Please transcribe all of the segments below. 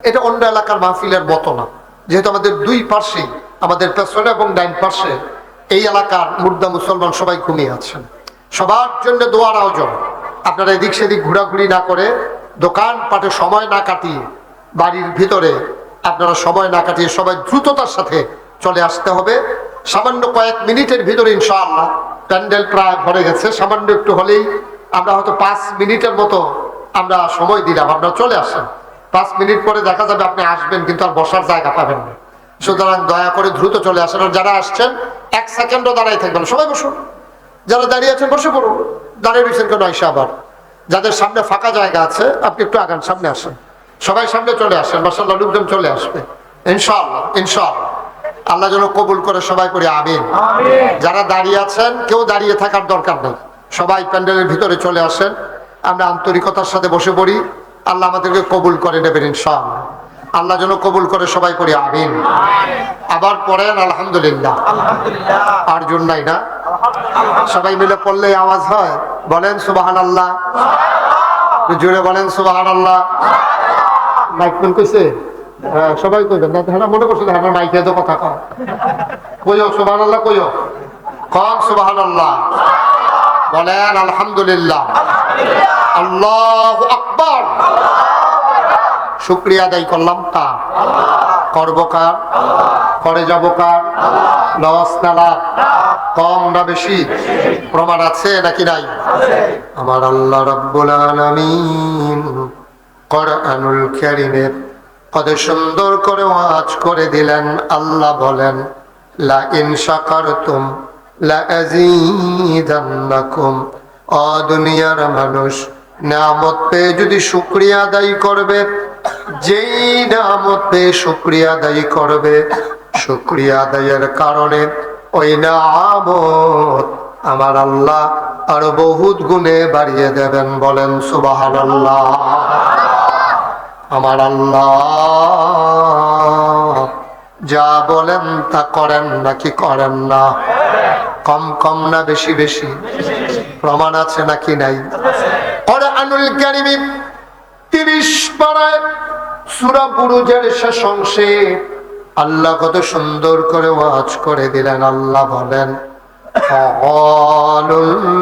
এটা অন্য এলাকার মাহফিলের মতো না, যেহেতু আমাদের দুই পার্শ্বেই, আমাদের পেছনে এবং ডাইন পার্শ্বে এই এলাকার মুর্দা মুসলমান সবাই ঘুমিয়ে আছেন। সবার জন্য দোয়ার আয়োজন। আপনারা এদিক সেদিক ঘোরাঘুরি না করে, দোকান পাটে সময় না কাটিয়ে, বাড়ির ভিতরে আপনারা সময় না কাটিয়ে সবাই দ্রুততার সাথে চলে আসতে হবে। সামান্য কয়েক মিনিটের ভিতরে ইনশাআল্লাহ প্যান্ডেল প্রায় ভরে গেছে। সামান্য একটু হলেই আমরা হয়তো 5 মিনিটের মতো আমরা সময় দিলাম, আপনারা চলে আসেন। 5 মিনিট পরে দেখা যাবে আপনি আসবেন কিন্তু আর বসার জায়গা পাবেন না। সুতরাং দয়া করে দ্রুত চলে আসেন। আর যারা আসছেন 1 সেকেন্ডও দাঁড়াই থাকবেন, সবাই বসুন। যারা দাঁড়িয়ে আছেন বসে পড়ুন, দাঁড়িয়ে রয়েছেন কেন এসে আবার। যাদের সামনে ফাঁকা জায়গা আছে আপনি একটু আগান, সামনে আসেন, সবাই সামনে চলে আসেন। মাশাআল্লাহ লোকজন চলে আসবে ইনশাআল্লাহ। ইনশাআল্লাহ আল্লাহ যেন কবুল করে, সবাই করে আমিন। যারা দাঁড়িয়ে আছেন কেউ দাঁড়িয়ে থাকার দরকার নেই, সবাই প্যান্ডেলের ভিতরে চলে আসেন। আমরা আন্তরিকতার সাথে বসে পড়ি, আল্লাহ আমাদেরকে কবুল করে নেবেন ইনশাআল্লাহ। আল্লাহ যেন কবুল করে, সবাই পড়ি আমিন। আবার পড়েন আলহামদুলিল্লাহ। আর জোর নাই না, সবাই মিলে পড়লে আওয়াজ হয়। বলেন সুবহানাল্লাহ, জোরে বলেন সুবহানাল্লাহ। মাইক কোন কইছে? হ্যাঁ সবাই কইবেন না, ধারা মনে করছে ধারা মাইকে তো কথা কয়। কইও সুবহানাল্লাহ, কইও কোন সুবহানাল্লাহ। বলেন আলহামদুলিল্লাহ, আল্লাহু আকবার। শুকরিয়া আদায় করলাম কার? করবো কার? করে যাবো কার? লস না লাভ? কম না বেশি? প্রমাণ আছে নাকি নাই? আমার আল্লাহ রাব্বুল আলামিন কোরআনুল কারীমের কত সুন্দর করে ওয়াজ করে দিলেন। আল্লাহ বলেন লা ইন শাকারতুম লা আযীদান্নাকুম। ও দুনিয়ার মানুষ, নিয়ামত পেয়ে যদি শুকরিয়া আদায় করবে, যেই নিয়ামত পেয়ে শুকরিয়া আদায় করবে, শুকরিয়া আদায়ের কারণে ওই নিয়ামত আমার আল্লাহ আরো বহুত গুণে বাড়িয়ে দেবেন। বলেন সুবহানাল্লাহ। আমার আল্লাহ যা বলেন তা করেন নাকি করেন না? কম কম না বেশি বেশি? প্রমাণ আছে নাকি নাই? কোরআনুল কারীমে 30 পারায় সূরা বুরুজের শেষ অংশে আল্লাহ কত সুন্দর করে ওয়াজ করে দিলেন। আল্লাহ বলেন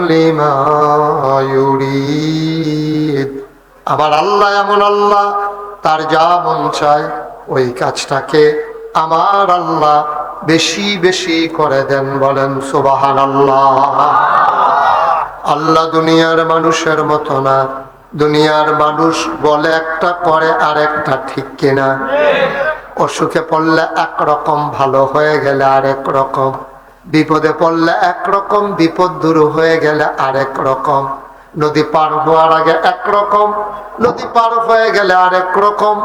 লিমা ইউরিদ। আবার আল্লাহ এমন আল্লাহ, তার যা মন চায় ওই কাজটাকে আমার আল্লাহ বেশি বেশি করে দেন। বলেন সুবহানাল্লাহ। আল্লাহ দুনিয়ার মানুষের মতো না। দুনিয়ার মানুষ বলে একটা করে আর একটা, ঠিক কিনা? অসুখে পড়লে একরকম, ভালো হয়ে গেলে আরেক রকম। বিপদে পড়লে একরকম, বিপদ দূর হয়ে গেলে আরেক রকম। নদী পার হওয়ার আগে একরকম, নদী পার হয়ে গেলে আরেক রকম।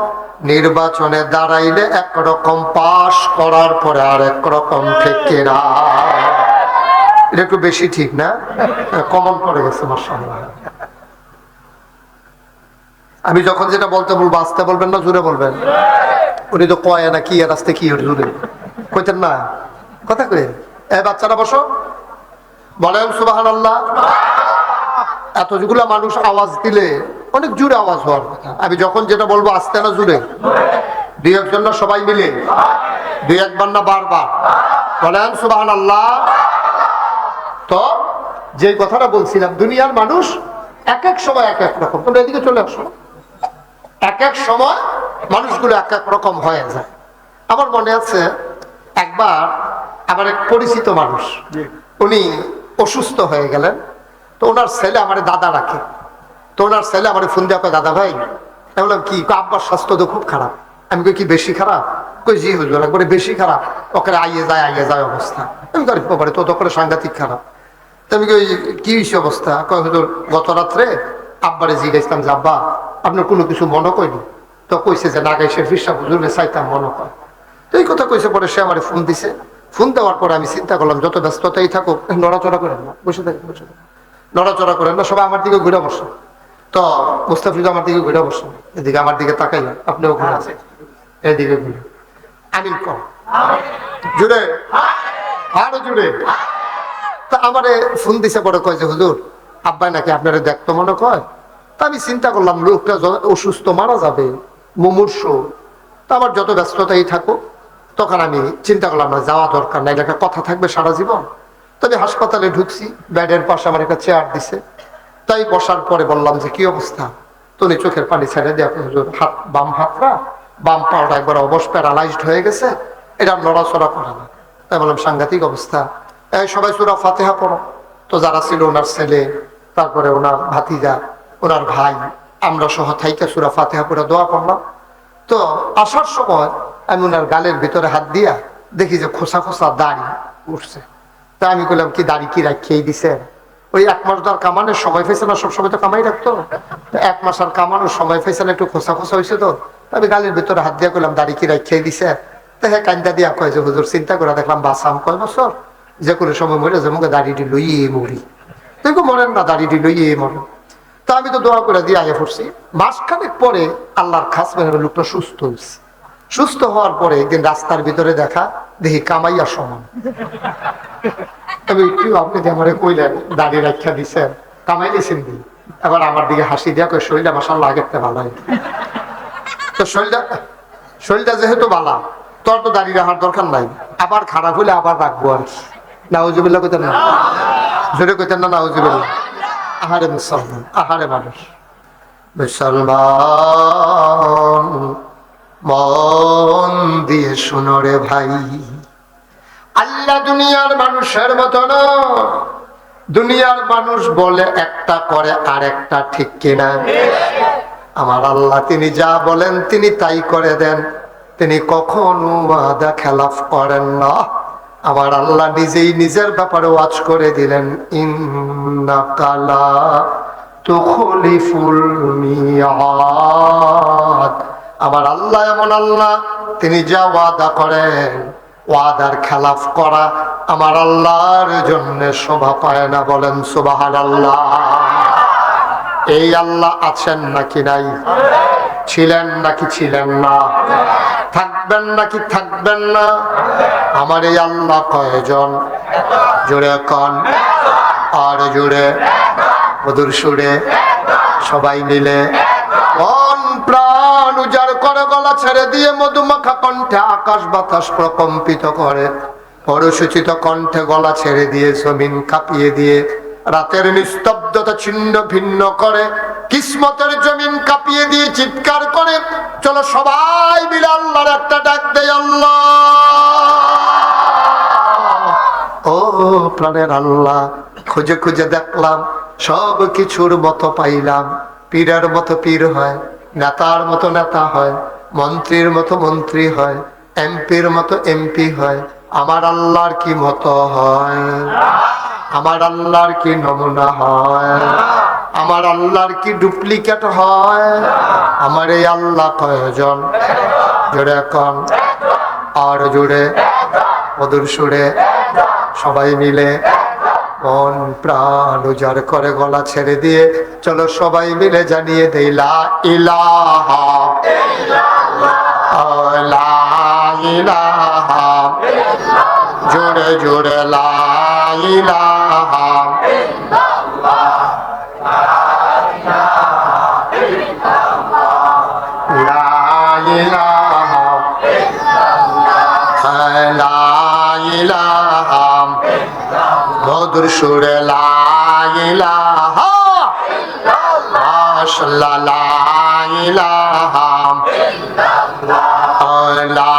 নির্বাচনে দাঁড়াইলে একরকম, পাশ করার পরে আরেক রকম, ঠিক কিনা? এটা একটু বেশি ঠিক না? কমন পড়ে গেছে মাশাআল্লাহ। আমি যখন যেটা বলতে বলবো আস্তে বলবেন না জোরে বলবেন? উনি তো কয় না কি আর আস্তে কি জোরে কইতেন না, কথা কয়ে। বাচ্চারা বসো, বলেন সুবহানাল্লাহ। এতগুলা মানুষ আওয়াজ দিলে অনেক জোরে আওয়াজ হওয়ার কথা। আমি যখন যেটা বলবো আস্তে না জোরে? দুই একজন না সবাই মিলে? দুই একবার না বারবার? বলেন সুবহানাল্লাহ। তো যে কথাটা বলছিলাম, দুনিয়ার মানুষ এক এক সময় এক এক রকম। তোমরা এদিকে চলে আসো। এক এক সময় মানুষগুলো এক এক রকম হয়ে যায়। আমার মনে আছে একবার আমার এক পরিচিত মানুষ, উনি অসুস্থ হয়ে গেলেন। তো ওনার ছেলে আমার দাদা রাখে। তো ওনার ছেলে আমার ফোন দেওয়া, দাদা ভাই। আমি বললাম কি? আব্বার স্বাস্থ্য তো খুব খারাপ। আমি কই কি বেশি খারাপ? কই জি হুজুর একবারে বেশি খারাপ, ওকে আইয়ে যায় অবস্থা। আমি পারে তো করে সাংঘাতিক খারাপ। তো আমি কই কি হয়েছে অবস্থা? কয় হুজুর গত রাত্রে আব্বারে জিজ্ঞাসলাম যে আব্বা আপনার কোনো কিছু মনে করিনি? তো কইছে যে না গাইছে ফিরসা হুজুরে চাইতাম মনে কয়। তো এই কথা কইছে। পরে সে আমার ফোন দিছে। ফোন দেওয়ার পরে আমি চিন্তা করলাম যত ব্যস্ততাই থাকুক নড়াচড়া করেন না, বসে থাকেন, বসে থাকেন, নড়াচড়া করেন না, সবাই আমার দিকে ঘুরে বসেন। তো মুস্তাফিজ আমার দিকে ঘুরে বসেন, এদিকে আমার দিকে তাকাই না, আপনিও ঘুরে আছেন এদিকে ঘুরে। আমিন কম জুড়ে, আরো জুড়ে। তা আমারে ফোন দিছে। পরে কয় যে হুজুর আব্বাই নাকি আপনারা দেখতো মনে কয়। তা আমি চিন্তা করলাম লোকটা অসুস্থ, মারা যাবে, মুমূর্ষু, আমার যত ব্যস্ততাই থাকুক, তখন আমি চিন্তা করলাম না যাওয়া দরকার নাই, একটা কথা থাকবে সারা জীবন। তবে হাসপাতালে ঢুকছি, বেডের পাশে আমার একটা চেয়ার দিছে, তাই বসার পরে বললাম যে কি অবস্থা? তুমি চোখের পানি ছেড়ে দিয়ে হাত, বাম হাতটা, বাম পাওয়াটা একবার অবশ প্যারালাইজড হয়ে গেছে, এটা নড়াচড়া করে না। তাই বললাম সাংঘাতিক অবস্থা। এই সবাই সূরা ফাতিহা পড়ো। তো যারা ছিল ওনার ছেলে, তারপরে ওনার ভাতিজা, ওনার ভাই, আমরা সহ থাইকা সূরা ফাতিহা পড়ে দোয়া করলাম। তো আসার সময় আমি ওনার গালের ভিতরে হাত দিয়া দেখি যে খোসা খোসা দাড়ি উঠছে। তা আমি বললাম কি দাড়ি কি রাখিয়েই দিছে? ওই 1 মাস ধর কামানোর সময় পাইছে না, সবসময় তো কামাই রাখতো, 1 মাস আর কামানোর সময় পাইছে না, একটু খোসা খোসা হয়েছে। তো আমি গালের ভিতরে হাত দিয়া করলাম দাড়ি কি রাখিয়েই দিছে? তো হ্যাঁ কান্দা দিয়া কয় যে হুজুর চিন্তা করে দেখলাম বাসাম কয় বছর, যে কোনো সময় মরে যে মুখে দাড়িটি লইয়ে মরি। দেখো মরেন না, দাড়িটি লইয়ে মরেন। তা আমি তো দোয়া করে দিয়ে আগে পড়ছি। মাসখানেক পরে আল্লাহর খাস মেহরবানি লোকটা সুস্থ হয়েছে। সুস্থ হওয়ার পরে একদিন রাস্তার ভিতরে দেখা, দেখি কামাইয়া সমান। আপনি যে আমার কইলেন দাড়ি রাখা দিচ্ছেন, কামাই দিয়েছেন দি, এবার আমার দিকে হাসি দিয়া কই শরীরটা মাসাল্লাহ আগের থেকে ভালো। তো শরীরটা যেহেতু ভালো, তোর তো দাড়ি রাখার দরকার নাই, আবার খারাপ হলে আবার রাখবো আর কি। নাউজুবিল্লাহ কইতেন না, জোরে কইতেন না নাউজুবিল্লাহ। আহারে মুসলমান, আহারে মানুষ, মুসলমান মন দিয়ে শুনো রে ভাই, আল্লাহ দুনিয়ার মানুষের মতো না। দুনিয়ার মানুষ বলে একটা করে আর একটা, ঠিক কিনা? আমার আল্লাহ তিনি যা বলেন তিনি তাই করে দেন, তিনি কখনো ওয়াদা খেলাফ করেন না। আমার আল্লাহ নিজেই নিজের ব্যাপারে ওয়াজ করে দিলেন, ইন্নাকা লা তুখলিফুল মিয়াদ। আমার আল্লাহ এমন আল্লাহ, তিনি যা ওয়াদা করেন, ওয়াদার খেলাফ করা আমার আল্লাহর জন্য শোভা পায় না। বলেন সুবহানাল্লাহ। এই আল্লাহ আছেন নাকি নাই? ছিলেন নাকি ছিলেন না? থাকবেন নাকি থাকবেন না? আমার এই আল্লাহ কয়জন? জোরে কন, আর জোরে, মধুর সুরে, সবাই মিলে মন প্রাণ উজাড় করে গলা ছেড়ে দিয়ে মধুমাখা কণ্ঠে আকাশ বাতাস প্রকম্পিত করে, পরশোচিত কণ্ঠে গলা ছেড়ে দিয়ে জমিন কাঁপিয়ে দিয়ে রাতের নিস্তব্ধতা ছিন্ন ভিন্ন করে, কিসমতের জমিন কাঁপিয়ে দিয়ে চিৎকার করে, চলো সবাই মিলে আল্লাহর একটা ডাক দেয়, আল্লাহ ও প্রাণের আল্লাহ। খুঁজে খুঁজে দেখলাম সব কিছুর মতো পাইলাম, পীরের মতো পীর হয়, নেতার মতো নেতা হয়, মন্ত্রীর মতো মন্ত্রী হয়, এমপির মতো এমপি হয়। আমার আল্লাহর কি মতো হয়? আমার আল্লাহর কি নমুনা হয়? আমার আল্লাহর কি ডুপ্লিকেট হয়? আমার এই আল্লাহ কয়জন? জোরে কন, আর জোরে, মধুর সুরে, সবাই মিলে মন প্রাণ উজাড় করে গলা ছেড়ে দিয়ে চলো সবাই মিলে জানিয়ে দেই, লা ইলাহা ইল্লাল্লাহ, লা ইলাহা ইল্লাল্লাহ, জোরে জোরে লা ইলাহা ইল্লাল্লাহ, লা ইলাহা ইল্লাল্লাহ, লা ইলাহা মধুর সুরে, লা ইলাহা ইল্লাল্লাহ, লা ইলাহা ইল্লাল্লাহ, লা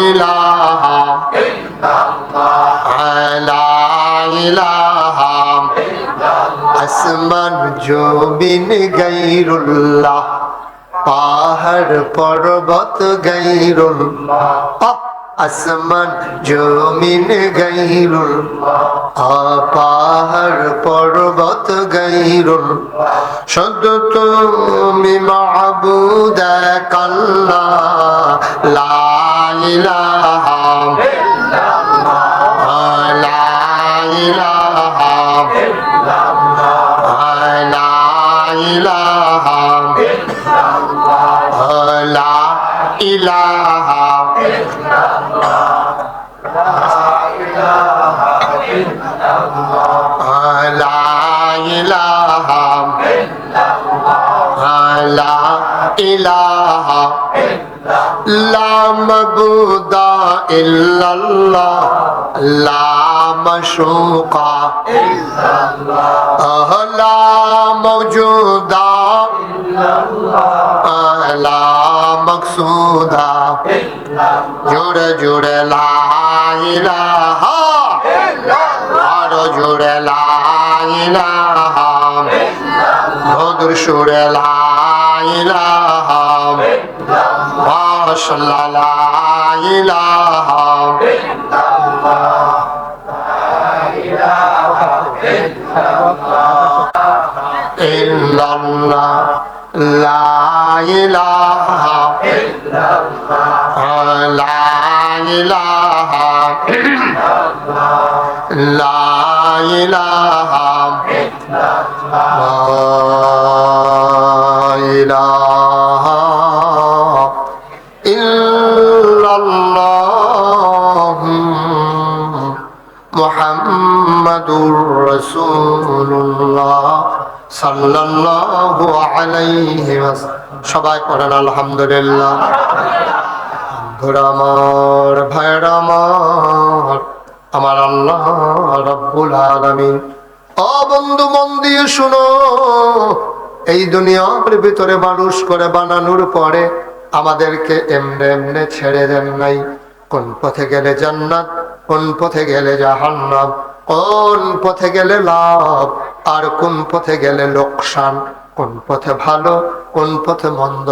ইলাহা ইল্লাল্লাহ, লা ইলাহা ইল্লাল্লাহ। আসমান জমিন গায়রুল্লাহ, পাহাড় পর্বত গায়রুল্লাহ, আসমান জমিন গায়রুল্লাহ, পাহাড় পর্বত গায়রুল্লাহ, শুধু তুমি মাবুদ এক আল্লাহ, লা ইলাহা ইল্লাল্লাহ, লা ইলাহা ইল্লাল্লাহ, লা ইলাহা ইল্লাল্লাহ, লা ইলাহা ইলাহা লা মাবুদা ইল্লাল্লাহ, লা মাশরুকা ইল্লাল্লাহ, লা মাওজুদা ইল্লাল্লাহ, লা মাকসুদা ইল্লাল্লাহ। জোরে জোরে লা ইলাহা ইল্লাল্লাহ, আরো জোরে লা ইলাহা ইল্লাল্লাহ, মধুর সুরে লা ইলাহা ইল্লাল্লাহ, মাশাআল্লাহ লা ইলাহা ইল্লাল্লাহ, ইল্লাল্লাহ, লা ইলাহা ইল্লাল্লাহ, লা ইলাহা ইল্লাল্লাহ, লা ইলাহা ইল্লাল্লাহ, লা ইলাহা ইল্লাল্লাহ, মুহাম্মাদুর রাসূলুল্লাহ সাল্লাল্লাহু আলাইহি ওয়াসাল্লাম। সবাই পড়েন আলহামদুলিল্লাহ। আমার ভাইরা আমার, আমার আল্লাহ রাব্বুল আলামিন, ও বন্ধু মন দিয়ে শুনো, এই দুনিয়ার ভিতরে মানুষ করে বানানোর পরে আমাদেরকে এমনে এমনে ছেড়ে দেন নাই। কোন পথে গেলে জান্নাত, কোন পথে গেলে জাহান্নাম, কোন পথে গেলে লাভ আর কোন পথে গেলে লোকসান, কোন পথে ভালো কোন পথে মন্দ,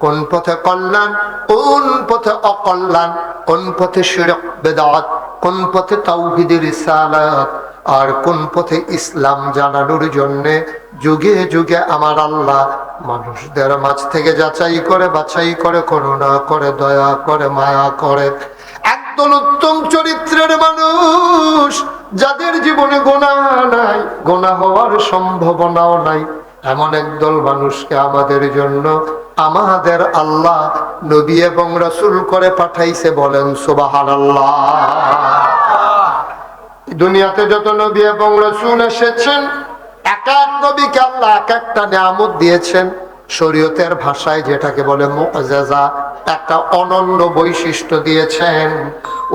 কোন পথে কল্যাণ কোন পথে অকল্যাণ, কোন পথে শিরক বেদাত, কোন পথে তাওহীদের রিসালাত, আর কোন পথে ইসলাম জানানোর জন্য যুগে যুগে আমার আল্লাহ মানুষদের মাঝ থেকে যাচাই করে বাছাই করে, করুণা করে, দয়া করে, মায়া করে একদল উত্তম চরিত্রের মানুষ, যাদের জীবনে গুনাহ নাই, গুনাহ হওয়ার সম্ভাবনাও নাই, এমন একদল মানুষকে আমাদের জন্য আমাদের আল্লাহ নবী এবং রাসূল করে পাঠাইছে। বলেন সুবহানাল্লাহ। দুনিয়াতে যত নবী এবং রাসূল এসেছেন, এক এক নবীকে আল্লাহ এক একটা নিয়ামত দিয়েছেন। শরীয়তের ভাষায় যেটাকে বলে মুআজিজা, একটা অনন্য বৈশিষ্ট্য দিয়েছেন।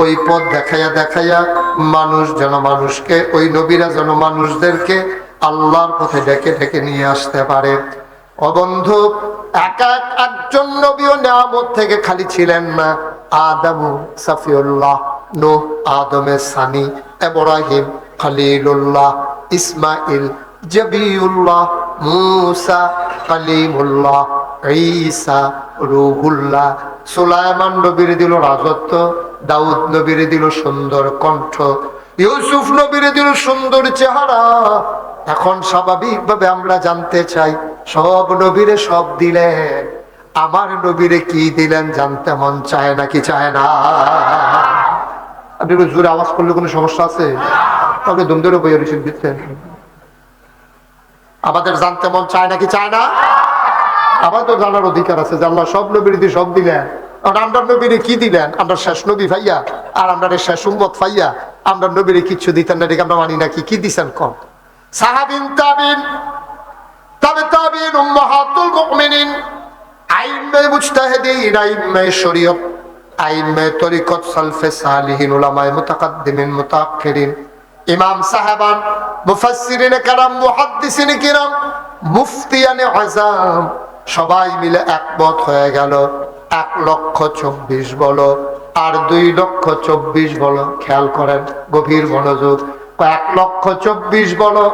ওই পথ দেখাইয়া দেখাইয়া মানুষ যেন মানুষকে, ওই নবীরা যেন মানুষদেরকে আল্লাহর পথে ডেকে ডেকে নিয়ে আসতে পারে। ও বন্ধু, এক একজন নবীও নিয়ামত থেকে খালি ছিলেন না। আদমু সাফিউল্লাহ, নূহ আদমের সানি, ইব্রাহিম খলিলুল্লাহ, ইসমাইল জবিউল্লাহ, মুসা কালিমুল্লাহ, ঈসা রূহুল্লাহ। সুলাইমান নবীর দিল রাজত্ব, দাউদ নবীর দিল সুন্দর কণ্ঠ, ইউসুফ নবীর দিল সুন্দর চেহারা। এখন স্বাভাবিকভাবে আমরা জানতে চাই, সব নবীরে সব দিলেন, আমার নবীরে কি দিলেন জানতে মন চায় নাকি চায় না? আপনি জোরে আওয়াজ করলে কোনো সমস্যা আছে? তবে দুমদুরে বই রিসিভ দিচ্ছেন। আমাদের জানতে মন চায় নাকি চায় না? আমার তো জানার অধিকার আছে যে আল্লাহ সব নবীর দিয়ে সব দিলেন, আমরা নবীরে কি দিলেন? আমরা শেষ নবী ভাইয়া আর আমরা শেষ উম্মত ভাইয়া, আমরা নবীরে কিচ্ছু দিতেন না, আমরা মানি নাকি? কি দিছেন কম? সাহাবিন, তাবিন, তাবে তাবিন, উম্মাহাতুল মুমিনিন, আইম্মে মুজতাহিদিন, আইম্মে শরীয়ত, আইম্মে তরিকত, সালফে সালিহিন, উলামায়ে মুতাকাদ্দিমিন, মুতাআখিরিন, ইমাম সাহাবান, মুফাসসিরিন কিরাম, মুহাদ্দিসিন কিরাম, মুফতিয়ানে আযম, সবাই মিলে একমত হয়ে গেল 1,24,000 বলো আর 2,24,000 বলো। খেয়াল করেন, গভীর মনোযোগ। 1,24,000 বলো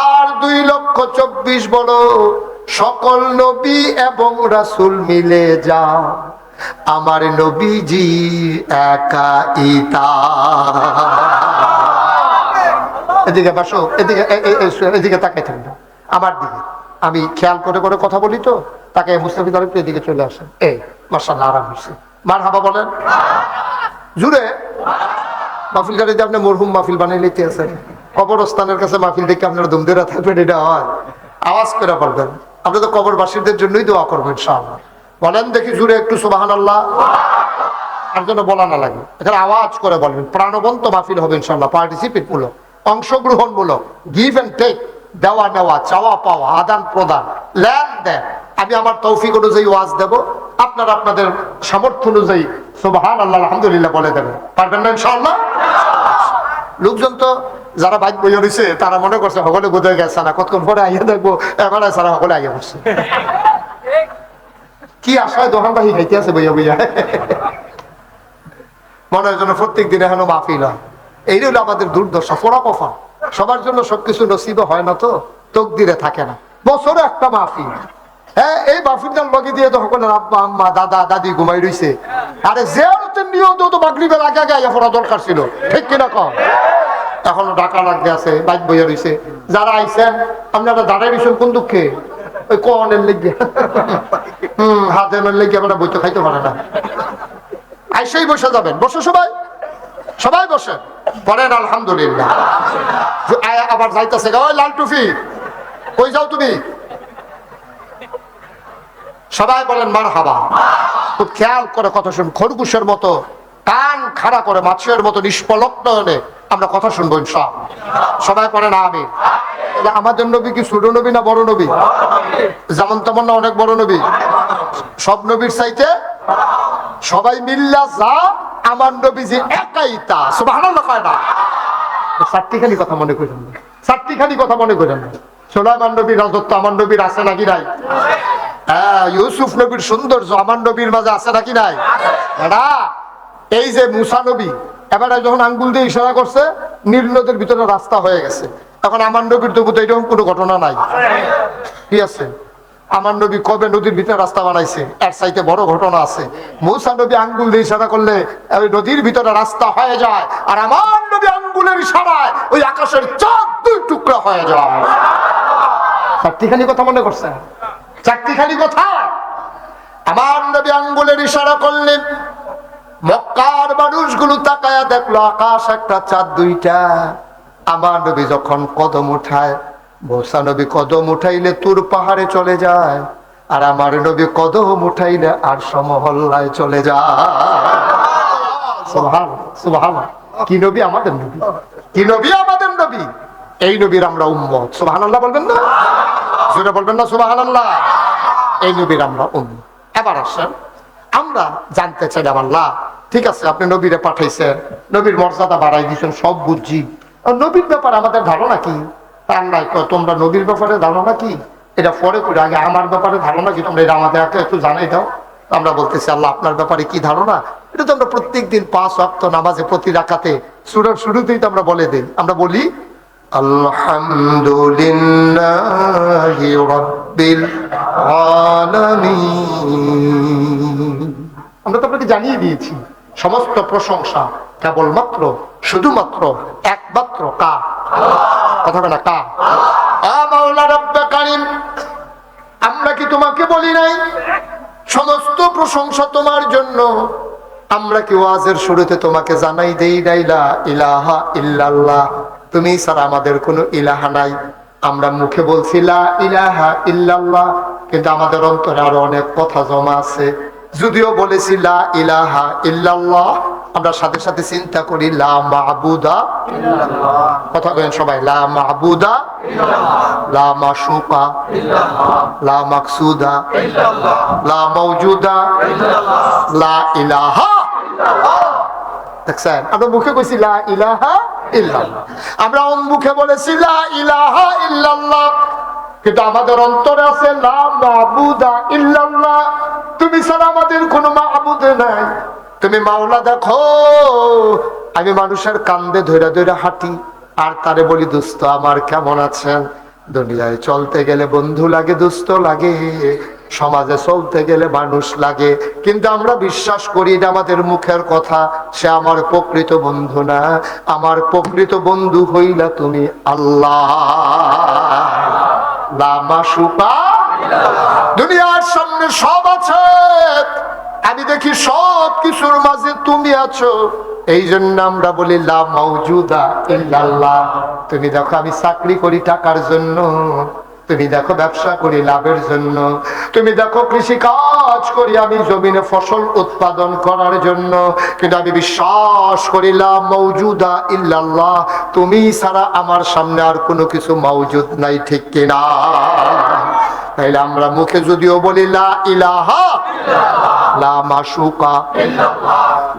আর 2,24,000 বলো, সকল নবী এবং রাসূল মিলে যা আমার নবীজি একা ইতা। এদিকে বসো, এদিকে এদিকে তাকাই থাকবে আমার দিকে। আমি খেয়াল করে করে কথা বলি তো, তাকে মুস্তাফিজ আলম এদিকে চলে আসেন। এই মাশাআল্লাহ, আরাম হয়েছে। মারহাবা বলেন জুড়ে। মাহফিল গাড়িতে আপনি মরহুম মাহফিল বানিয়ে নিতে আছেন, কবরস্থানের কাছে মাহফিল দেখে আপনারা দুমদেরা থাকবেন, এটা হয়? আওয়াজ করে বলবেন। আপনি তো কবরবাসীদের জন্যই দোয়া করবেন ইনশাআল্লাহ। বলেন দেখি জুড়ে একটু সুবহানাল্লাহ। আর জন্য বলা না লাগে, এখানে আওয়াজ করে বলবেন। প্রাণবন্ত মাহফিল হবে ইনশাআল্লাহ, পার্টিসিপেট মূলক, অংশগ্রহণ মূলক, গিভ এন্ড টেক, দেওয়া নেওয়া, চাওয়া পাওয়া, আদান প্রদান, লেনদেন। আমি আমার তৌফিক অনুযায়ী ওয়াজ দেব, আপনারা আপনাদের সামর্থ্য অনুযায়ী সুবহানাল্লাহ আলহামদুলিল্লাহ বলে দেবেন। পারবেন না ইনশাআল্লাহ? লোকজন তো যারা বাইক বইয়া রয়েছে তারা মনে করছে সকলে বোঝা গেছে না, কতক্ষণ পরে আইয়া দেখবো এবার সারা সকলে আইয়া পড়ছে। কি আশায় দোকানবাহী খাইতে আছে বইয়া বইয়া, মনে হয় যেন প্রত্যেক দিনে এখন মাহফিল হয়। এই হলো আমাদের দুর্দশা, পোড়া কফা। সবার জন্য সবকিছু নসিবে হয় না, তো তকদিরে থাকে না। বছরে একটা মাহফিল, হ্যাঁ, এই মাহফিলটার লগে দিয়ে তো সকলের আব্বা আম্মা দাদা দাদি ঘুমাই রয়েছে। আরে জিয়ারতের নিয়ত তো মাগরিবের আগে আগে আইয়া পড়া দরকার ছিল, ঠিক কিনা কম? এখনো ডাকা লাগতে আছে, বাইক বইয়া রয়েছে। যারা আইছেন আপনারা দাঁড়াই রয়েছেন কোন দুঃখে? ওই কনের লেগে হাতের লেগে আমরা বইতে খাইতে পারে না। আইসেই বসে যাবেন, বসে সবাই, সবাই বসেন, পড়েন আলহামদুলিল্লাহ। আবার যাইতেছে, ওই লাল টুপি কই যাও তুমি? সবাই বলেন মারহাবা। খুব খেয়াল করে কথা শুন, খরগোশের মতো কান খাড়া করে মাছের মতো নিষ্পলক নয়নে আমরা কথা শুনবো ইনশাআল্লাহ। সবাই পড়েন আমিন। আমাদের নবী কি ছোট নবী না বড় নবী? যেমন তেমন না, অনেক বড় নবী, সব নবীর চাইতে। সবাই মিল্লা যা, আমার নবীজি একাই তা। সুবহানাল্লাহ কয় না? চারটিখানি কথা মনে করেন না, চারটিখানি কথা মনে করেন না। সুলাইমান নবীর রাজত্ব আমার নবীর আছে নাকি নাই? হ্যাঁ, ইউসুফ নবীর সৌন্দর্য আমার নবীর মাঝে আছে নাকি নাই? এটা এই যে মুসা নবী এবারে যখন আঙ্গুল দিয়ে ইশারা করছে, নীল নদের ভিতরে রাস্তা হয়ে গেছে। এখন আমার নবীর তবু তো এরকম কোনো ঘটনা নাই। কি আছে? আমার নবী কবে নদীর ভিতরে রাস্তা বানাইছে? এর চাইতে বড় ঘটনা আছে। মুসা নবী আঙ্গুল দিয়ে ইশারা করলে ওই নদীর ভিতরে রাস্তা হয়ে যায়, আর আমার নবী আঙ্গুলের ইশারায় ওই আকাশের চাঁদ দুই টুকরা হয়ে যায়। চারটিখানি কথা মনে করছে? চারটিখানি কথা। আমার নবী আঙ্গুলের ইশারা করলেন, মক্কার মানুষগুলো তাকায়া দেখলো আকাশ একটা, চাঁদ দুইটা। আমার নবী যখন কদম উঠায়, মুসা নবী কদম উঠাইলে তুর পাহাড়ে চলে যায়, আর আমার নবী কদম উঠাইলে আরশ মহল্লায় চলে যায়। সুবহানাল্লাহ, সুবহানাল্লাহ। কি নবী আমাদের নবী, কি নবী আমাদের নবী। এই নবীর আমরা উম্মত। সুবহানাল্লাহ বলবেন না? জোরে বলবেন না সুবহানাল্লাহ? এই নবীর আমরা উম্মত। এবার আসেন, আমরা জানতে চাই আল্লাহ, ঠিক আছে আপনি নবীরে পাঠাইছেন, নবীর মর্যাদা বাড়াই দিচ্ছেন, সব বুঝছি। নবীর ব্যাপারে আমাদের ধারণা কি? তোমরা নবীর ব্যাপারে ধারণা কি এটা পরে করে, আগে আমার ব্যাপারে ধারণা কি তোমরা এটা আমাদের একটু জানাই দাও। আমরা বলতেছি আল্লাহ আপনার ব্যাপারে কি ধারণা? এটা তো আমরা প্রত্যেকদিন 5 ওয়াক্ত নামাজে প্রতি রাকাতে সূরার শুরুতেই তো আমরা বলে দিই। আমরা বলি আলহামদুলিল্লাহি রাব্বিল আলামিন। আমরা তো আপনাকে জানিয়ে দিয়েছি সমস্ত প্রশংসা কেবলমাত্র শুধুমাত্র একমাত্র কার? কথা বলে কার? মাওলা রব্বে কারীম, আমরা কি তোমাকে বলি নাই সমস্ত প্রশংসা তোমার জন্য? আমরা কি ওয়াজের শুরুতে তোমাকে জানাই দেই নাই লা ইলাহা ইল্লাল্লাহ, তুমি ছাড়া আমাদের কোনো ইলাহা নাই? আমরা মুখে বলছি লা ইলাহা ইল্লাল্লাহ, কিন্তু আমাদের অন্তরে আরো অনেক কথা জমা আছে। যদিও বলেছি লা ইলাহা ইল্লাল্লাহ, আমরা সাথে সাথে চিন্তা করি লা মাবুদা ইল্লাল্লাহ। কথা বলেন সবাই, লা মাবুদা ইল্লাল্লাহ, লা মাশুকা ইল্লাল্লাহ, লা মাকসুদা ইল্লাল্লাহ, লা মাওজুদা ইল্লাল্লাহ, লা ইলাহা ইল্লাল্লাহ। দেখছেন, আমরা মুখে কইছি লা ইলাহা ইল্লাল্লাহ, আমরা মুখে বলেছি লা ইলাহা ইল্লাল্লাহ, কিন্তু আমাদের অন্তরে আছে লা মাবুদা ইল্লাল্লাহ, তুমি ছাড়া আমাদের কোনো মাবুদ নাই। তুমি মাওলা দেখো, আমি মানুষের কান্দে ধরে ধরে হাঁটি আর তারে বলি দোস্ত আমার কেমন আছেন? দুনিয়ায় চলতে গেলে বন্ধু লাগে, দোস্ত লাগে, সমাজে চলতে গেলে মানুষ লাগে, কিন্তু আমরা বিশ্বাস করি এটা আমাদের মুখের কথা, সে আমার প্রকৃত বন্ধু না। আমার প্রকৃত বন্ধু হইলা তুমি আল্লাহ। লা মাশুকা, দুনিয়ার সামনে সব আছে, আমি দেখি সব কিছুর মাঝে তুমি আছো, এই জন্য আমরা বলি লা মাওজুদা ইল্লাল্লাহ। তুমি দেখো আমি চাকরি করি টাকার জন্য, তুমি দেখো ব্যবসা করি লাভের জন্য, তুমি দেখো কৃষি কাজ করি আমি জমিনে ফসল উৎপাদন করার জন্য, কিন্তু আমি বিশ্বাস করি লা মাওজুদা ইল্লাল্লাহ, তুমি ছাড়া আমার সামনে আর কোনো কিছু মাওজুদ নাই, ঠিক কিনা? তাইলে আমরা মুখে যদিও বলি লা ইলাহা লা মাশুকা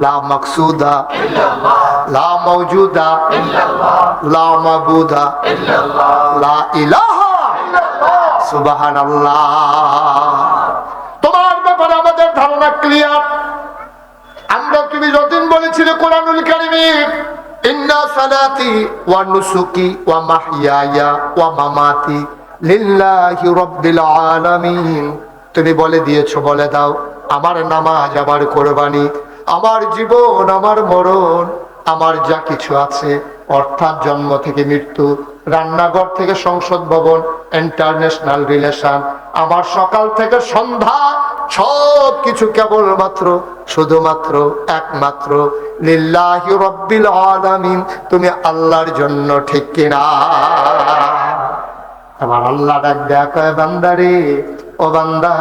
লা মাকসুদা লা মাওজুদা লা মাবুদা লা ইলাহা সুবহানাল্লাহ। তোমার ব্যাপারে আমাদের ধারণা ক্লিয়ার। আমরা তুমি যতদিন বলেছিলে কোরআনুল কারীমে ইন্না সালাতি ওয়া নুসুকি ওয়া মাহইয়ায়া ওয়া মামাতি লিল্লাহি রাব্বিল আলামিন, তুমি বলে দিয়েছো, বলে দাও আমার নামাজ, আমার কোরবানি, আমার জীবন, আমার মরণ, আমার যা কিছু আছে, অর্থাৎ জন্ম থেকে মৃত্যু, রান্নাঘর থেকে সংসদ ভবন, ইন্টারন্যাশনাল রিলেশন, আমার সকাল থেকে সন্ধ্যা, সব কিছু কেবলমাত্র শুধুমাত্র একমাত্র লিল্লাহি রাব্বিল আলামিন, তুমি আল্লাহর জন্য, ঠিক কিনা? আমার আল্লাহ ডাক দেয়া কয়, বান্দারে, ও বান্দা,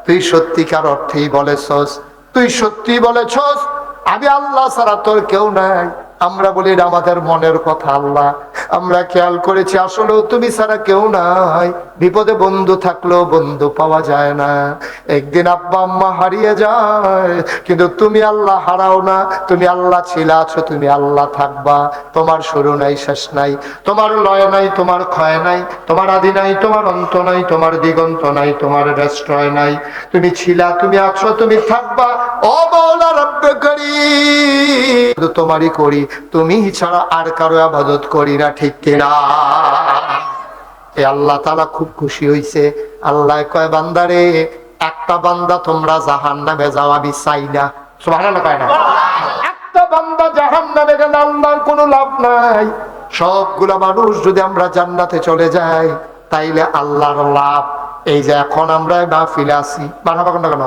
তুই সত্যিকার অর্থেই বলেছস, তুই সত্যি বলেছস আমি আল্লাহ ছাড়া তোর কেউ নাই। আমরা বলি আমাদের মনের কথা আল্লাহ, আমরা খেয়াল করেছি আসলেও তুমি ছাড়া কেউ নাই। বিপদে বন্ধু থাকলেও বন্ধু পাওয়া যায় না, একদিন আব্বা আম্মা হারিয়ে যায়, কিন্তু তুমি আল্লাহ হারাও না। তুমি আল্লাহ ছিল, আছো, তুমি আল্লাহ থাকবা। তোমার শুরু নাই, শেষ নাই, তোমার লয় নাই, তোমার ক্ষয় নাই, তোমার আদি নাই, তোমার অন্ত নাই, তোমার দিগন্ত নাই, তোমার রেস্ট্রয় নাই। তুমি ছিলা, তুমি আছো, তুমি থাকবা। ও মাওলা রব্বে করিম, তোমারই করি, তুমি ছাড়া আর কারো ইবাদত করি না, ঠিক কিনা? এ আল্লাহ তাআলা খুব খুশি হইছে। আল্লাহ কয়, বান্দারে, একটা বান্দা তোমরা জাহান্নামে যাও আমি চাই না। সুবহানাল্লাহ কয় না? একটা বান্দা জাহান্নামে গেলে আল্লাহর কোনো লাভ নাই। সবগুলা মানুষ যদি আমরা জান্নাতে চলে যাই তাইলে আল্লাহর লাভ। এই যে এখন আমরা মাহফিলে আছি, মারহাবা কোন কেন?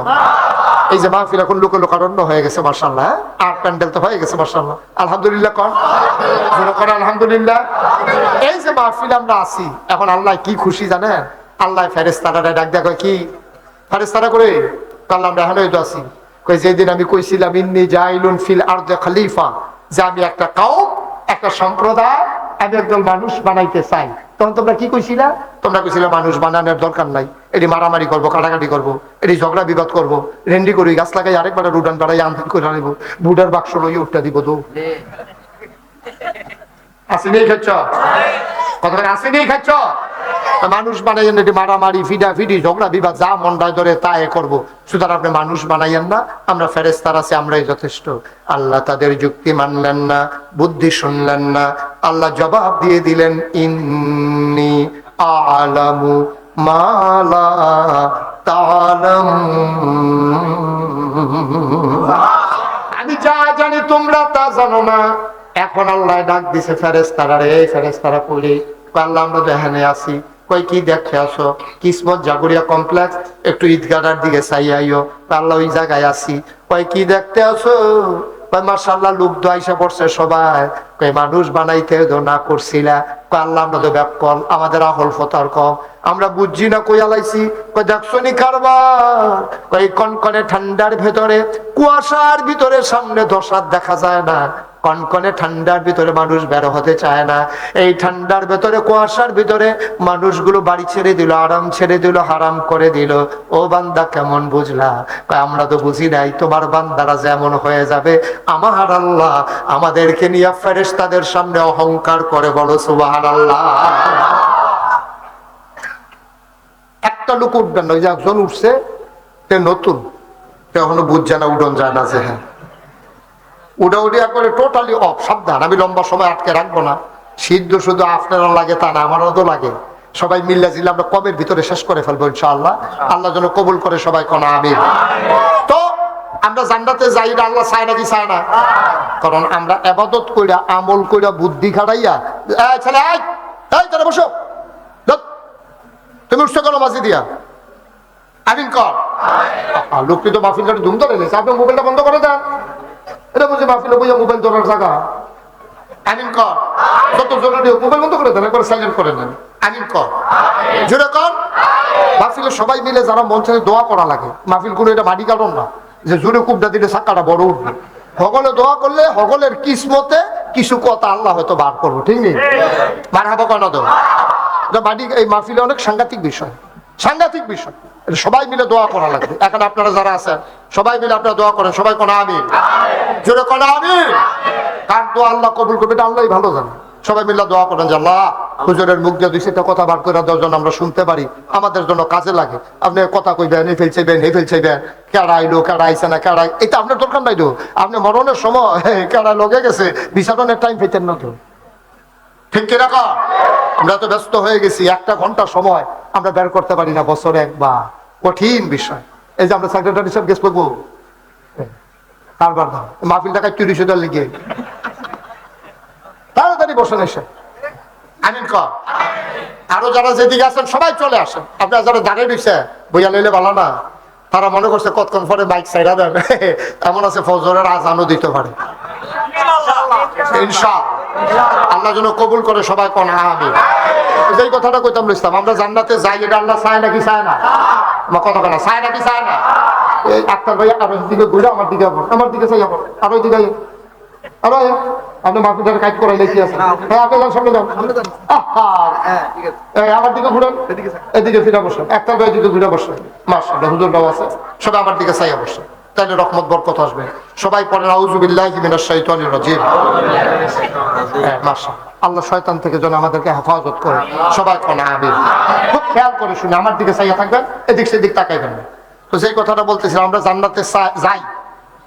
এই যে মাহফিল এখন লোক লোকারণ্য হয়ে গেছে মাশাআল্লাহ, আর প্যান্ডেল তো হয়ে গেছে মাশাআল্লাহ, আলহামদুলিল্লাহ কর, আলহামদুলিল্লাহ। এই যে মাহফিল আমরা আছি এখন, আল্লাহ কি খুশি জানেন? আল্লাহ ফেরেশতারা ডাক দেয়া কয়, কি ফেরেশতারা করে আল্লাহ আমরা এখন তো আছি, কই যেদিন আমি কইছিলাম ইন্নী জাইলুন ফিল আরদি খলিফা, যে আমি একটা কওম, একটা সম্প্রদায়, আমি একদল মানুষ বানাইতে চাই, তখন তোমরা কি কইছিলা? তোমরা কইছিলা মানুষ বানানোর দরকার নাই, এটি মারামারি করবো, কাটাকাটি করবো, এটি ঝগড়া বিবাদ করবো, রেন্ডি করি, গাছ লাগাই, আরেকবার রুডান বাড়াই আন্দোলন করে আনিব, বুডার বাক্স লই উঠটা দিব। তো আসেনি খাচ্ছ কথা, আসেনি খাচ্ছ? মানুষ বানাইয়েন, এটি মারামারি, ফিডা ফিডি, ঝগড়া বিবাদ, যা মনটায় ধরে তাই করবো। সুতরাং আপনি মানুষ বানাইয়েন না, আমরা ফেরেশতারা আছি, আমরাই যথেষ্ট। আল্লাহ তাদের যুক্তি মানলেন না, বুদ্ধি শুনলেন না। আল্লাহ জবাব দিয়ে দিলেন, ইন্নী আ'লামু মা লা তা'লামুন, আমি যা জানি তোমরা তা জানো না। এখন আল্লাহ ডাক দিছে ফেরেশতারা, রে ফেরেশতারা কইলে, আল্লাহ আমরা যেখানে আছি, কই কি দেখে আসো? কিসমত জাগুরিয়া কমপ্লেক্স, একটু ঈদগাহর দিকে চাই আইও। আল্লাহ ওই জায়গায় আছি। কই কি দেখতে আসো? কই মাশাআল্লাহ লোক তো আইসা পড়ছে সবাই। কই মানুষ বানাইতে না করছিলা? কই আল্লাহ আমরা তো ব্যাপকল, আমাদের আহল ফতার কম, আমরা বুঝছি না কই আলাইছি। কই দেখছো নি কারবার? কই কনকনে ঠান্ডার ভেতরে, কুয়াশার ভিতরে সামনে 10 হাত দেখা যায় না, কনকনে ঠান্ডার ভিতরে মানুষ বের হতে চায় না। এই ঠান্ডার ভিতরে, কুয়াশার ভিতরে মানুষগুলো বাড়ি ছেড়ে দিল, আরাম ছেড়ে দিল, হারাম করে দিল। ও বান্দা কেমন বুঝলা? আমরা তো বুঝি নাই। তোমার বান্দারা যেমন হয়ে যাবে, আমার আল্লাহ আমাদেরকে নিয়ে ফেরেশতাদের সামনে অহংকার করে, বলো সুবহানাল্লাহ। একটা লোক উঠবেন না, ওই যে একজন উঠছে, নতুন, এখনো বুঝছে না, উঠন যায় না, যে হ্যাঁ উডাউডি করে টোটালি অফ। সাবধান, আমি লম্বা সময় আটকে রাখবো না। সিদ্ধ শুধু আপনারা লাগে তা না, আমারও তো লাগে। সবাই মিল্লা জিল্লা আমরা কবের ভিতরে শেষ করে ফেলবো ইনশাআল্লাহ। আল্লাহ যেন কবুল করে সবাই, কোন আমিন। তো আমরা জান্নাতে যাই না, আল্লাহ চায় নাকি চায় না? কারণ আমরা ইবাদত কইরা, আমল কইরা, বুদ্ধি খাটাইয়া, ছেলে তারা বসো, তুমি উঠছো কেন মাঝে দিয়া? আমিন কর। লোকটি তো মাহফিল করে ধুম ধরে নিয়েছে, আপনি মোবাইলটা বন্ধ করে দেন। এটা বুঝে মাহফিলে বুঝে মোবাইল ধরার জায়গা? আমিন কর। যত জরুরি হোক মোবাইল বন্ধ করে দেন, একবার সাইলেন্ট করে নেন। আমিন কর, জোরে কর। মাহফিলে সবাই মিলে যারা মঞ্চে দোয়া করা লাগে, মাহফিল কোনো এটা মাটি কাটন না যে জোরে কুবটা দিলে সাক্কাটা বড় উঠবে। সকলে দোয়া করলে সকলের কিসমতে কিছু কথা আল্লাহ হয়তো বার করবো, ঠিক নেই? মারহাবা কেন তো মাটি, এই মাহফিলে অনেক সাংঘাতিক বিষয়, সাংঘাতিক বিষয়। সবাই মিলে দোয়া করা লাগবে। এখন আপনারা যারা আছেন সবাই মিলে আপনারা দোয়া করেন, সবাই কোন আমিন, জোরে কোন আমিন। কার দোয়া আল্লাহ কবুল করবে এটা আল্লাহই ভালো জানে। সবাই মিলে দোয়া করেন যে আল্লাহ হুজুরের মুখ দিয়ে দুই চারটা কথা বার করে দেওয়ার জন্য আমরা শুনতে পারি, আমাদের জন্য কাজে লাগে। আপনি কথা কইবেন, এই ফেলছেবেন, এই ফেলছেবেন, কেডা আইলো, কেডা আইছে না, কেডা, এটা আপনার দরকার নাই তো। আপনি মরণের সময় কেডা লগে গেছে বিচারণের টাইম পেতেন না তো, ঠিক কিনা? আমরা তো ব্যস্ত হয়ে গেছি, একটা ঘন্টা সময় আমরা বের করতে পারি না বছরে একবার। কঠিন বিষয়। এই যে আমরা সেক্রেটারি সাহেব গেছ করবো কারবার দাও মাহফিল টাকা 30,000 লিখে তাড়াতাড়ি বসেন এসে আমিন কর। আরো যারা যেদিকে আছেন সবাই চলে আসেন। আপনারা যারা দাঁড়িয়ে দিচ্ছে বইয়া লইলে ভালো না, তারা মনে করছে কতক্ষণ পরে বাইক সাইরা দেন, এমন আছে ফজরের আজানও দিতে পারে ইনশাআল্লাহ। আল্লাহ যেন কবুল করে, সবাই কোন আমিন। যেই কথাটা কইতাম ইসলাম, আমরা জান্নাতে যাই, এটা আল্লাহ চায় নাকি চায় না? আমার কথা বলা চায় নাকি চায় না? এই আক্তার ভাই আর দিকে ঘুরে আমার দিকে, আমার দিকে চাই, আর ওই দিকে আরো আপনি মাহফিলের কাজ করাইলে কি আছে? হ্যাঁ আপনি যান, সামনে যান, আমার দিকে ঘুরেন, এদিকে ফিরে বসেন, একটা ভাই দিকে ঘুরে বসেন। মাশাআল্লাহ হুজুররাও আছে, সবাই আমার দিকে চাই বসেন, তাইলে রহমত বরকত আসবে। সবাই পড়েন আউযু বিল্লাহি মিনাশ শাইতানির রাজিম। মাশাআল্লাহ, আল্লাহ শয়তান থেকে যেন আমাদেরকে হেফাজত করে। সবাই কোন আমিন। খুব খেয়াল করে শুনে আমার দিকে চাইয়া থাকবেন, এদিক সেদিক তাকাইবেন না। তো সেই কথাটা বলতেছিলাম, আমরা জান্নাতে যাই,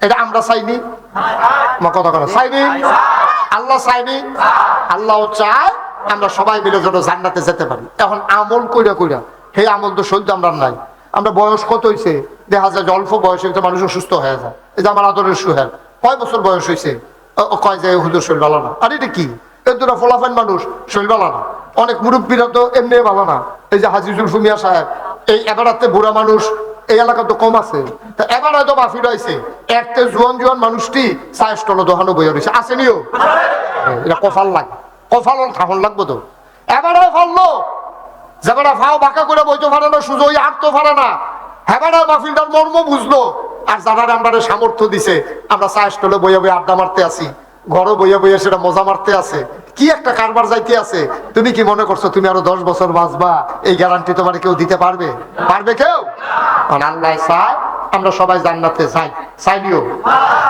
এটা আমরা চাইনি? আমার কথা কেন চাইনি? আল্লাহ চাইনি? আল্লাহ চায় আমরা সবাই মিলে যেন জান্নাতে যেতে পারি। এখন আমল কইরা কইরা সেই আমল তো সহ্য আমরা নাই। আমরা বয়স কত হয়েছে দেখা যায়, অল্প বয়সে মানুষ অসুস্থ হয়ে যায়। এই যে আমার আদরের সুহেল, কয় বছর বয়স হয়েছে, কয় যে হুজুর শরীর ভালো না। আর এটা কি, এর দুটা ফলাফান মানুষ শরীর ভালো না। অনেক মুরব্বীরা তো এমনি ভালো না। এই যে হাজি জুলফু মিয়া সাহেব, এই এবারাতে বুড়া মানুষ এই এলাকা তো কম আছে, তা এবার হয়তো মাহফিল হয়েছে, এরতে জোয়ান জোয়ান মানুষটি চায়ের স্টল দোকানও বইয়া রয়েছে, আসেনিও? এটা কফাল লাগে, কফাল থাকুন লাগবো তো। এবারে ফাললো যেবারা ফাও বাঁকা করে বইতে পারে না, সুযোগ আটতে পারে না, হেবারা মাহফিলটার মর্ম বুঝলো। আর যারা আমরা সামর্থ্য দিছে, আমরা চায়ের স্টলে বইয়া বইয়া আড্ডা মারতে আসি, ঘরও বইয়া বইয়া সেটা মজা মারতে আছে, কি একটা কারবার যাইতে আছে। তুমি কি মনে করছো তুমি আরো 10 বছর বাঁচবা? এই গ্যারান্টি তোমার কেউ দিতে পারবে? পারবে কেউ? আল্লাহ চায় আমরা সবাই জান্নাতে যাই, চাইনিও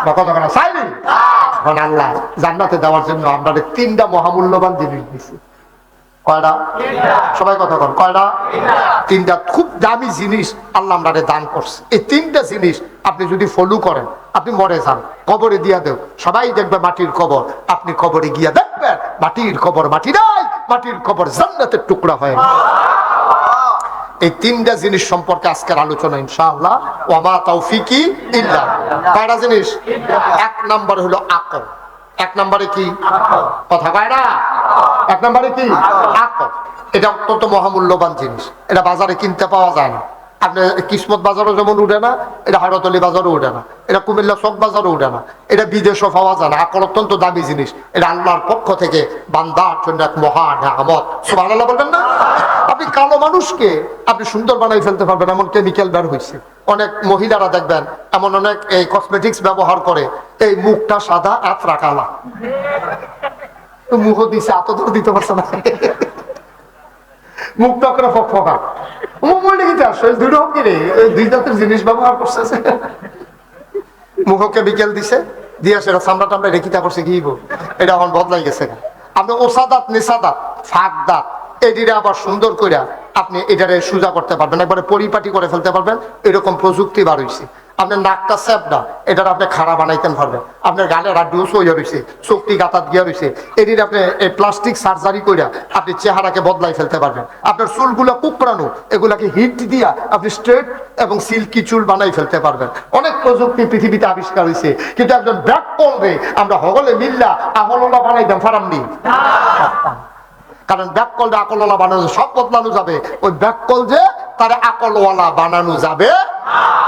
বা কথা বলা চাইনি। আল্লাহ জান্নাতে দেওয়ার জন্য আমরা 3টা মহামূল্যবান জিনিস দিচ্ছি। কয়টা? সবাই কথা বল, কয়টা? 3টা খুব দামি জিনিস আল্লাহ আমরা দান করছে। এই 3টা জিনিস আপনি যদি ফলো করেন, আপনি মরে যান, কবরে দিয়া দেও, সবাই দেখবে মাটির কবর, আপনি কবরে গিয়া দেখবেন মাটির কবর মাটি নাই, মাটির কবর জান্নাতের টুকরা হয়। এই 3টা জিনিস সম্পর্কে আজকের আলোচনা ইনশাআল্লাহ। ওয়ামা তাওফিকি ইল্লা বিল্লাহ। কয়টা জিনিস? 1 নম্বর হলো আকল। 1 নম্বরে কি কথা কয় না? 1 নম্বরে কি আকল। এটা অত্যন্ত মহামূল্যবান জিনিস, এটা বাজারে কিনতে পাওয়া যায় না। আপনার কিসমত বাজারও যেমন উঠে না, এটা হারতলি বাজারও উঠে না, এটা কুমিল্লা চক বাজারও উঠে না, এটা বিদেশও পাওয়া যায় না। আকল অত্যন্ত দামি জিনিস, এটা আল্লাহর পক্ষ থেকে বান্দার জন্য এক মহা নিয়ামত। সুবহানাল্লাহ বলবেন না? আপনি কালো মানুষকে আপনি সুন্দর বানাই ফেলতে পারবেন, এমন কেমিক্যাল বের হয়েছে। অনেক মহিলারা দেখবেন এমন অনেক এই কসমেটিক্স ব্যবহার করে, এই মুখটা সাদা আতরা কালা, মুখ দিছে এত দূর দিতে পারছে না, মুখটা করে ফকফকা, দুই জাতের জিনিস ব্যবহার করছে, মুখকে বিকেল দিছে দিয়ে সেটা চামড়া টামড়া রেখিতা করছে কি এটা এখন বদলাই গেছে। আপনি ওসাদাত নিসাদাত ফাঁক দাঁত এটিরে আবার সুন্দর করে আপনি এটারে সোজা করতে পারবেন, একবারে পরিপাটি করে ফেলতে পারবেন, এরকম প্রযুক্তি বার হয়েছে। আপনার নাকটা স্যাপটা এটার আপনি খাড়া বানাইতে পারবেন, আপনার গালের আড্ডিও হইয়া রয়েছে, চোখটি গাতাত গিয়া রয়েছে, এটির আপনি এই প্লাস্টিক সার্জারি করে আপনি চেহারাকে বদলাই ফেলতে পারবেন। আপনার চুলগুলো কুকড়ানো এগুলাকে হিট দিয়া আপনি স্ট্রেট এবং সিল্কি চুল বানাই ফেলতে পারবেন। অনেক প্রযুক্তি পৃথিবীতে আবিষ্কার হয়েছে, কিন্তু একজন ব্যাক করবে আমরা হগলে মিল্লা আহললা বানাইতাম ফারামনি, কারণ ব্যাককলটা আকলওয়ালা বানানো সব বদলানো যাবে, ওই ব্যাককল যে তারে আকলওয়ালা বানানো যাবে।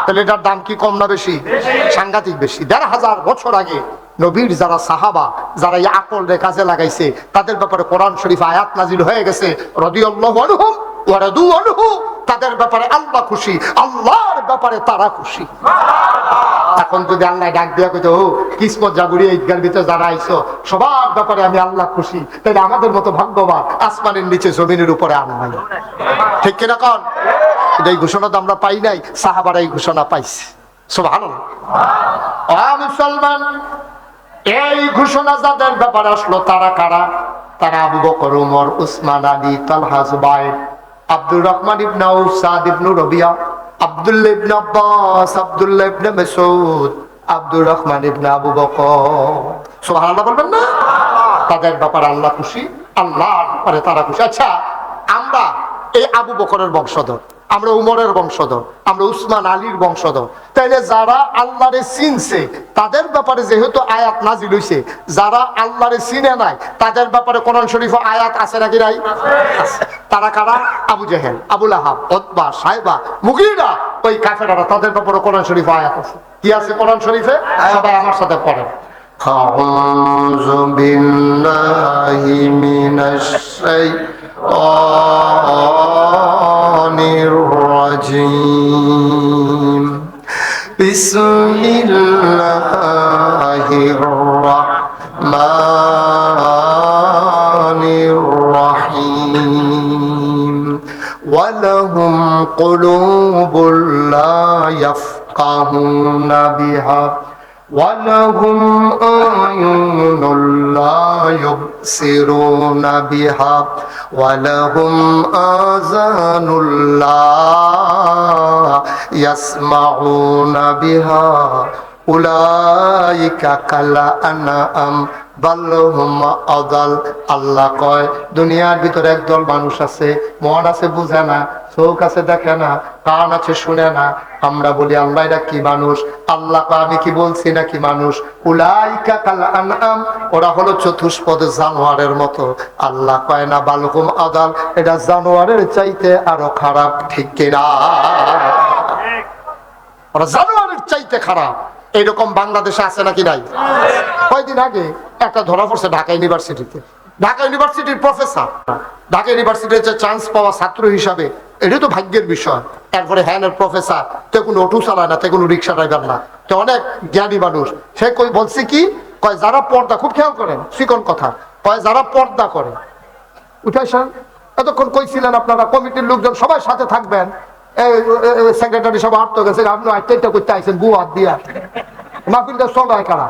তাহলে এটার দাম কি কম না বেশি? সাংঘাতিক বেশি। ১৫০০ বছর আগে নবীর যারা সাহাবা, যারা এই আকল রে কাজে লাগাইছে, তাদের ব্যাপারে কোরআন শরীফ আয়াত নাজিল হয়ে গেছে, রাদিয়াল্লাহু আনহুম ওয়া রাদু আনহু, তাদের ব্যাপারে আল্লাহ খুশি, আল্লাহর ব্যাপারে তারা খুশি। এখন যদি আল্লাহ ডাক দিয়া কইতো, ও কিসমত জাগুড়ি ঈদগার ভিতরে যারা আইছো সবার ব্যাপারে আমি আল্লাহ খুশি, তাহলে আমাদের মতো ভাগ্যবান আসমানের নিচে জমিনের উপরে আর নাই। ঠিক কিনা কন? এই ঘোষণা তো আমরা পাই নাই, সাহাবারা এই ঘোষণা পাইছে। সুবহানাল্লাহ। মুসলমান, এই ঘোষণা যাদের ব্যাপারে আসলো তারা কারা? তারা আবু বকর, ওমর, উসমান, আলী, তালহা, জুবাইর, আব্দুর রহমান ইবনে আউফ, সাদ ইবনে রবিয়া, আব্দুল্লাহ ইবনে আব্বাস, আব্দুল্লাহ ইবনে মাসউদ, আব্দুর রহমান ইবনে আবু বকর। সুবহানাল্লাহ বলবেন না? তাদের ব্যাপারে আল্লাহ খুশি, আল্লাহর ব্যাপারে তারা খুশি। আচ্ছা, আমরা এই আবু বকরের বংশধর, আমরা উমরের বংশধর, আমরা উসমান আলীর বংশধর, তাইলে যারা আল্লাহরে চিনছে তাদের ব্যাপারে যেহেতু আয়াত নাজিল হইছে, যারা আল্লাহরে চিনে নাই তাদের ব্যাপারে কোরআন শরীফে আয়াত আছে নাকি নাই? তারা কারা? আবু জেহেল, আবু লাহাব, উতবা, সাইবা, মুগীরা, ওই কাফেররা, তাদের ব্যাপারে কোরআন শরীফে আয়াত আছে। কি আছে কোরআন শরীফে? সবাই আমার সাথে পড়েন। আউযু বিল্লাহি মিনাশ শাইতানির রাজীম। বিসমিল্লাহির রাহমানির রাহিম। ওয়ালাহুম কুলুবুল লা ইয়াফকাহুনা বিহা ওয়ালাহুম আ'য়ুনুল লা ইউবসিরুনা বিহা ওয়ালাহুম আযানুল লা ইয়াসমাউনা বিহা উলাইকা কাল আনআম বাল হুম আদাল। আল্লাহ কয়, দুনিয়ার ভিতরে একদল মানুষ আছে, মন আছে বুঝে না, চোখ আছে দেখে না, কান আছে শুনে না। আমরা বলি আল্লাহ এটা কি মানুষ? আল্লাহ কয়, আমি কি বলছি নাকি মানুষ? উলাইকা কাল আনআম, ওরা হলো চতুষ্পদ জানোয়ারের মতো। আল্লাহ কয় না, বাল হুম আদাল, এটা জানোয়ারের চাইতে আরো খারাপ। ঠিক কিনা? ওরা জানোয়ারের চাইতে খারাপ। এইরকম বাংলাদেশে আছে নাকি নাই? কয়েকদিন আগে একটা ধরা পড়ছে ঢাকা ইউনিভার্সিটিতে। ঢাকা ইউনিভার্সিটির প্রফেসর, ঢাকা ইউনিভার্সিটিতে চান্স পাওয়া ছাত্র হিসাবে, এটা তো ভাগ্যের বিষয়। এরপরে হ্যানের প্রফেসর, তে কোনো অটো চালায় না, তে কোনো রিক্সা ড্রাইভার না, তো অনেক জ্ঞানী মানুষ। সে বলছে কি, কয় যারা পর্দা, খুব খেয়াল করেন চিকন কথা, কয় যারা পর্দা করে, উঠাইছেন এতক্ষণ কইছিলেন আপনারা কমিটির লোকজন সবাই সাথে থাকবেন, সেক্রেটারি সব আটকে গেছে, আপনি আটটা করতে আইছেন বু হাত দিয়া, মাহফিলটা চলায় কারা?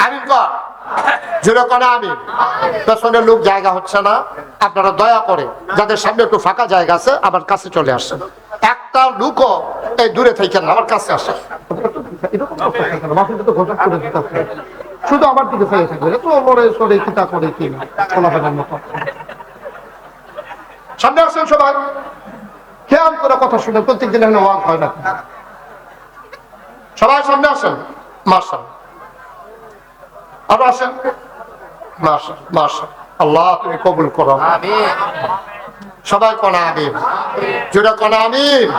আমিন কর, যেরকম আমিন। পেছনের লোক জায়গা হচ্ছে না, আপনারা দয়া করে যাদের সামনে একটু ফাঁকা জায়গা আছে আমার কাছে চলে আসছেন। একটা লোকও এই দূরে থেকে না, আমার কাছে আসে। শুধু আমার দিকে ফেলে থাকবে, কিতা করে কি না, সামনে আসেন সবাই, খেয়াল করে কথা শুনে। প্রত্যেকদিন এখানে ওয়াজ হয় না, সবাই সামনে আসেন। মাশাআল্লাহ, আরো আসেন। মাশাআল্লাহ, মাশাআল্লাহ, আল্লাহ তুমি কবুল করো। আমিন। সবাই কোন আমিন, জোরে কোন আমিন।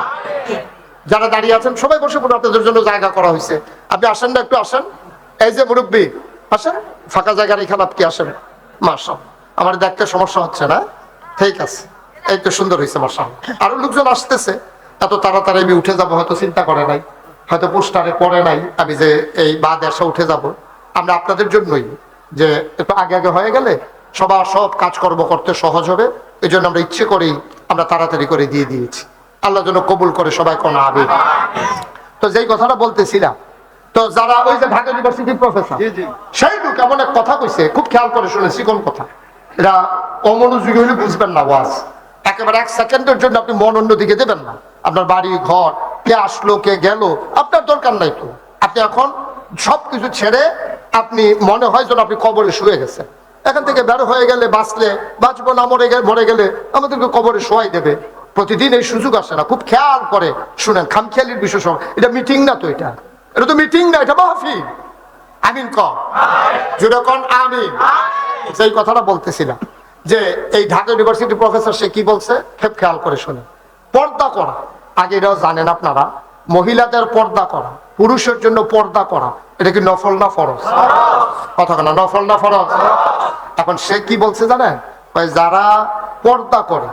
যারা দাঁড়িয়ে আছেন সবাই বসে পড়ুন, আপনাদের জন্য জায়গা করা হয়েছে। আপনি আসেন না, একটু আসেন। এই যে মুরব্বী, আসেন, ফাঁকা জায়গার এখানে আপনি আসেন। মাশাআল্লাহ, আমার দেখতে সমস্যা হচ্ছে না? ঠিক আছে, এই তো সুন্দর হয়েছে মাশাআল্লাহ। আরো লোকজন আসতেছে, এত তাড়াতাড়ি আমি উঠে যাবো হয়তো চিন্তা করে নাই, হয়তো পোস্টারে পড়ে নাই আমি যে এই বাদ এসে উঠে যাব। আমরা আপনাদের জন্যই, যে একটু আগে আগে হয়ে গেলে সবার সব কাজকর্ম করতে সহজ হবে, এই জন্য আমরা ইচ্ছে করেই আমরা তাড়াতাড়ি করে দিয়ে দিয়েছি। আল্লাহ যেন কবুল করে সবাই কোন আমিন। তো যেই কথাটা বলতেছিলাম, তো যারা ওই যে ঢাকা ইউনিভার্সিটির প্রফেসর, সেই লোক এমন এক কথা কইছে, খুব খেয়াল করে শুনেছি কোন কথা, এটা অমনোযোগী হলে বুঝবেন না। ওয়াজ একেবারে এক সেকেন্ডের জন্য আপনি মন অন্যদিকে দেবেন না। আপনার বাড়ি ঘর, কে আসলো কে গেল আপনার দরকার নাই তো। আপনি এখন সবকিছু ছেড়ে, আপনি মনে হয় যেন আপনি কবরে শুয়ে গেছেন। এখান থেকে বের হয়ে গেলে, বাঁচলে বাঁচবো না, মরে গেলে আমাদেরকে কবরে শোয়াই দেবে। প্রতিদিন এই সুযোগ আসে না, খুব খেয়াল করে শুনেন। খামখেয়ালির বিষয় সব, এটা মিটিং না তো, এটা তো মিটিং না, এটা মাহফিল। আমিন কর, জোরে কোন আমিন। যেই কথাটা বলতেছিলাম, যে এই ঢাকা ইউনিভার্সিটির প্রফেসর সে কি বলছে, খুব খেয়াল করে শুনে। পর্দা করা, আগে এটাও জানেন আপনারা, মহিলাদের পর্দা করা পুরুষের জন্য পর্দা করা এটা কি নফল না ফরজ? কথা না, নফল না ফরজ? এখন সে কি বলছে জানেন, যারা পর্দা করে,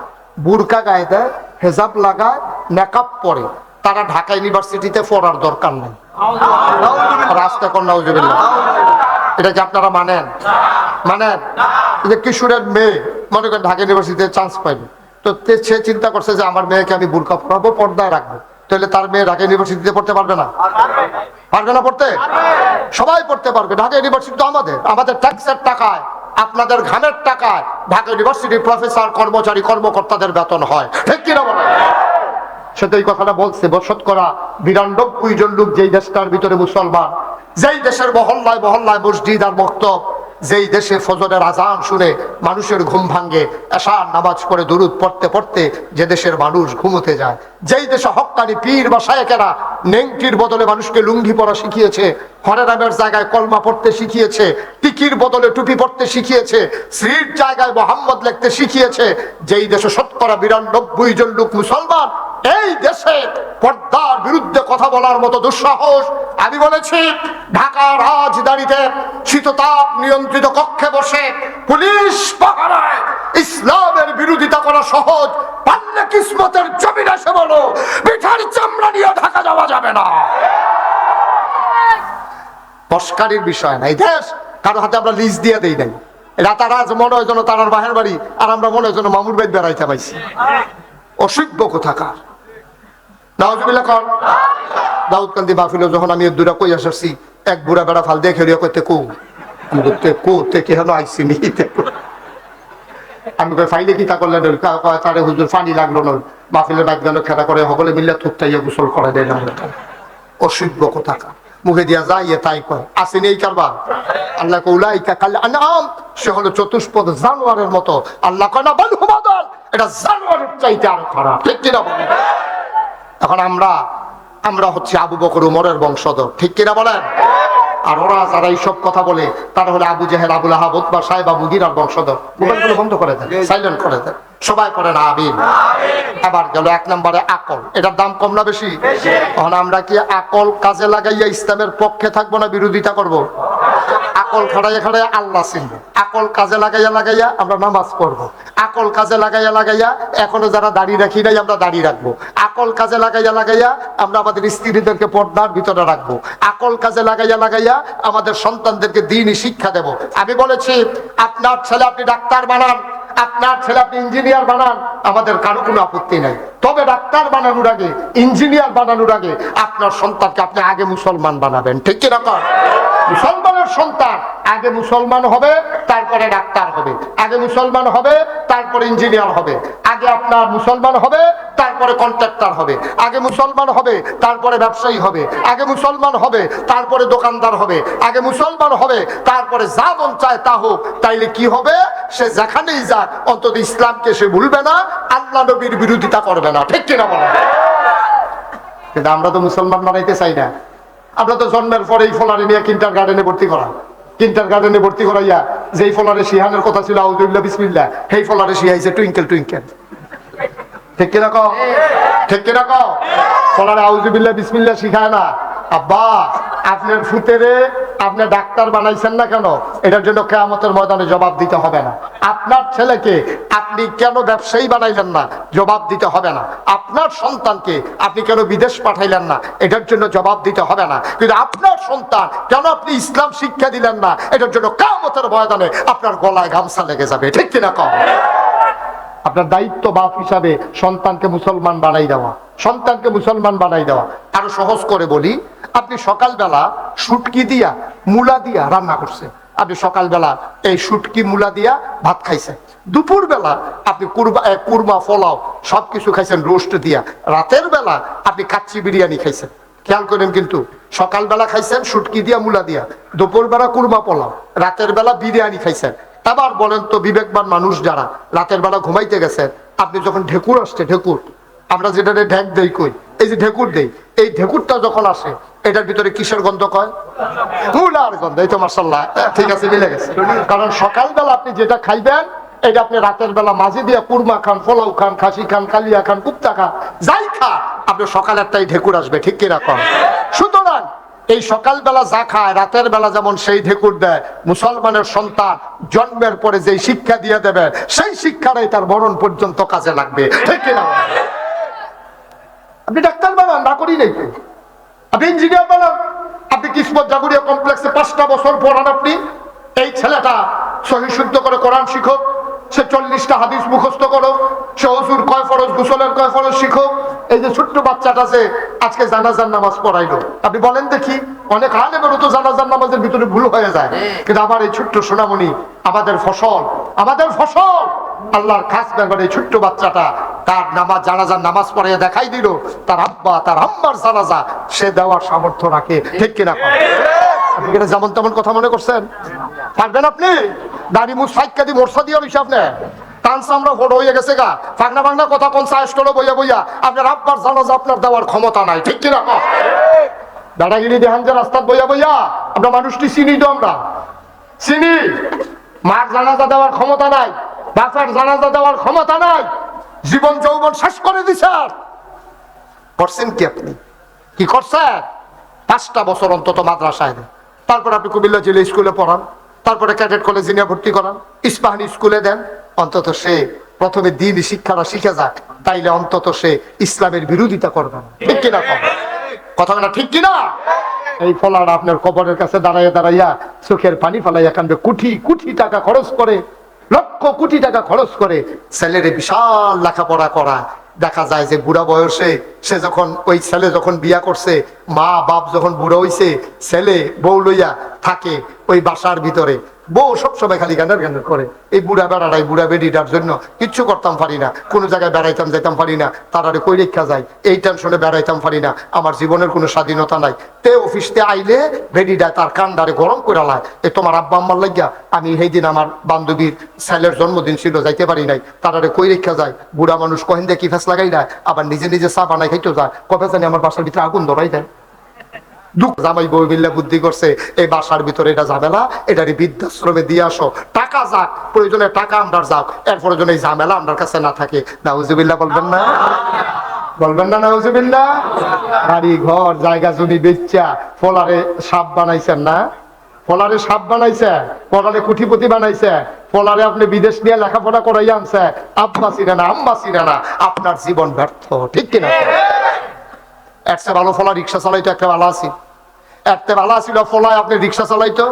বুরকা গায়ে দেয়, হেজাব লাগায়, মেকআপ পরে, তারা ঢাকা ইউনিভার্সিটিতে পড়ার দরকার নেই। রাস্তা কর নাউজুবিল্লাহ। এটা কি আপনারা মানেন? মানেন? যে কিশোরের মেয়ে মনে করেন ঢাকা ইউনিভার্সিটিতে চান্স পাইবে, তো সে চিন্তা করছে যে আমার মেয়েকে আমি বুরকা পরাবো, পর্দায় রাখবো, তাহলে তার মেয়ে ঢাকা ইউনিভার্সিটিতে পড়তে পারবে না? পারবে না পড়তে? সবাই পড়তে পারবে। ঢাকা ইউনিভার্সিটি তো আমাদের ট্যাক্সের টাকায়, আপনাদের ঘামের টাকায় ঢাকা ইউনিভার্সিটির প্রফেসর, কর্মচারী, কর্মকর্তাদের বেতন হয়, ঠিক কিনা বলেন? সে তো এই কথাটা বলছে। শতকরা ৯২ জন লোক যেই দেশটার ভিতরে মুসলমান, যেই দেশের মহল্লায় মহল্লায় মসজিদ আর মক্তব, যেই দেশে ফজরের আজান শুনে মানুষের ঘুম ভাঙ্গে, এশার নামাজ পড়ে দুরুদ পড়তে পড়তে যে দেশের মানুষ ঘুমোতে যায়, যেই দেশে হক্কানি পীর বা শায়েকেরা নেংটির বদলে মানুষকে লুঙ্গি পরা শিখিয়েছে, হরে নামের জায়গায় কলমা পড়তে শিখিয়েছে, টিকির বদলে টুপি পড়তে শিখিয়েছে, শ্রীর জায়গায় মোহাম্মদ লিখতে শিখিয়েছে, যেই দেশে শতকরা ৯২ জন লোক মুসলমান, এই দেশে পর্দার বিরুদ্ধে কথা বলার মতো দুঃসাহস, আমি বলেছি ঢাকার রাজধানীতে শীততাপ নিয়ন্ত্রিত কক্ষে বসে পুলিশ পাহারায় ইসলামের বিরোধিতা করা সহজ, পারলে কিসমতের জমিন এসে বলো পিঠার চামড়া নিয়ে ঢাকা যাওয়া যাবে না। পস্কারির বিষয় না, এই দেশ কারো হাতে আমরা লিজ দিয়ে দেই নাই। রাতারাজ মনে হয় যেন তারার বাহের বাড়ি, আর আমরা মনে হয় যেন মামুর বাড়ি বেড়াইতে পাইছি। অসভ্য কোথাকার। নাউজুবিল্লাহ কর। দাউদকান্দি মাহফিলে যখন আমি দুরা কই আসছি, এক বুড়া বেড়া ফাল দিয়ে খেলিয়া করতে কো, আমি করতে কোতে কি হলো আইসি নি, আমি ফাইলে কি তা করলেন, তারে হুজুর পানি লাগলো না, মাহফিলের বাইক গেল খেলা করে সকলে মিল্লা থুকটাইয়া গোসল করে দেয় না। অসভ্য কোথাকার, মুখে দিয়া যায় তাই কয়, আসেনি এই কারবার। আল্লাহ কৌলাইকা কাল আনাম, সে হলো চতুষ্পদ জানোয়ারের মতো। আল্লাহ কয় না বল হুমাদান, এটা জানোয়ারের চাইতে আরো খারাপ, ঠিক কিনা বলেন? এখন আমরা হচ্ছে আবু বকর উমরের বংশধর, ঠিক কিনা বলেন? আর ওরা যারা এইসব কথা বলে তারা হলে আবু জেহেল, আবুল আহাব, উতবা, সাইবা, মুগীরার বংশধর। মোবাইলগুলো বন্ধ করে দেন, সাইলেন্ট করে দেন, সবাই করে না আমিন। আবার গেল ১ নম্বরে আকল, এটার দাম কম না বেশি? এখন আমরা কি আকল কাজে লাগাইয়া ইসলামের পক্ষে থাকবো না বিরোধিতা করব? আকল খাড়াইয়া খাড়াইয়া আল্লাহ চিনবো, আকল কাজে লাগাইয়া লাগাইয়া আমরা নামাজ পড়বো, আকল কাজে লাগাইয়া লাগাইয়া এখনো যারা দাড়ি রাখি নাই আমরা দাড়ি রাখবো, আকল কাজে লাগাইয়া লাগাইয়া আমরা আমাদের স্ত্রীদেরকে পর্দার ভিতরে রাখবো, আকল কাজে লাগাইয়া লাগাইয়া আমাদের সন্তানদেরকে দ্বীনি শিক্ষা দেব। আমি বলেছি আপনার ছেলে আপনি ডাক্তার বানান, আপনার ছেলে আপনি ইঞ্জিনিয়ার বানান, আমাদের কারো কোনো আপত্তি নাই। তবে ডাক্তার বানানোর আগে, ইঞ্জিনিয়ার বানানোর আগে আপনার সন্তানকে আপনি আগে মুসলমান বানাবেন, ঠিক কিনা? মুসলমানের সন্তান আগে মুসলমান হবে, তারপরে ডাক্তার হবে, আগে মুসলমান হবে, তারপরে ইঞ্জিনিয়ার হবে, আগে আপনার মুসলমান হবে, তারপরে কন্ট্রাক্টর হবে, আগে মুসলমান হবে, তারপরে ব্যবসায়ী হবে, আগে মুসলমান হবে, তারপরে দোকানদার হবে, আগে মুসলমান হবে, তারপরে যা মন চায় তা হোক। তাইলে কি হবে? সে যেখানেই যাক অন্তত ইসলামকে সে ভুলবে না, আল্লাহ নবীর বিরোধিতা করবে না, ঠিক কিনা বলেন? কিন্তু আমরা তো মুসলমান বানাইতে চাই না। আমরা তো জন্মের পরে এই ফলারে নিয়ে কিন্টার গার্ডেনে ভর্তি করা, কিন্টার গার্ডেনে ভর্তি করাইয়া যেই ফলারে শিহানের কথা ছিল আউযুবিল্লাহ বিসমিল্লাহ, সেই ফলারে শিহাইছে টুইঙ্কেল টুইঙ্কেল, ঠিক কিনা কও? ঠিক কিনা কও? ফলারে আউযুবিল্লাহ বিসমিল্লাহ শিখায় না। আব্বা আপনার ফুতেরে আপনি ডাক্তার বানাইছেন না কেন, এটার জন্য কিয়ামতের ময়দানে জবাব দিতে হবে না। আপনার ছেলেকে আপনি কেন ব্যবসায়ী বানাইলেন না, জবাব দিতে হবে না। আপনার সন্তানকে আপনি কেন বিদেশ পাঠাইলেন না, এটার জন্য জবাব দিতে হবে না। কিন্তু আপনার সন্তান কেন আপনি ইসলাম শিক্ষা দিলেন না, এটার জন্য কিয়ামতের ময়দানে আপনার গলায় গামছা লেগে যাবে, ঠিক কিনা কও? আপনার দায়িত্ব বাপ হিসাবে সন্তানকে মুসলমান বানাই দেওয়া, সন্তানকে মুসলমান বানাই দেওয়া। আরো সহজ করে বলি, আপনি সকালবেলা শুটকি দিয়া মূলা দিয়া রান্না করছেন, আপনি সকালবেলা এই শুটকি মূলা দিয়া ভাত খাইছেন, দুপুর বেলা আপনি কুরমা পোলাও সবকিছু খাইছেন রোস্ট দিয়া, রাতের বেলা আপনি কাচ্চি বিরিয়ানি খাইছেন। খেয়াল করেন কিন্তু, সকালবেলা খাইছেন শুটকি দিয়া মূলা দিয়া, দুপুর বেলা কুরমা পোলাও, রাতের বেলা বিরিয়ানি খাইছেন। আবার বলেন তো বিবেকবান মানুষ যারা রাতের বেলা ঘুমাইতে গেছেন, আপনি যখন ঢেকুর আসছে, ঢেকুর আমরা যেটা ঢেক দেই কই, এই যে ঢেকুর দেই, এই ঢেকুরটা যখন আসে এটার ভিতরে কিসের গন্ধ কয়? মূলার গন্ধ। এই তো মাশাআল্লাহ, ঠিক আছে, মিলে গেছে। কারণ সকালবেলা আপনি যেটা খাইবেন এটা আপনি রাতের বেলা মাঝে দিয়ে কুরমা খান, পোলাও খান, খাসি খান, কালিয়া খান, কুপ্তা খান, যাই খান, আপনি সকালেরটাই ঢেকুর আসবে, ঠিক কিনা কম? সুতরাং এই সকালবেলা যা খায় রাতের বেলা যেমন সেই ঢেকুর দেয়, মুসলমানের সন্তান জন্মের পরে যেই শিক্ষা দিয়ে দেবে সেই শিক্ষাটাই তার মরণ পর্যন্ত কাজে লাগবে, ঠিক কিনা? আপনি ডাক্তার বানান, না করি নাই, আপনি ইঞ্জিনিয়ার বানান, আপনি কিসমত জাগুরিয়া কমপ্লেক্সে 5টা বছর পড়ান, আপনি এই ছেলেটা সহি শুদ্ধ করে কোরআন শিখো, সে 40টা হাদিস মুখস্থ করো, সে হুজুর কয় ফরজ, গোসলের কয় ফরজ শিখো। এই যে ছোট্ট বাচ্চাটা আছে আজকে জানাজার নামাজ পড়াইলো, আপনি বলেন দেখি, অনেক আলেমেরও তো জানাজার নামাজের ভিতরে ভুল হয়ে যায়, কিন্তু আমার এই ছোট্ট সোনামণি, আমাদের ফসল, আল্লাহর খাস ব্যাপার, এই ছোট্ট বাচ্চাটা তার নামাজ, জানাজার নামাজ পড়ে দেখাই দিল তার আব্বা তার আম্মার জানাজা সে দেওয়ার সামর্থ্য রাখে, ঠিক কিনা? আপনি কিনা যেমন তেমন কথা মনে করছেন? পারবেন আপনি? দাড়ি মুখ সাইকা দিয়ে মোর্চা দিয়ে হিসাব নেয়, টানস আমরা বড় হয়ে গেছে গা, ফাগনা ফাগনা কথা কোন সাহস করো বইয়া বইয়া, আপনার আব্বার জানাজা আপনার দেওয়ার ক্ষমতা নাই, ঠিক কিনা? দাদাগিরি দেহান যে রাস্তার বইয়া বইয়া আমরা মানুষটি চিনি, তো আমরা চিনি, মার জানাজা দেওয়ার ক্ষমতা নাই, বাচ্চার জানাজা দেওয়ার ক্ষমতা নাই, জীবন যৌবন শেষ করে দিছে। করছেন কি আপনি? কি করছেন? 5টা বছর অন্তত মাদ্রাসায় দেন, তারপর আপনি কুমিল্লা জেলা স্কুলে পড়ান, তারপরে ক্যাডেট কলেজে নিয়ে ভর্তি করান, ইস্পাহানি স্কুলে দেন, অন্তত সে প্রথমে দিন শিক্ষাটা শিখে যাক, তাইলে অন্তত সে ইসলামের বিরোধিতা করবে না, ঠিক কিনা? কথা না ঠিক কিনা? এই ফলাটা আপনার কবরের কাছে দাঁড়াইয়া দাঁড়াইয়া চোখের পানি ফালাইয়া কান্দবে, কোটি কোটি টাকা খরচ করে, লক্ষ কোটি টাকা খরচ করে ছেলেরে বিশাল লেখাপড়া করা। দেখা যায় যে বুড়া বয়সে সে যখন, ওই ছেলে যখন বিয়া করছে, মা বাপ যখন বুড়ো হইছে, ছেলে বউ লইয়া থাকে ওই বাসার ভিতরে, বউ সবসময় খালি গানের গানের করে, এই বুড়া বেড়াটাই, বুড়া বেডিটার জন্য কিচ্ছু করতাম পারি না, কোনো জায়গায় বেড়াইতাম যাইতাম পারি না, তারারে কই রেখা যায়, এই টেনশনে বেড়াইতাম পারি না, আমার জীবনের কোনো স্বাধীনতা নাই। তে অফিসতে আইলে বেডিটা তার কান্ডারে গরম করে লায়, এ তোমার আব্বা আম্মার লাগিয়া আমি সেই দিন আমার বান্ধবীর ছেলের জন্মদিন ছিল, যাইতে পারি নাই, তারারে কই রেখা যায়। বুড়া মানুষ কহেন দেখি ফেস লাগাই দেয়, আবার নিজে নিজে চা বানাই খাইতে যায়, কবে জানি আমার বাসার ভিতরে আগুন ধরাই দেয়। জামাই বউ মিল্লা বুদ্ধি করছে, এই বাসার ভিতরে এটা ঝামেলা, এটারে বৃদ্ধাশ্রমে দিয়ে আসো, টাকা যাক, প্রয়োজনে টাকা আমরা যাক, এর প্রয়োজনে এই ঝামেলা আমার কাছে না থাকে। নাউজুবিল্লাহ বলবেন না? বলবেন না নাউজুবিল্লাহ? বাড়ি ঘর জায়গা জমি বেচা ফলারে সাপ বানাইছেন না, ফলারে সাপ বানাইছে, ফলারে কুঠিপতি বানাইছে, ফলারে আপনি বিদেশ নিয়ে লেখাপড়া করাই আনছে, আব্বা চিনে না আম্মা চিনে না, আপনার জীবন ব্যর্থ, ঠিক কিনা? একটা ভালো ফলা রিক্সা চালাইতো, একটা ভালো আছি, একটা ভালো ছিল ফলায় আপনি রিক্সা চালাইতো,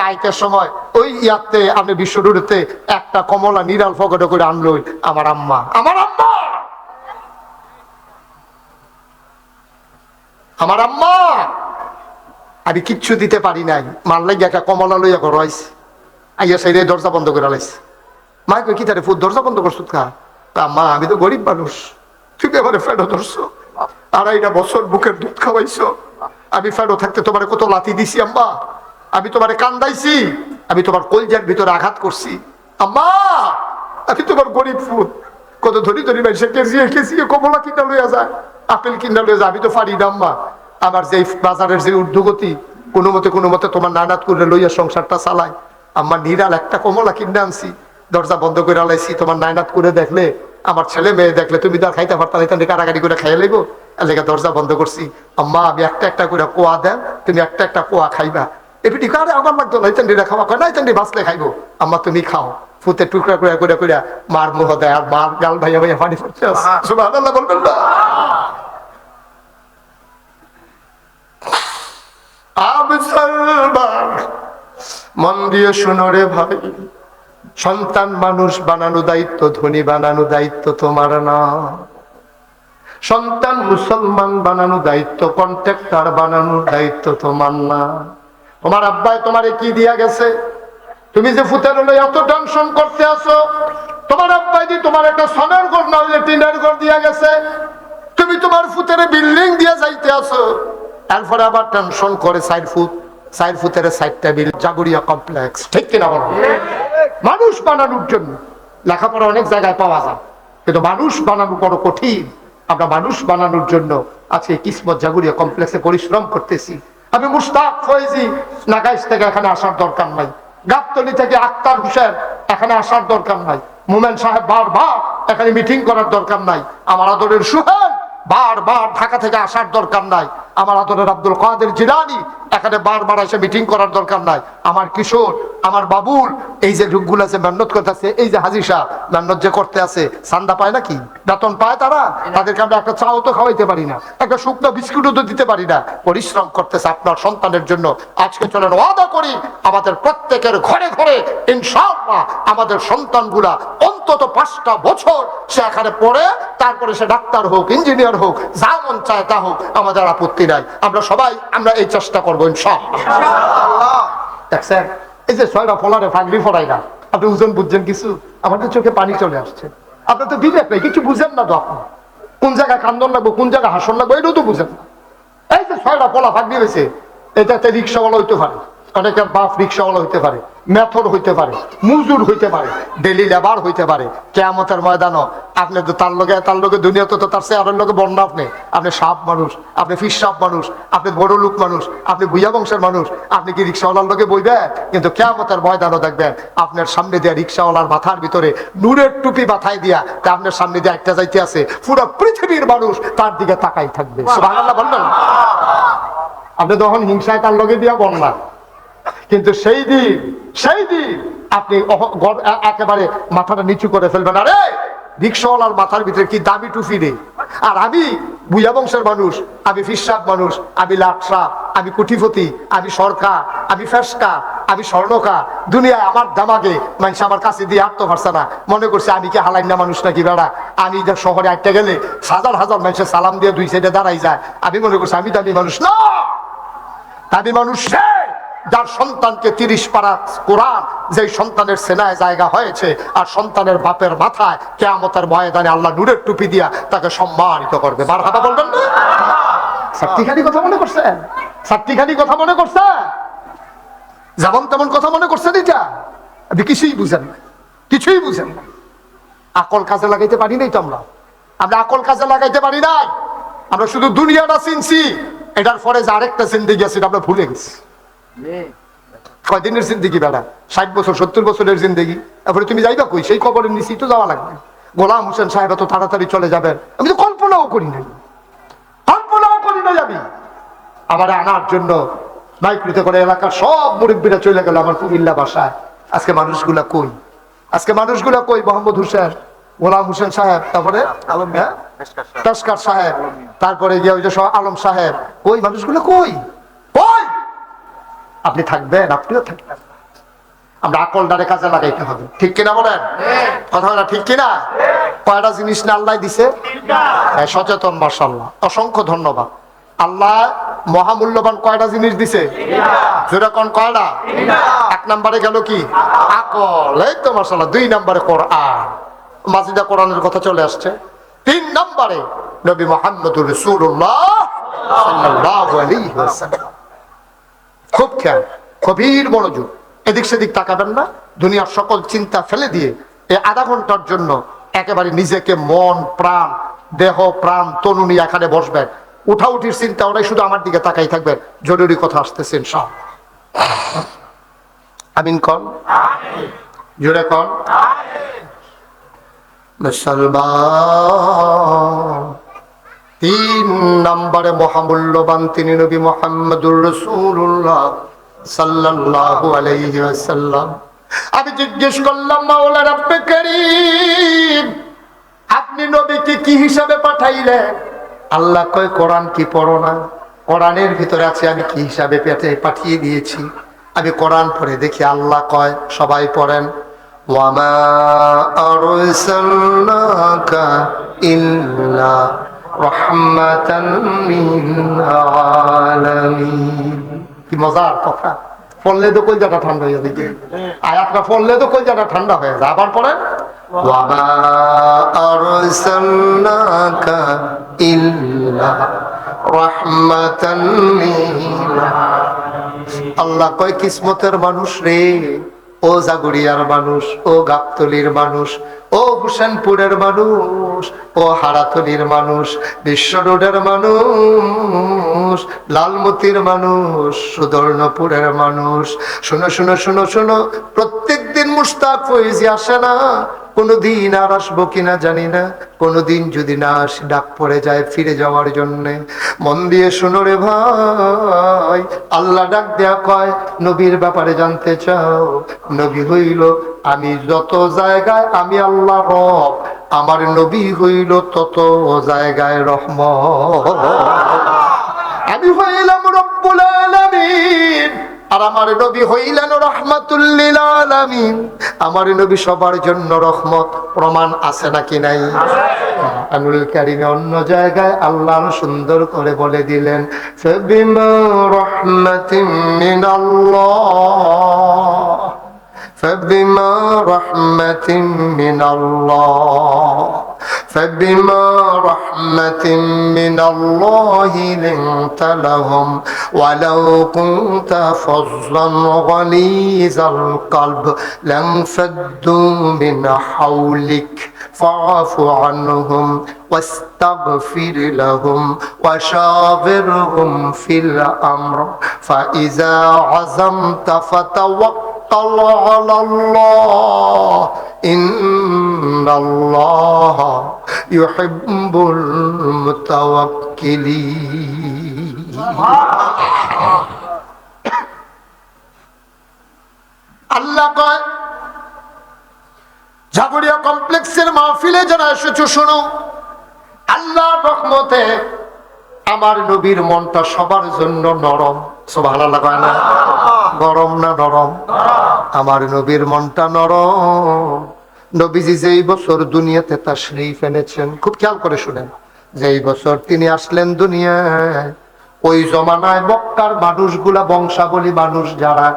আইতের সময় ওই ইয়াতে আপনি বিশ্ব রোডেতে একটা কমলা নিরাল ফকটে করে আনলো আমার আম্মা, আমার আম্মা, আমার আম্মা। আমি কিচ্ছু দিতে পারি নাই, মার লাগে একটা কমলা লইয়া ঘর আইসি, আইয়া সেই দরজা বন্ধ করে লাইছি। মা কই কি তারে ফুট দরজা বন্ধ করছো? মা আমি তো গরিব মানুষ, তুই এবারে ফেরত ধরছো, 2.5 বছর বুকের দুধ খাওয়াইছো, আমি ফেরত থাকতে তোমার কত লাথি দিছি আম্মা, আমি তোমারে কান্দাইছি, আমি তোমার কলজার ভিতরে আঘাত করছি আম্মা, আমি তোমার গরিব ফুট, কত ধরি ধরি মানুষের কেজিয়ে কেজিয়ে কমলা কিনা লইয়া যায়, আপেল কিনা লইয়া যায়, আমি তো পারি না আম্মা, আমার যে বাজারের যে ঊর্ধ্বগতি, কোনো মতে তোমার নানাত করে লইয়া সংসারটা চালাই, আম্মা নিরাল একটা কমলা কিনে আনছি, দরজা বন্ধ করে আলাইছি, তোমার নানাত করে দেখলে, আমার ছেলে মেয়ে দেখলে তুমি তো আর খাইতে পারতাম, কারাগারি করে খাইয়ে লাগবো, এলাকা দরজা বন্ধ করছি, আম্মা আমি একটা করে কোয়া দেন, তুমি একটা কোয়া খাইবা, এপিটি কারে আমার লাগতো না, ইতান্ডিরা খাওয়া কয় না, ইতান্ডি বাঁচলে খাইবো, আম্মা তুমি খাও, ফুতে টুকরা করে করে করে মার মুহ দেয়, আর মার গাল ভাইয়া ভাইয়া পানি পড়ছে, সুবহানাল্লাহ বলবেন না? মন দিয়ে শুনো রে ভাই, সন্তান মানুষ বানানো দায়িত্ব, ধনী বানানো দায়িত্ব তোমার না, সন্তান মুসলমান বানানো দায়িত্ব, কন্ট্রাক্টর বানানোর দায়িত্ব তোমার না। তোমার আব্বাই তোমারে কি দিয়া গেছে? তুমি যে ফুতের হলে এত টেনশন করতে আসো, তোমার আব্বাই দি তোমার একটা সোনার ঘর না হইলে টিনের ঘর দিয়া গেছে, তুমি তোমার ফুতের বিল্ডিং দিয়ে যাইতে আসো, এরপরে আবার টেনশন করে 4 ফুটের 4টা বিল, জাগুরিয়া কমপ্লেক্স, ঠিক কিনা বলো? মানুষ বানানোর জন্য লেখাপড়া অনেক জায়গায় পাওয়া যায়, কিন্তু মানুষ বানানো বড় কঠিন। আমরা মানুষ বানানোর জন্য আজকে কিসমত জাগুরিয়া কমপ্লেক্সে পরিশ্রম করতেছি। আমি মুশতাক ফয়েজি নাগাইশ থেকে এখানে আসার দরকার নাই, গাবতলী থেকে আক্তার হোসেন এখানে আসার দরকার নাই, মোমেন সাহেব বারবার এখানে মিটিং করার দরকার নাই। আমার আদরের সুহেল বারবার ঢাকা থেকে আসার দরকার নাই। আমার আদরের আব্দুল কাদের জিলানী এখানে বারবার এসে মিটিং করার দরকার নাই। আমার কিশোর, আমার বাবুল, এই যে যুগগুলো আছে মেহনত করতে আছে, এই যে হাজি সাহেব মেহনত যে করতে আছে, সান্দা পায় নাকি? বেতন পায় তারা? তাদেরকে আমরা একটা চাও তো খাওয়াইতে পারি না, একটা শুকনো বিস্কুটও তো দিতে পারি না। পরিশ্রম করতেছে আপনার সন্তানের জন্য। আজকে চলেন ওয়াদা করি আমাদের প্রত্যেকের ঘরে ঘরে ইনশাআল্লাহ আমাদের সন্তানগুলা অন্তত 5টা বছর সে এখানে পড়ে, তারপরে সে ডাক্তার হোক, ইঞ্জিনিয়ার হোক, যা মন চায় তা হোক, আমাদের আপত্তি নাই। আমরা সবাই আমরা এই চেষ্টা করবো ইনশাআল্লাহ। দেখছেন এই যে 6টা ফলারে ফাগড়ি ফরাই না, আপনি ওজন বুঝছেন কিছু? আমাদের চোখে পানি চলে আসছে। আপনার তো বিবেক নেই, কিছু বুঝেন না তো। আপনি কোন জায়গায় কান্দন লাগবো, কোন জায়গায় হাসন লাগবো, এটাও তো বুঝেন না। এই যে 6টা ফলা ফাগড়ি হয়েছে, এটাতে রিক্সাওয়ালা হইতে পারে, অনেকের বাপ রিক্সাওয়ালা হইতে পারে, মেথর হইতে পারে, মজুর হইতে পারে, ডেলি লেবার হইতে পারে। কিয়ামতের ময়দানও আপনি তো তার লগে দুনিয়াতে তো তার চেয়ারের লগে বন্যা। আপনি সাপ মানুষ, আপনি ফিস সাপ মানুষ, আপনি বড় লোক মানুষ, আপনি ভুইয়া বংশের মানুষ, আপনি কি রিক্সাওয়ালার লগে বইবেন? কিন্তু কিয়ামতের ময়দানও দেখবেন আপনার সামনে দিয়ে রিক্সাওয়ালার মাথার ভিতরে নূরের টুপি মাথায় দিয়া, তা আপনার সামনে দিয়ে একটা যাইতে আছে, পুরো পৃথিবীর মানুষ তার দিকে তাকাই থাকবে। সুবহানাল্লাহ বলবেন? আপনি তখন হিংসায় তার লগে দিয়া বন্যা, কিন্তু সেই দিন আপনি একেবারে মাথাটা নিচু করে ফেলবেন। আরে রিক্সাওয়ালার মাথার ভিতরে কি দামি টুপি রে! আর আমি বুয়া বংশের মানুষ, আমি ফিসাব মানুষ, আমি লাটসা, আমি কুটিপতি, আমি সরকার, আমি ফেসকা, আমি স্বর্ণকার। দুনিয়ায় আমার দামাগে মানুষ আমার কাছে দিয়ে হাঁটতে পারছে না, মনে করছে আমি কি হালাই না মানুষ নাকি বেড়া। আমি যে শহরে আটটা গেলে হাজার হাজার মানুষের সালাম দিয়ে 2 সাইডে দাঁড়াই যায়, আমি মনে করছি আমি দামি মানুষ না। দামি মানুষ যার সন্তানকে 30 পারা কোরআন, যে সন্তানের সেনায় জায়গা হয়েছে, আর সন্তানের বাপের মাথায় কিয়ামতের ময়দানে আল্লাহ নূরের টুপি দিয়া তাকে সম্মানিত করবে। মারহাবা বলবেন না? সাত্তিখানি কথা মনে করছেন? সাত্তিখানি কথা মনে করছেন? যেমন তেমন কথা মনে করছেন? এটা আপনি কিছুই বুঝেন না, কিছুই বুঝেন না। আকল কাজে লাগাইতে পারি নাই তো আমরা আকল কাজে লাগাইতে পারি নাই। আমরা শুধু দুনিয়াটা চিনছি, এটার পরে যে আরেকটা জিন্দেগি আছে আমরা ভুলে গেছি। কয়দিনের জিন্দেগি বেড়া? 60 বছর 70 বছরের জিন্দেগি। তারপরে তুমি যাইবা কই? সেই কবরের নিচেই তো যাওয়া লাগবে। গোলাম হোসেন সাহেব এত তাড়াতাড়ি চলে যাবেন আমি তো কল্পনাও করি নাই, আমি আবার আনার জন্য বাইকৃতে করে এলাকার সব মুরব্বীরা চলে গেল আমার কুমিল্লা বাসায়। আজকে মানুষগুলা কই? মোহাম্মদ হোসেন, গোলাম হোসেন সাহেব, তারপরে তস্কর সাহেব, তারপরে গিয়ে ওই যে আলম সাহেব, কই মানুষগুলো? কই আপনি থাকবেন? আপনিও থাকবেন। আমরা আকলদারে কাজে লাগাইতে হবে, ঠিক কিনা বলেন? কথাটা ঠিক কিনা? কয়টা জিনিস না আল্লাহ দিছে? সচেতন, মাশাআল্লাহ, অসংখ্য ধন্যবাদ। আল্লাহ মহামূল্যবান কয়টা জিনিস দিছে? যেরকম কয়টা? 1 নম্বরে গেল কি? আকল। এই তো মাশাআল্লাহ। 2 নম্বরে কোরআন, মাজিদা কোরআনের কথা চলে আসছে। 3 নম্বরে নবী মুহাম্মদুর রাসূলুল্লাহ সাল্লাল্লাহু আলাইহি ওয়াসাল্লাম। খুব খেয়াল, গভীর মনোযোগ, এদিক সেদিক তাকাবেন না। দুনিয়ার সকল চিন্তা ফেলে দিয়ে এই আধা ঘন্টার জন্য একেবারে নিজেকে মন প্রাণ দেহ প্রাণ তনু নিয়ে এখানে বসবেন। উঠাউঠির চিন্তা ওরাই শুধু আমার দিকে তাকাই থাকবেন। জরুরি কথা আসতেছে ইনশাআল্লাহ। আমিন কোন? জোরে কোন? মুসলমান 3 নম্বরে মহামূল্যবান তিনি নবী মুহাম্মদুর রাসূলুল্লাহ সাল্লাল্লাহু আলাইহি ওয়াসাল্লাম। আমি জিজ্ঞেস করলাম, মাওলা রব্বে করিম, আপনি নবীকে কি হিসাবে পাঠাইলেন? আল্লাহ কয়, কোরআন কি পড়ো না? কোরআনের ভিতরে আছে আমি কি হিসাবে পাঠিয়ে দিয়েছি। আমি কোরআন পড়ে দেখি আল্লাহ কয়, সবাই পড়েন, ওয়ামা আরসালনাকা ইল্লা রাহমাতান লিল আলামিন। কি মজার কথা! পড়লে তো কলজাটা ঠান্ডা হয়ে যায়। আয়াতটা পড়লে তো কলজাটা ঠান্ডা হয়ে যায়। আবার পড়েন, ওয়ামা আরসালনাকা ইল্লা রাহমাতান লিল আলামিন। আল্লাহ কয়, কিসমতের মানুষ রে, ও জাগুরিয়ার মানুষ, ও গাবতলির মানুষ, ও হুসেনপুরের মানুষ, ও হারাতলির মানুষ, বিশ্ব রোডের মানুষ, লালমতির মানুষ, সুদর্ণপুরের মানুষ, শোনো শোনো শোনো শোনো, প্রত্যেক দিন মুশতাক ফৈজি আসে না? কোনদিন আর আসবো কিনা জানি না, কোনদিন যদি না আসি ডাক পড়ে যায় ফিরে যাওয়ার জন্য। মন দিয়ে শোনো রে ভাই, আল্লাহ ডাক দেয়া কয় নবীর ব্যাপারে জানতে চাও? নবী হইল আমি যত জায়গায় আমি আল্লাহ রব, আমার নবী হইল তত জায়গায় রহমত। আমি হইলাম রব্বুল আলামিন, আর আমার নবী হইলেন রাহমাতুল লিল আলামিন। আমার নবী সবার জন্য রহমত। প্রমাণ আছে নাকি নাই? আনুল কারিমে অন্য জায়গায় আল্লাহ সুন্দর করে বলে দিলেন, ফাবিমা রাহমাতিন মিনাল্লাহ, فبما رحمة من الله، فبما رحمة من الله لنت لهم ولو كنت فظا غليظ القلب لانفضوا من حولك فاعف عنهم واستغفر لهم وشاورهم في الأمر فإذا عزمت فتوكل على الله إن الله يحب المتوكلين। আল্লাহ কয় জাগরিয়া কমপ্লেক্সের মাহফিলে যারা এসেছো শোনো, আল্লাহর রহমতে আমার নবীর মনটা সবার জন্য নরম। সুবহানাল্লাহ কয় না? গরম না নরম? আমার নবীর মনটা নরম। নবীজি যেই বছর দুনিয়াতে তাশরীফ এনেছেন, খুব খেয়াল করে শুনেন, যেই বছর তিনি আসলেন দুনিয়ায়, ওই জমানায় মক্কার মানুষগুলা, বংশাবলী মানুষ যারা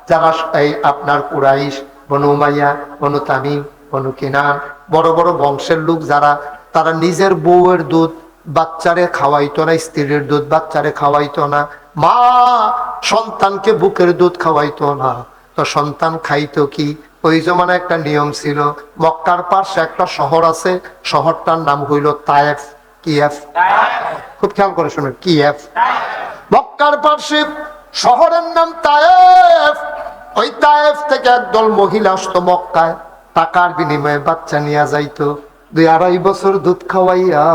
যারা এই আপনার কুরাইশ, বনু উমাইয়া, বনু তামিম, বনু কিনান, বড় বড় বংশের লোক যারা, তারা নিজের বউয়ের দুধ বাচ্চারে খাওয়াইতো না, স্ত্রীর দুধ বাচ্চারে খাওয়াইতো না, মা সন্তানকে বুকের দুধ খাওয়াইতো না। তো সন্তান খাইতো কি? ওই জমানায় একটা নিয়ম ছিল, মক্কার পাশে একটা শহর আছে, শহরটার নাম হইল তায়েফ। কিয়েফ? খুব খেয়াল করে শুনুন, কিয়েফ। মক্কার পাশে শহরের নাম তায়েফ। ওই তায়েফ থেকে একদল মহিলা আসতো মক্কায়, টাকার বিনিময়ে বাচ্চা নিয়ে যাইতো, 2-2.5 বছর দুধ খাওয়াইয়া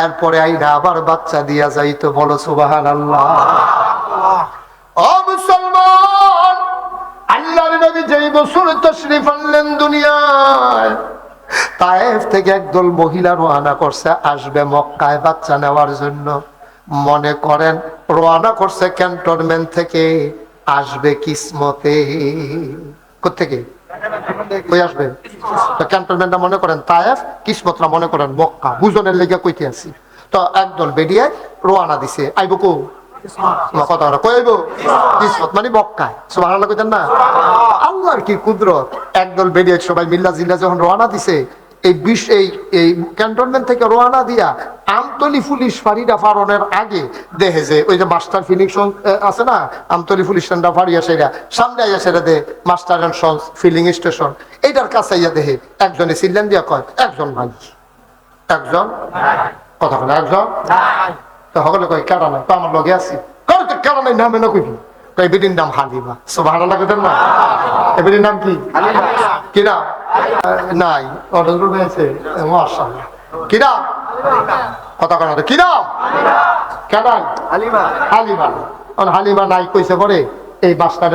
এরপরে আইনা আবার বাচ্চা দিয়া যাইতো। বলো সুবহানাল্লাহ। ও মুসলমান, আল্লাহর নবী যেই বছর তাশরীফ আনলেন দুনিয়ায়, তায়েফ থেকে একদল মহিলা রওনা করছে, আসবে মক্কায় বাচ্চা নেওয়ার জন্য। মনে করেন রওনা করছে ক্যান্টনমেন্ট থেকে, আসবে কিসমতে। কোত্থেকে? কই আসবে? তো ক্যান্টনমেন্টটা মনে করেন তায়েফ, কিসমতরা মনে করেন মক্কা। বুঝনের লেগে কইতে আছি। তো একদল বেরিয়ে রওনা দিছে, আইব কো? কথা কই আইব? কিসমত মানে মক্কায়। সুবহানাল্লাহ কইতেন না? আল্লাহর কি কুদরত। একদল বেরিয়ে সবাই মিল্লা জিল্লা যখন রওনা দিছে, এই ক্যান্টনমেন্ট থেকে রওনা দিয়া আমতলি পুলিশ ফাঁড়িটা ফারনের আগে দেখে যে ওই যে মাস্টার ফিলিং আছে না, আমতলি পুলিশ স্টেশনটা ফাঁড়িয়া সেরা সামনে আইয়া সেরা দে master and sons filling station, এইটার কাছে আইয়া দেখে একজনে সিলেন দিয়া কয়, একজন ভাই, একজন কথা বলে, একজন তো সকলে কয় কেডা নাই? তো আমার লগে আছি। কয় তো কেডা নাই? নামে না কইবি। কয় বেটির নাম হালিমা। সুবহানাল্লাহ কইতেন না? এই বেটির নাম কি? কি নাম? নাই অর্ডার হয়েছে। মাশাআল্লাহ। কি নাম? কথা কয় না কি নাম? কেডা? হালিমা। হালিমা। আর হালিমা নাই কইছে পরে এই master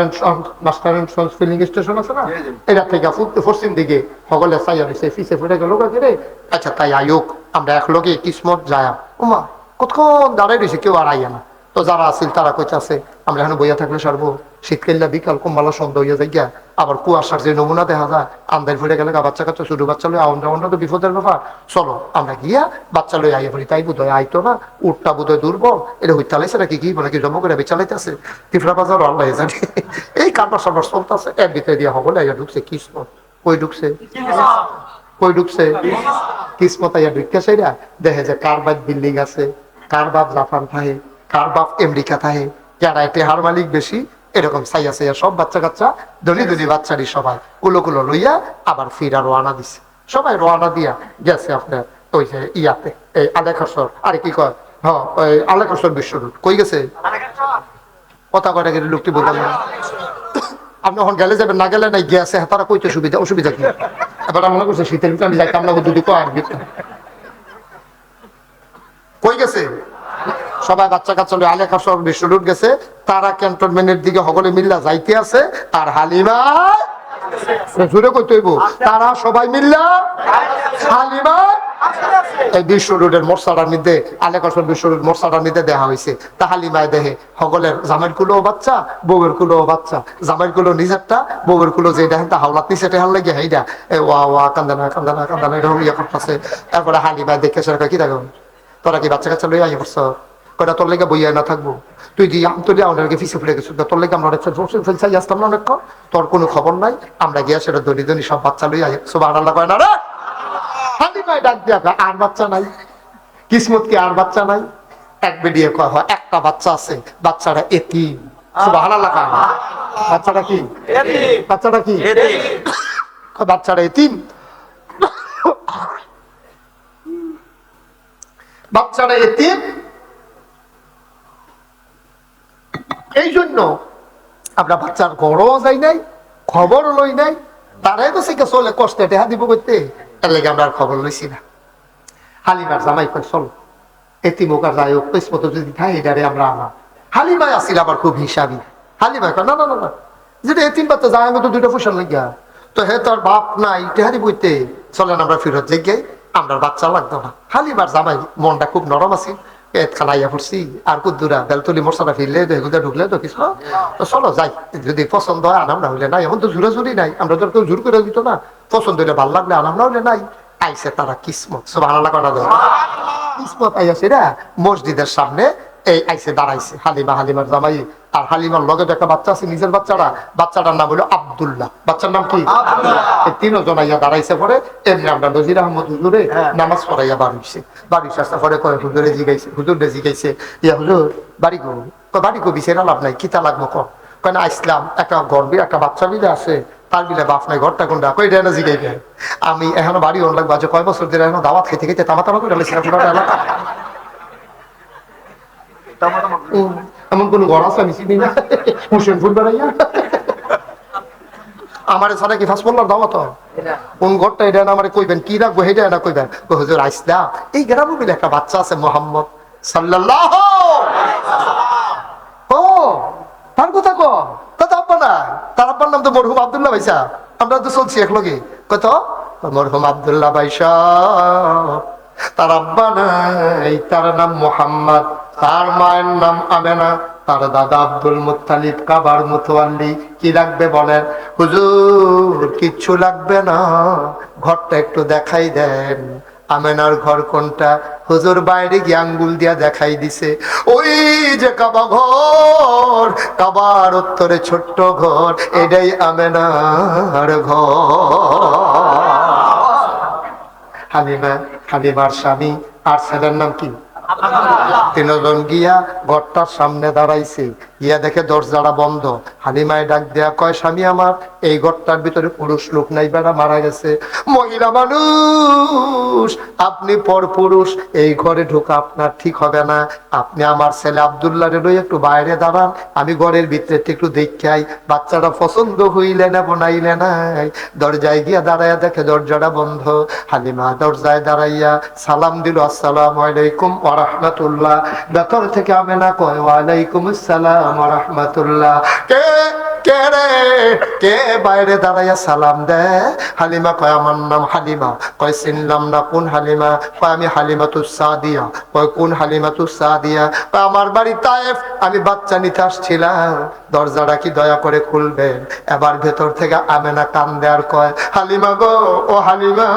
and sons filling station আছে না, এটা থেকে পশ্চিম দিকে সকলে চাইয়া রয়েছে, ফিসে ফুটে গেল রে। আচ্ছা তাই আয়োগ, আমরা এক লোকে কিসমত যায়। ওমা কতক্ষণ দাঁড়াই রয়েছে, কেউ আর আইয়া না। তো যারা আছিল তারা কইতাছে আমরা এখানে বইয়া থাকলে সারবো, শীতকাল্লা বিকাল কম্বালা শব্দ হইয়া যাই গিয়া, আবার কুয়াশার যে নমুনা দেখা যায়, আন্দার ফুটে গেলে বাচ্চা কাচ্চা ছোট বাচ্চা লই আউন্ডা তো বিপদের ব্যাপার। চলো আমরা গিয়া বাচ্চা লই আইয়া পড়ি। তাই বোধহয় আইতো না, উঠটা বোধহয় দুর্বল, এটা হইতে চালাইছে নাকি কি বলে কি জন্ম করে বেচালাইতেছে তিফরা বাজার আল্লাহ জানে। এই কারবার সবার চলতেছে, এর ভিতরে দিয়া হবলে আইয়া ঢুকছে কিসমত। কই ঢুকছে? কই ঢুকছে? কিসমত আইয়া ঢুকছে। সেটা দেখে যে কার বাদ বিল্ডিং আছে, কার বাপ জাপান থাকে, কার বাপ আমেরিকা থাকে, যারা টেহার মালিক বেশি, এরকম সাইয়া সাইয়া সব বাচ্চা কাচ্চা ধনী ধনী বাচ্চারই সবাই কুলো কুলো লইয়া আবার ফিরা রওনা দিছে। সবাই রওনা দিয়া গেছে আপনার ওই যে ইয়াতে, এই আলেখাসর, আরে কি কয়, হ্যাঁ ওই আলেখাসর বিশ্বরোড। কই গেছে? কথা কয়টা গেলে লোকটি বললাম না। আপনি এখন গেলে যাবেন, না গেলে নাই গেছে, তারা কইতে সুবিধা, অসুবিধা কি? এবার মনে করছে শীতের ভিতরে আমি যাইতাম না, যদি কই গেছে সবাই বাচ্চা কাচ্চা আলেখা সব বিশ্বরুট গেছে, তারা ক্যান্টনমেন্টের দিকে সকলে মিল্লা যাইতে আছে, আর হালিমা জুড়ে কইতে হইব তারা সবাই মিল্লা হালিমা এই বিশ্ব রোডের মোরসাটার মধ্যে আলেকসর বিশ্ব রোড মোরসাটার মধ্যে দেখা হয়েছে। তা হালিমায় দেহে সকলের জামাইয়ের কুলো বাচ্চা, বউয়ের কুলো বাচ্চা, জামাইয়ের কুলো নিজেরটা, বউয়ের কুলো যে দেখেন তা হাওলাত নিচে টেহার লাগে হেইটা ওয়া ওয়া কান্দানা কান্দানা কান্দানা এটা ইয়ে করতেছে। তারপরে হালিমায় দেখে সেটা কি দেখো তোরা কি বাচ্চা কাচ্চা লইয়া করছ, কয়টা তোর লেগে বইয়া না থাকবো, তুই দিয়ে আম তুই আমাদেরকে ফিসে ফেলে গেছিস, তোর লেগে আমরা ফেলছাই আসতাম না অনেক, তোর কোনো খবর নাই, আমরা গিয়া সেটা দড়ি দড়ি সব বাচ্চা লইয়া সুবহানাল্লাহ কয় না রে। হালিমায় ডাক দিয়া আর বাচ্চা নাই, কিসমত কি আর বাচ্চা নাই, এক বেডিয়ে কয় হয় একটা বাচ্চা আছে, বাচ্চাটা এতিম। সুবহানাল্লাহ কয় বাচ্চাটা কি এতিম, বাচ্চাটা কি এতিম, বাচ্চাটা এতিম, বাচ্চারা এতিম। এই জন্য আমরা বাচ্চার ঘরও যাই নাই, খবর লই নাই, তারাই তো শিখে চলে কষ্টে টেহা দিব করতে, এর লেগে আমরা আর খবর লইছি না। হালিমার জামাই কয় চলো এতিম হোক আর যাই হোক কিসমত যদি থাকে এটারে আমরা আনা। হালিমায় আসিল আবার খুব হিসাবি, হালিমায় কয় না না না না, যেটা এতিম বাচ্চা যায় আমি তো দুইটা পয়সা লাগিয়া, তো হে তোর বাপ নাই টেহারি বইতে চলেন আমরা ফিরত যাই, আমরা বাচ্চা লাগতো না। হালিমার জামাই মনটা খুব নরম আছে, খানাইয়া পড়ছি আর কুদ্দুরা বেলতলি মশলা ফিরলে ঢুকলে তো কিছু তো চলো যাই, যদি পছন্দ হয় আনাম না হইলে নাই, এখন তো জুড়ি নাই, আমরা তো কেউ জোর করে দিত না, পছন্দ হইলে ভালো লাগলে আনাম না হইলে নাই। আইসে তারা কিসমত, সুবহানাল্লাহ করা যায়, কিসমত আইসে রা মসজিদের সামনে এই আইসে দাঁড়াইছে হালিমার জামাই, আর হালিমার লগে একটা বাচ্চা আছে নিজের বাচ্চারা, বাচ্চাটার নাম হলো আব্দুল্লাহ, বাচ্চার নাম কি এই তিনজন আইয়া দাঁড়াইছে। পরে এমনি আমরা নজির আহমদ হুজুরে নামাজ পড়াইয়া বাড়িছে, বাড়ির আসতে পরে কয় হুজুরে জিগাইছে, হুজুরে জিগাইছে ইয়া হুজুর বাড়ি গো, বাড়ি গো বিছেরা লাভ নাই, কিতা লাগবো কয় না আসলাম একটা গর্বে একটা বাচ্চা বিলে আছে, তার বিলে বাপ নাই, ঘরটা কোনটা কই এটা না জিগাইবে, আমি এখনো বাড়ি অন লাগবো, আজ কয় বছর ধরে এখনো দাওয়াত খেতে খেতে তামা তামা করে পুরোটা এলাকা, এমন কোন ঘর আছে আমি চিনি না, হোসেনপুর বেড়াইয়া আমার ছাড়া কি ফাঁস পড়লার দাওয়াত, কোন ঘরটা এটা আমার কইবেন, কি রাখবো এটা না কইবেন, হুজুর আইসলা এই গ্রামে মিলে একটা বাচ্চা আছে মোহাম্মদ সাল্লাল্লাহু, ও তার কথা কথা আব্বা না, তার আব্বার নাম তো মরহুম আব্দুল্লাহ ভাইসা, আমরা তো চলছি একলগে, কত মরহুম আব্দুল্লাহ ভাইসা, তার আব্বা নাই, তার নাম মোহাম্মদ, তার মায়ের নাম আমেনা, তার দাদা আব্দুল মুত্তালিব কাবার মুতওয়াল্লি। কি লাগবে বলেন? হুজুর কিচ্ছু লাগবে না, ঘরটা একটু দেখাই দেন। আমেনার ঘর কোনটা? হুজুর বাইরে গিয়ে আঙ্গুল দিয়া দেখাই দিছে, ওই যে কাবা ঘর, কাবার উত্তরে ছোট্ট ঘর, এটাই আমেনার ঘর। হালিমার স্বামী আর ছেলের নাম কি? তিনজন গিয়া ঘরটার সামনে দাঁড়াইছে, গিয়া দেখে দরজাটা বন্ধ। হালিমায় ডাক দেয়া কয়, স্বামী আমার এই ঘরটার ভিতরে পুরুষ লোক নাই, বেড়া মারা গেছে। মহিলা মানুষ, আপনি পর পুরুষ, এই ঘরে ঢোকা আপনার ঠিক হবে না, আপনি আমার ছেলে আব্দুল্লাহ লই একটু বাইরে দাঁড়ান, আমি ঘরের ভিতরে একটু দেখাই, বাচ্চাটা পছন্দ হইলে না বনাইলে নাই। দরজায় গিয়া দাঁড়াইয়া দেখে দরজাটা বন্ধ। হালিমা দরজায় দাঁড়াইয়া সালাম দিল, আসসালামু আলাইকুম ওয়া রাহমাতুল্লাহ। ভেতর থেকে আমেনা কয়, ওয়া আলাইকুম আসসালাম ওয়া রাহমাতুল্লাহ। কে কে রে? কে বাইরে দাঁড়াইয়া সালাম দেয়? হালিমা কয়, আমার নাম হালিমা। কয় চিনলাম না, কোন হালিমা? কয় আমি হালিমাতুস সাদিয়া। কয় কোন হালিমাতুস সাদিয়া? কয় আমার বাড়ি তায়েফ, আমি বাচ্চা নিতে আসছিলাম, দরজাটা কি দয়া করে খুলবেন? এবার ভেতর থেকে আমেনা কান্দে আর কয়, হালিমা গো, ও হালিমা,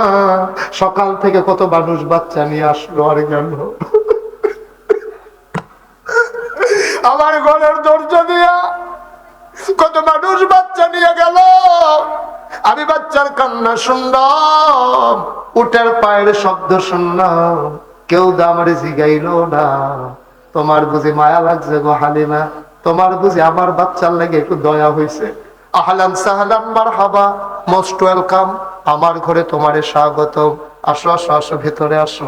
সকাল থেকে কত মানুষ বাচ্চা নিয়ে আসলো আর গেল, আমার ঘরের দরজা দিয়া কত মানুষ বাচ্চা নিয়ে গেল, আমি বাচ্চার কান্না শুনলাম, উটের পায়ের শব্দ শুনলাম, কেউ দামারে জিগাইল না। তোমার বুঝি মায়া লাগছে গো হালিমা? তোমার বুঝি আমার বাচ্চার লাগে একটু দয়া হয়েছে? আহলান সাহলান মারহাবা, মোস্ট ওয়েলকাম, আমার ঘরে তোমারে স্বাগতম। আসো আসো আসো ভেতরে আসো।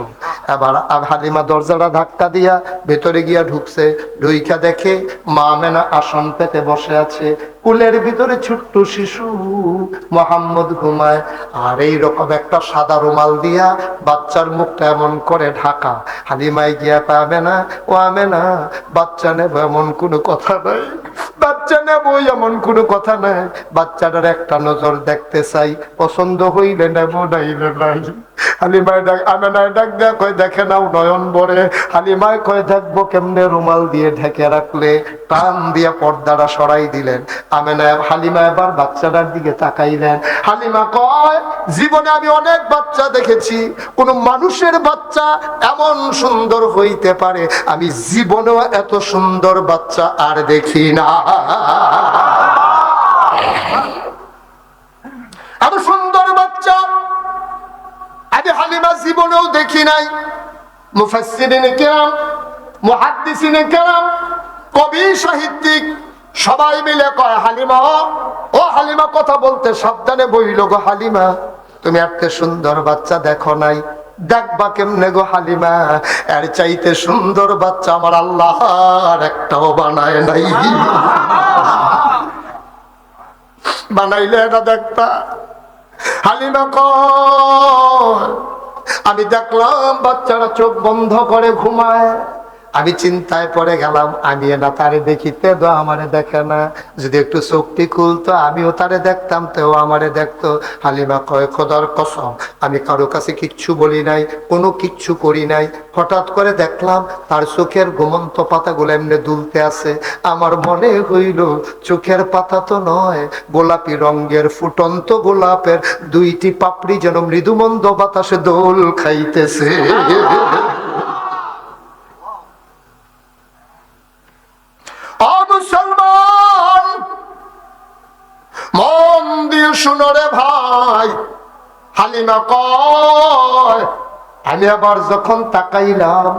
এবার হালিমা দরজাটা ধাক্কা দিয়া ভেতরে গিয়া ঢুকছে, ঢুইকা দেখে মা আমেনা আসন পেতে বসে আছে, কুলের ভিতরে ছোট্ট শিশু মোহাম্মদ ঘুমায়। আর এইরকম একটা সাদা রুমাল দিয়া বাচ্চার মুখটা এমন করে ঢাকা। হালিমায় গিয়া পাবে না, ও আমেনা বাচ্চা নেব এমন কোনো কথা নাই, বাচ্চা নেব এমন কোনো কথা নাই, বাচ্চাটার একটা নজর দেখতে চাই, পছন্দ হইলে নেব নাইলে নাই। হালিমায় ডাক, আমেনায় ডাক দেয়া কয় দেখে নাও নয়ন ভরে। হালিমায় কয় দেখবো কেমনে, রুমাল দিয়ে ঢেকে রাখলে। টান দিয়ে পর্দাটা সরাই দিলেন। হালিমা এবার বাচ্চাটার দিকে তাকাইলেন। হালিমা কয় জীবনে আমি অনেক বাচ্চা দেখেছি, কোন মানুষের বাচ্চা এমন সুন্দর হইতে পারে আমি জীবনেও এত সুন্দর বাচ্চা আর দেখি না। এত সুন্দর বাচ্চা আমি হালিমা জীবনেও দেখি নাই। মুফাসসিরিনে কেরাম, মুহাদ্দিসিনে কেরাম, কবি সাহিত্যিক সবাই মিলে কয় হালিমা, ও হালিমা কথা বলতে সাবধানে বইল গো হালিমা, তুমি একটা সুন্দর বাচ্চা দেখো নাই, দেখবা কেমনে গো হালিমা, এর চাইতে সুন্দর বাচ্চা আমার আল্লাহ আর একটাও বানায় নাই, বানাইলে এটা দেখতা। হালিমা কয় আমি দেখলাম বাচ্চারা চোখ বন্ধ করে ঘুমায়, আমি চিন্তায় পড়ে গেলাম, আমি না তারে দেখিতে তো আমারে দেখে না, যদি একটু চোখটি খুলতো আমিও তারে দেখতাম তেও আমারে দেখতো। হালিমা কয় খোদার কসম আমি কারো কাছে কিচ্ছু বলি নাই, কোনো কিচ্ছু করি নাই, হঠাৎ করে দেখলাম তার চোখের ঘুমন্ত পাতাগুলো এমনি দুলতে আছে, আমার মনে হইল চোখের পাতা তো নয়, গোলাপি রঙের ফুটন্ত গোলাপের দুইটি পাপড়ি যেন মৃদুমন্দ বাতাসে দোল খাইতেছে। মুসলমান মন দিয়ে শুনো রে ভাই, হালিমা কয় আমি আবার যখন তাকাইলাম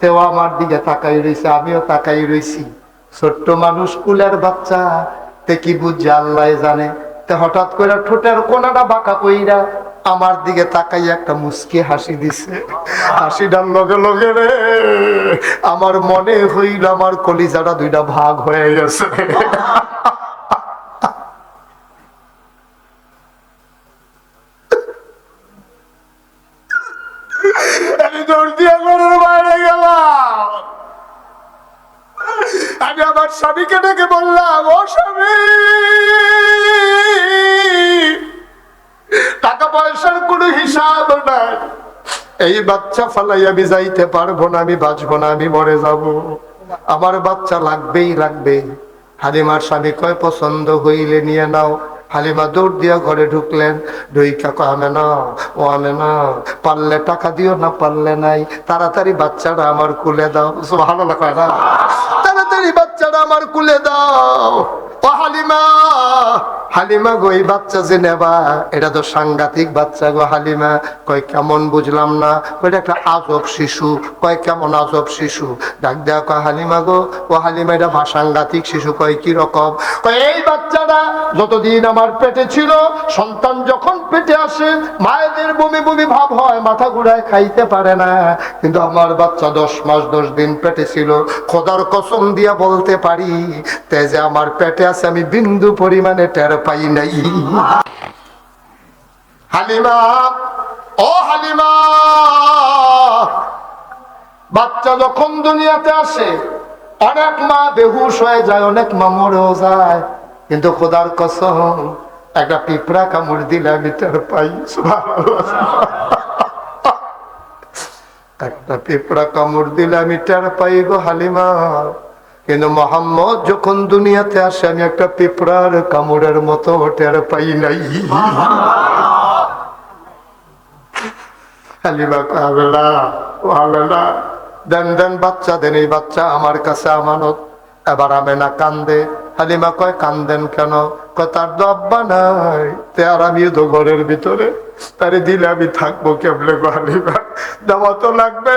তেও আমার দিকে তাকাই রয়েছে, আমিও তাকাই রয়েছি, ছোট্ট মানুষ কুলের বাচ্চা, তে কি বুঝছে আল্লাহ জানে, তে হঠাৎ করে ঠোঁটের কোনাটা বাঁকা কইরা আমার দিকে তাকাই একটা মুস্কি হাসি দিছে। হাসিটার লগে লগে রে আমার মনে হইল আমার কলিজাটা দুইটা ভাগ হয়ে গেছে। আমি দৌড় দিয়া ঘরের বাইরে গেলাম, আমি আমার স্বামীকে ডেকে বললাম, ও স্বামী টাকা পয়সার কোনো হিসাব নাই, এই বাচ্চা ফালাই আমি যাইতে পারবো না, আমি বাঁচবো না, আমি মরে যাব, আমার বাচ্চা লাগবেই লাগবে। হালিমার স্বামী কয় পছন্দ হইলে নিয়ে নাও। হালিমা দৌড় দিয়া ঘরে ঢুকলেন, ঢুইকা কয় আমেনা, ও আমেনা পারলে টাকা দিও, না পারলে নাই, তাড়াতাড়ি বাচ্চাটা আমার কুলে দাও। সুবহানাল্লাহ কয় না, তাড়াতাড়ি বাচ্চাটা আমার কুলে দাও। ও হালিমা, হালিমা গো এই বাচ্চা যে নেবা এটা তো সাংঘাতিক বাচ্চা গো। হালিমা কয় কেমন বুঝলাম না, ওইটা একটা আজব শিশু। কয় কেমন আজব শিশু? ডাক দেয়া কয় হালিমা গো, ও হালিমা এটা সাংঘাতিক শিশু। কয় কি রকম? কয় এই বাচ্চাটা যতদিন আমার পেটে ছিল, সন্তান যখন পেটে আসে মায়েদের বমি বমি ভাব হয়, মাথা ঘুরায়, খাইতে পারে না, কিন্তু আমার বাচ্চা 10 মাস 10 দিন পেটে ছিল, খোদার কসম দিয়া বলতে পারি তেজে আমার পেটে আছে আমি বিন্দু পরিমাণে টের পাই নাই। হালিমা, ও হালিমা, বাচ্চা যখন দুনিয়াতে আসে অনেক মা বেহুশ হয়ে যায়, অনেক মা মরেও যায়, কিন্তু খোদার কসম একটা পিঁপড়া কামড় দিলে আমি টের পাই। একটা পিঁপড়া কামড় দিলে আমি টের পাই গো হালিমা, কিন্তু মোহাম্মদ যখন দুনিয়াতে আসে আমি একটা পিঁপড়ার কামড়ের মতো টের পাই নাই। হালিমা কবে না, হবে না, দেন দেন বাচ্চা দেন, এই বাচ্চা আমার কাছে আমানত। এবার আমেনা কান্দে। হালিমা কয় কান্দেন কেন? কয় তার তো আব্বা নাই, তে আর আমিও তো ঘরের ভিতরে, তারে দিলে আমি থাকবো কেমনে গো হালিমা, দেওয়া তো লাগবে।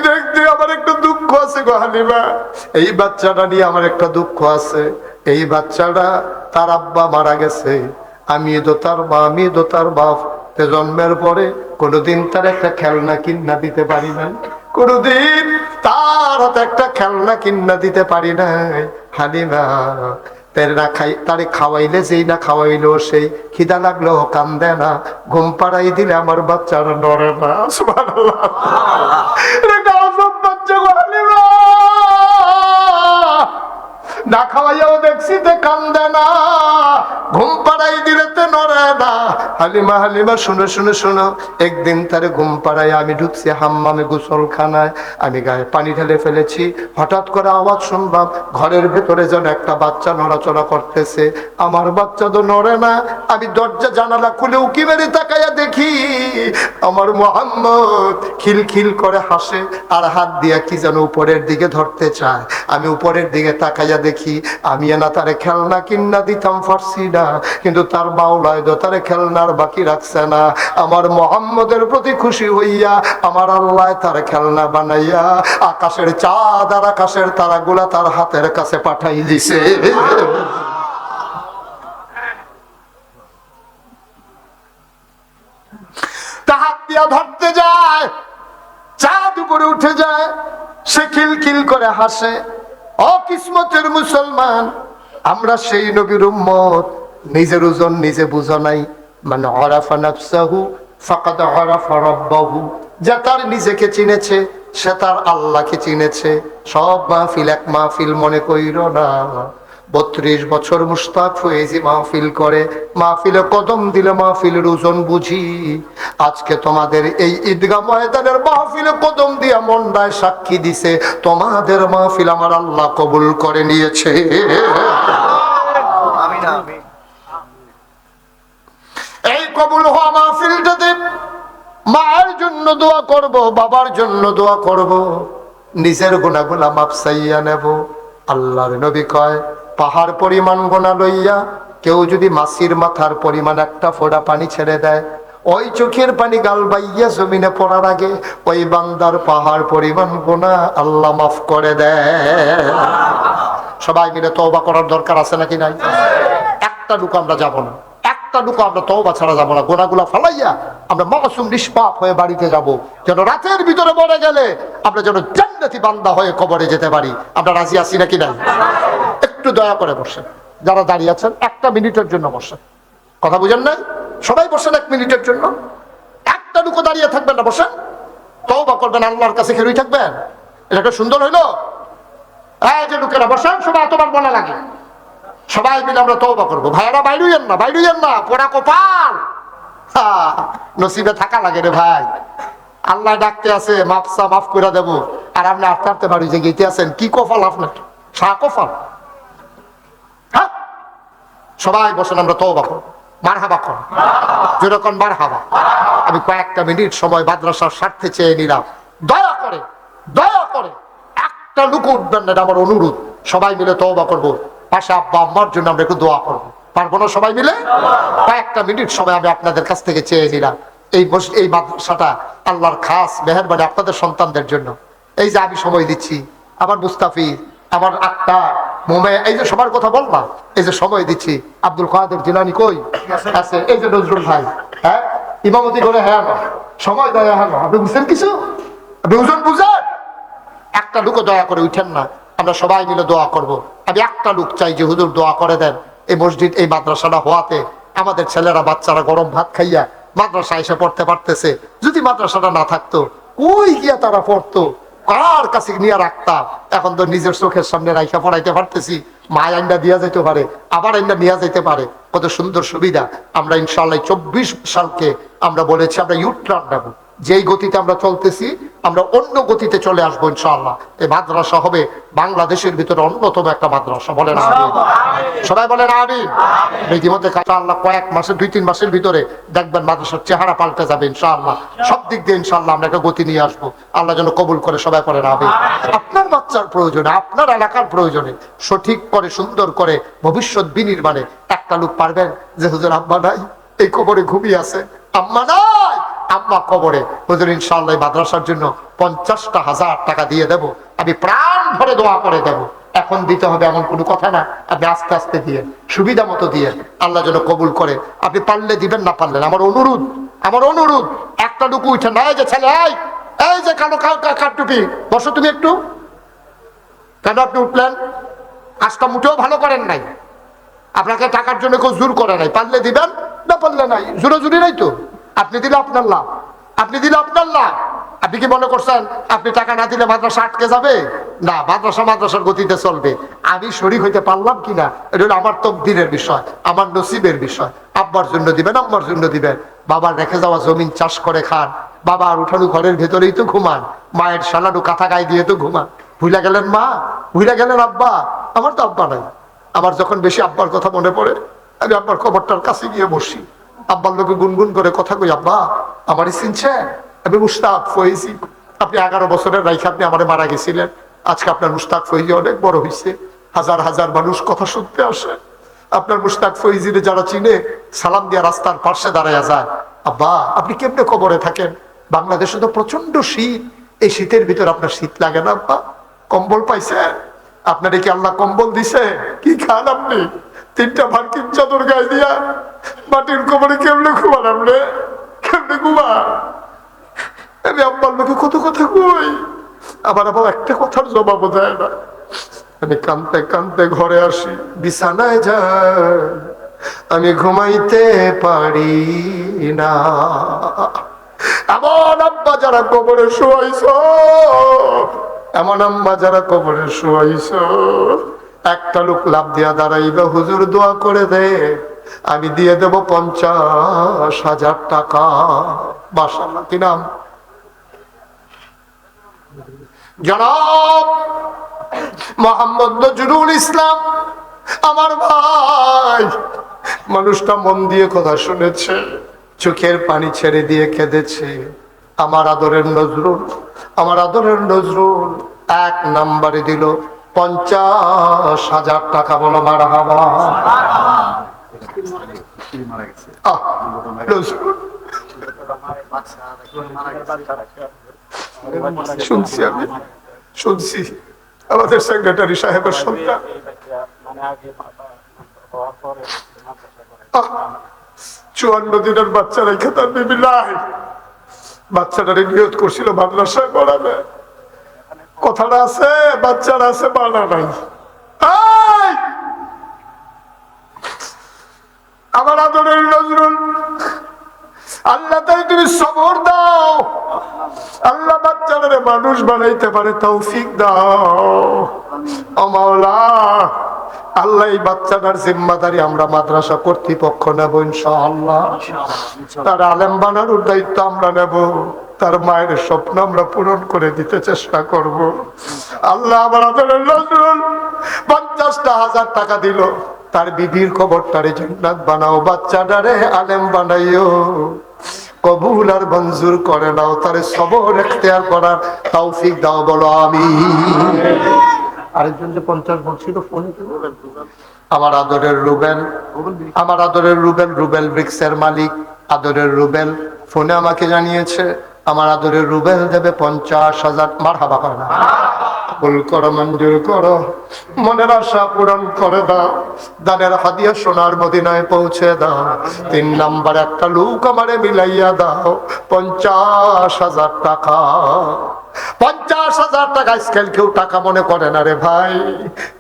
দেখতে আমার একটু দুঃখ আছে গো হালিমা, এই বাচ্চাটা নিয়ে আমার একটা দুঃখ আছে। এই বাচ্চাটা তার আব্বা মারা গেছে, আমি তো তার মা, আমি তো তার বাপ, জন্মের পরে কোনোদিন তার একটা খেলনা কিনা দিতে পারি নাই, কোনোদিন তার হাতে একটা খেলনা কিনা দিতে পারি নাই। হালিমা তারে খাওয়াইলে যেই না খাওয়াইলো সেই, খিদা লাগলো কান্দে না, ঘুম পাড়াই দিলে আমার বাচ্চারা নড়ে না। সুবহানাল্লাহ। বাচ্চা হালিমা না খাওয়াইয়াও দেখছি তে কান্দে না, ঘুম পাড়াই দিলে তে নড়ে না। হালিমা হালিমা শুনো শুনো শুনো, একদিন তারে ঘুম পাড়াই আমি ঢুকছি হাম্মামে গোসলখানায়, আমি গায়ে পানি ঢেলে ফেলেছি, হঠাৎ করে আওয়াজ শুনলাম ঘরের ভেতরে যেন একটা বাচ্চা নড়াচড়া করতেছে। আমার বাচ্চা তো নড়ে না, আমি দরজা জানালা খুলে উকি মেরে তাকাইয়া দেখি আমার মুহাম্মদ খিলখিল করে হাসে আর হাত দিয়া কি যেন উপরের দিকে ধরতে চায়। আমি উপরের দিকে তাকাইয়া দেখি আমি না তারে খেলনা কিনা দিতাম পারছি না, কিন্তু তার বাউলায় তো তারে খেলনার বাকি রাখছে না। আমার মুহাম্মদের প্রতি খুশি হইয়া আমার আল্লাহ তার খেলনা বানাইয়া আকাশের চাঁদ আর আকাশের তারাগুলা তার হাতের কাছে পাঠাই দিছে। হাত দিয়া ধরতে যায়, চাঁদ উপরে উঠে যায়, সে খিলখিল করে হাসে। অকিসমতের মুসলমান, আমরা সেই নবীর উম্মত, নিজের ওজন নিজে বুঝো নাই। মানে আরাফা নাফসাহু ফাকাদ আরাফা রাব্বাহু, যে তার নিজেকে চিনেছে সে তার আল্লাহকে চিনেছে। সব মাহফিল এক মাহফিল মনে কইরো না। 32 বছর মুশতাক ফয়েজি মাহফিল করে, মাহফিলে কদম দিলে মাহফিলের ওজন বুঝি। আজকে তোমাদের এই ঈদগাহ ময়দানের মাহফিলে কদম দিয়া মন্ডায় সাক্ষী দিছে তোমাদের মাহফিল আমার আল্লাহ কবুল করে নিয়েছে। এই কবুল হওয়া মাহফিলটাতে মায়ের জন্য দোয়া করব, বাবার জন্য দোয়া করব, নিজের গুনাহগুলা মাপ চাইয়া নেব। আল্লাহর নবী কয় পাহাড় পরিমাণ গোনা লইয়া কেউ যদি মাছির মাথার পরিমাণ একটা ফোঁটা পানি ছেড়ে দেয়, ওই চোখের পানি গাল বাইয়া জমিনে পড়ার আগে ওই বান্দার পাহাড় পরিমাণ গোনা আল্লাহ মাফ করে দেয়। সবাই মিলে তওবা করার দরকার আছে নাকি নাই? একটা লুক আমরা যাব না, একটা লুক আমরা তওবা ছাড়া যাবো না। গোনাগুলা ফালাইয়া আমরা মাসুম নিষ্পাপ হয়ে বাড়িতে যাব, যেন রাতের ভিতরে মরে গেলে আমরা যেন জান্নাতি বান্দা হয়ে কবরে যেতে পারি। আমরা রাজি আছি নাকি নাই? একটু দয়া করে বসেন, যারা দাঁড়িয়ে আছেন 1 মিনিটের জন্য বসেন। কথা বুঝেন নাই? সবাই বসেন 1 মিনিটের জন্য, একটা লুকো দাঁড়িয়ে থাকবেন না, বসেন। তওবা করবেন, আল্লাহর কাছে খেলুই থাকবেন। এটা সুন্দর হইলো? এই যে লোকেরা বসেন, সবাই তোমার মনে লাগে, সবাই মিলে আমরা তওবা করবো। ভাইয়েরা বাইরুইয়েন না, বাইরুইয়েন না, পোড়া কপাল নসিবে থাকা লাগে রে ভাই। আল্লাহ ডাকতে আছে মাফসা মাফ করে দেবো, আর আপনি আস্তে আস্তে বাড়ি যে গেতে আছেন, কি কপাল আপনার, শাহ কপাল। হ্যাঁ, সবাই বসেন, আমরা তওবা করবো। মারহাবা কর, যেরকম মারহাবা। আমি কয়েকটা মিনিট সময় মাদ্রাসার স্বার্থে চেয়ে নিলাম। দয়া করে, দয়া করে একটা লুক উঠবেন না, আমার অনুরোধ। সবাই মিলে তওবা করবো, পাশে আব্বা আম্মার জন্য আমরা একটু দোয়া করবো, পারবো না? সবাই মিলে কয়েকটা মিনিট সময় আমি আপনাদের কাছ থেকে চেয়ে নিলাম। এই মাদ্রাসাটা আল্লাহর খাস মেহেরবানি আপনাদের সন্তানদের জন্য। এই যে আমি সময় দিচ্ছি, আমার মুস্তাফিজ, আমার আক্তার, মোমে, এই যে সবার কথা বললাম, এই যে সময় দিচ্ছি। আব্দুল কাদের জিলানী কই আছে? এই যে নজরুল ভাই, হ্যাঁ ইমামতি করে, হ্যাঁ সময় দেয়, হ্যাঁ আপনি বুঝছেন কিছু, আপনি ওজন বুঝেন। একটা লোকও দয়া করে উঠেন না, আমরা সবাই মিলে দোয়া করব। আমি একটা লোক চাই যে হুজুর দোয়া করে দেন এই মসজিদ, এই মাদ্রাসাটা হওয়াতে আমাদের ছেলেরা বাচ্চারা গরম ভাত খাইয়া মাদ্রাসা এসে পড়তে পারতেছে। যদি মাদ্রাসাটা না থাকতো, কই গিয়া তারা পড়তো, কার কাছে নিয়ে রাখতাম? এখন তো নিজের চোখের সামনে রাইখা পড়াইতে পারতেছি। মায় আইনটা দিয়া যেতে পারে, আবার আইনটা নিয়ে যেতে পারে, কত সুন্দর সুবিধা। আমরা ইনশাআল্লাহ 24 সালকে আমরা বলেছি আমরা ইউটার্ন নেব। যেই গতিতে আমরা চলতেছি আমরা অন্য গতিতে চলে আসবো ইনশাআল্লাহ। এই মাদ্রাসা হবে বাংলাদেশের ভিতরে অন্যতম একটা মাদ্রাসা। বলেন আমিন, সবাই বলেন আমিন। ইতিমধ্যে আল্লাহ কয়েক মাসের 2-3 মাসের ভিতরে দেখবেন মাদ্রাসার চেহারা পাল্টে যাবে ইনশাআল্লাহ। সব দিক দিয়ে ইনশাআল্লাহ আমরা একটা গতি নিয়ে আসবো। আল্লাহ যেন কবুল করে, সবাই বলেন আমিন। আপনার বাচ্চার প্রয়োজনে, আপনার এলাকার প্রয়োজনে সঠিক করে সুন্দর করে ভবিষ্যৎ বিনির্মাণে একটা লোক পারবেন যে হুজুর আম্মা নাই, এই কবরে ঘুমিয়ে আছে, আম্মা নাই, আম্মা কবরে, হুজুর ইনশাআল্লাহ মাদ্রাসার জন্য 50,000 টাকা দিয়ে দেব, আমি প্রাণ ভরে দোয়া করে দেব। এখন দিতে হবে এমন কোনো কথা না, আপনি আস্তে আস্তে দিয়ে, সুবিধা মতো দিয়ে, আল্লাহ যেন কবুল করে। আপনি পারলে দিবেন, না পারলেন আমার অনুরোধ, আমার অনুরোধ, একটা টুকু উঠে না, এই যে ছেলে, এই যে কালো কাঠটুপি, বসো তুমি একটু। কেন আপনি উঠলেন? কাজটা মোটেও ভালো করেন নাই। আপনাকে টাকার জন্য কেউ জোর করে নাই, পারলে দিবেন, না পারলে নাই, জোরাজুরি নাই তো। আপনি দিলে আপনার লাভ, আপনি দিলে আপনার লাভ। আপনি কি মনে করছেন আপনি টাকা না দিলে মাদ্রাসা আটকে যাবে? না, মাদ্রাসার গতিতে চলবে। আমি শরীক হইতে পারলাম কিনা এটা হলো আমার তকদিরের বিষয়, আমার নসিবের বিষয়। আব্বার জন্য দিবেন, আম্মার জন্য দিবেন। বাবার রেখে যাওয়া জমিন চাষ করে খান, বাবার উঠানো ঘরের ভেতরেই তো ঘুমান, মায়ের সালাডু কাঁথা গায়ে দিয়ে তো ঘুমান। ভুলে গেলেন মা, ভুলে গেলেন আব্বা। আমার তো আব্বা নাই। আমার যখন বেশি আব্বার কথা মনে পড়ে, আমি আব্বার কবরটার কাছে গিয়ে বসি, আব্বার লোকে গুনগুন করে কথা কই, আব্বা আমারই চিনছে, আমি মুস্তাক ফয়েজি। আপনি 11 বছরের রাইখে আপনি আমারে মারা গেছিলেন, আজকে আপনার মুস্তাক ফয়েজি অনেক বড় হয়েছে, হাজার হাজার মানুষ কথা শুনতে আসে। আপনার মুস্তাক ফয়েজিরে যারা চিনে সালাম দিয়া রাস্তার পাশে দাঁড়ায় যায়। আব্বা আপনি কেমনে কবরে থাকেন? বাংলাদেশে তো প্রচন্ড শীত, এই শীতের ভিতর আপনার শীত লাগে না আব্বা? কম্বল পাইছেন? আপনার কি আল্লাহ কম্বল দিছে? কি খান আপনি? 3টা ভারকিন চাদর গায়ে দিয়া মাটির কবরে কেমনে ঘুমান? আপনি কেমনে ঘুমান? আমি আব্বার লোকে কত কথা কই, আমার আবার একটা কথার জবাব দেয় না। আমি কাঁদতে কাঁদতে ঘরে আসি, বিছানায় যাই, আমি ঘুমাইতে পারি না। এমন আব্বা যারা কবরে শোয়াইছ, এমন আম্মা যারা কবরে শোয়াইছ, একটা লোক লাভ দিয়া দাঁড়াইবা, হুজুর দোয়া করে দে, আমি দিয়ে দেব 50,000 টাকা। মাশাআল্লাহ, কি নাম? জনাব মোহাম্মদ নজরুল ইসলাম। আমার ভাই, মানুষটা মন দিয়ে কথা শুনেছে, চোখের পানি ছেড়ে দিয়ে কেঁদেছে। আমার আদরের নজরুল, আমার আদরের নজরুল 1 নম্বরে দিল 50,000 টাকা। বলো মারহাবা। শুনছি, আমি শুনছি আমাদের সেক্রেটারি সাহেবের সন্তান 54 দিনের বাচ্চা রেখে তার বিবি নাই। বাচ্চাটারে নিয়ত করছিল মাদ্রাসায় পড়াবে, কথাটা আছে, বাচ্চারা আছে, বানা নাই। আমার আদরের নজরুল, আল্লাহ তাই তুমি সবর দাও, আল্লাহ বাচ্চাটারে মানুষ বানাইতে পারে তৌফিক দাও। ও মাওলা, আল্লাহ এই বাচ্চাটার জিম্মাদারি আমরা মাদ্রাসা কর্তৃপক্ষ নেব ইনশাআল্লাহ। তার আলেম বানানোর দায়িত্ব আমরা নেব, তার মায়ের স্বপ্ন আমরা পূরণ করে দিতে চেষ্টা করব। আল্লাহ আমার আদরের নজরুল 50,000 টাকা দিল, তার বিবির কবরটারে জান্নাত বানাও, বাচ্চাটারে আলেম বানাইও, কবুল আর মঞ্জুর করে নাও, তারে সবর ইখতিয়ার করার তৌফিক দাও। বলো আমিন। আরেকজন যে 50 বলছিল ফোনে, আমার আদরের রুবেল, আমার আদরের রুবেল, রুবেল ব্রিক্সের মালিক, আদরের রুবেল ফোনে আমাকে জানিয়েছে আমার আদরের রুবেল দেবে 50,000। মারহাবা করে না? কবুল করো, মঞ্জুর করো, মনের আশা পূরণ করে দাও, দানের হাদিয়া সোনার মদিনায় পৌঁছে দাও। 3 নাম্বার একটা লোক আমারে মিলাইয়া দাও 50,000 টাকা। 50,000 টাকা আজকাল কেউ টাকা মনে করে না রে ভাই।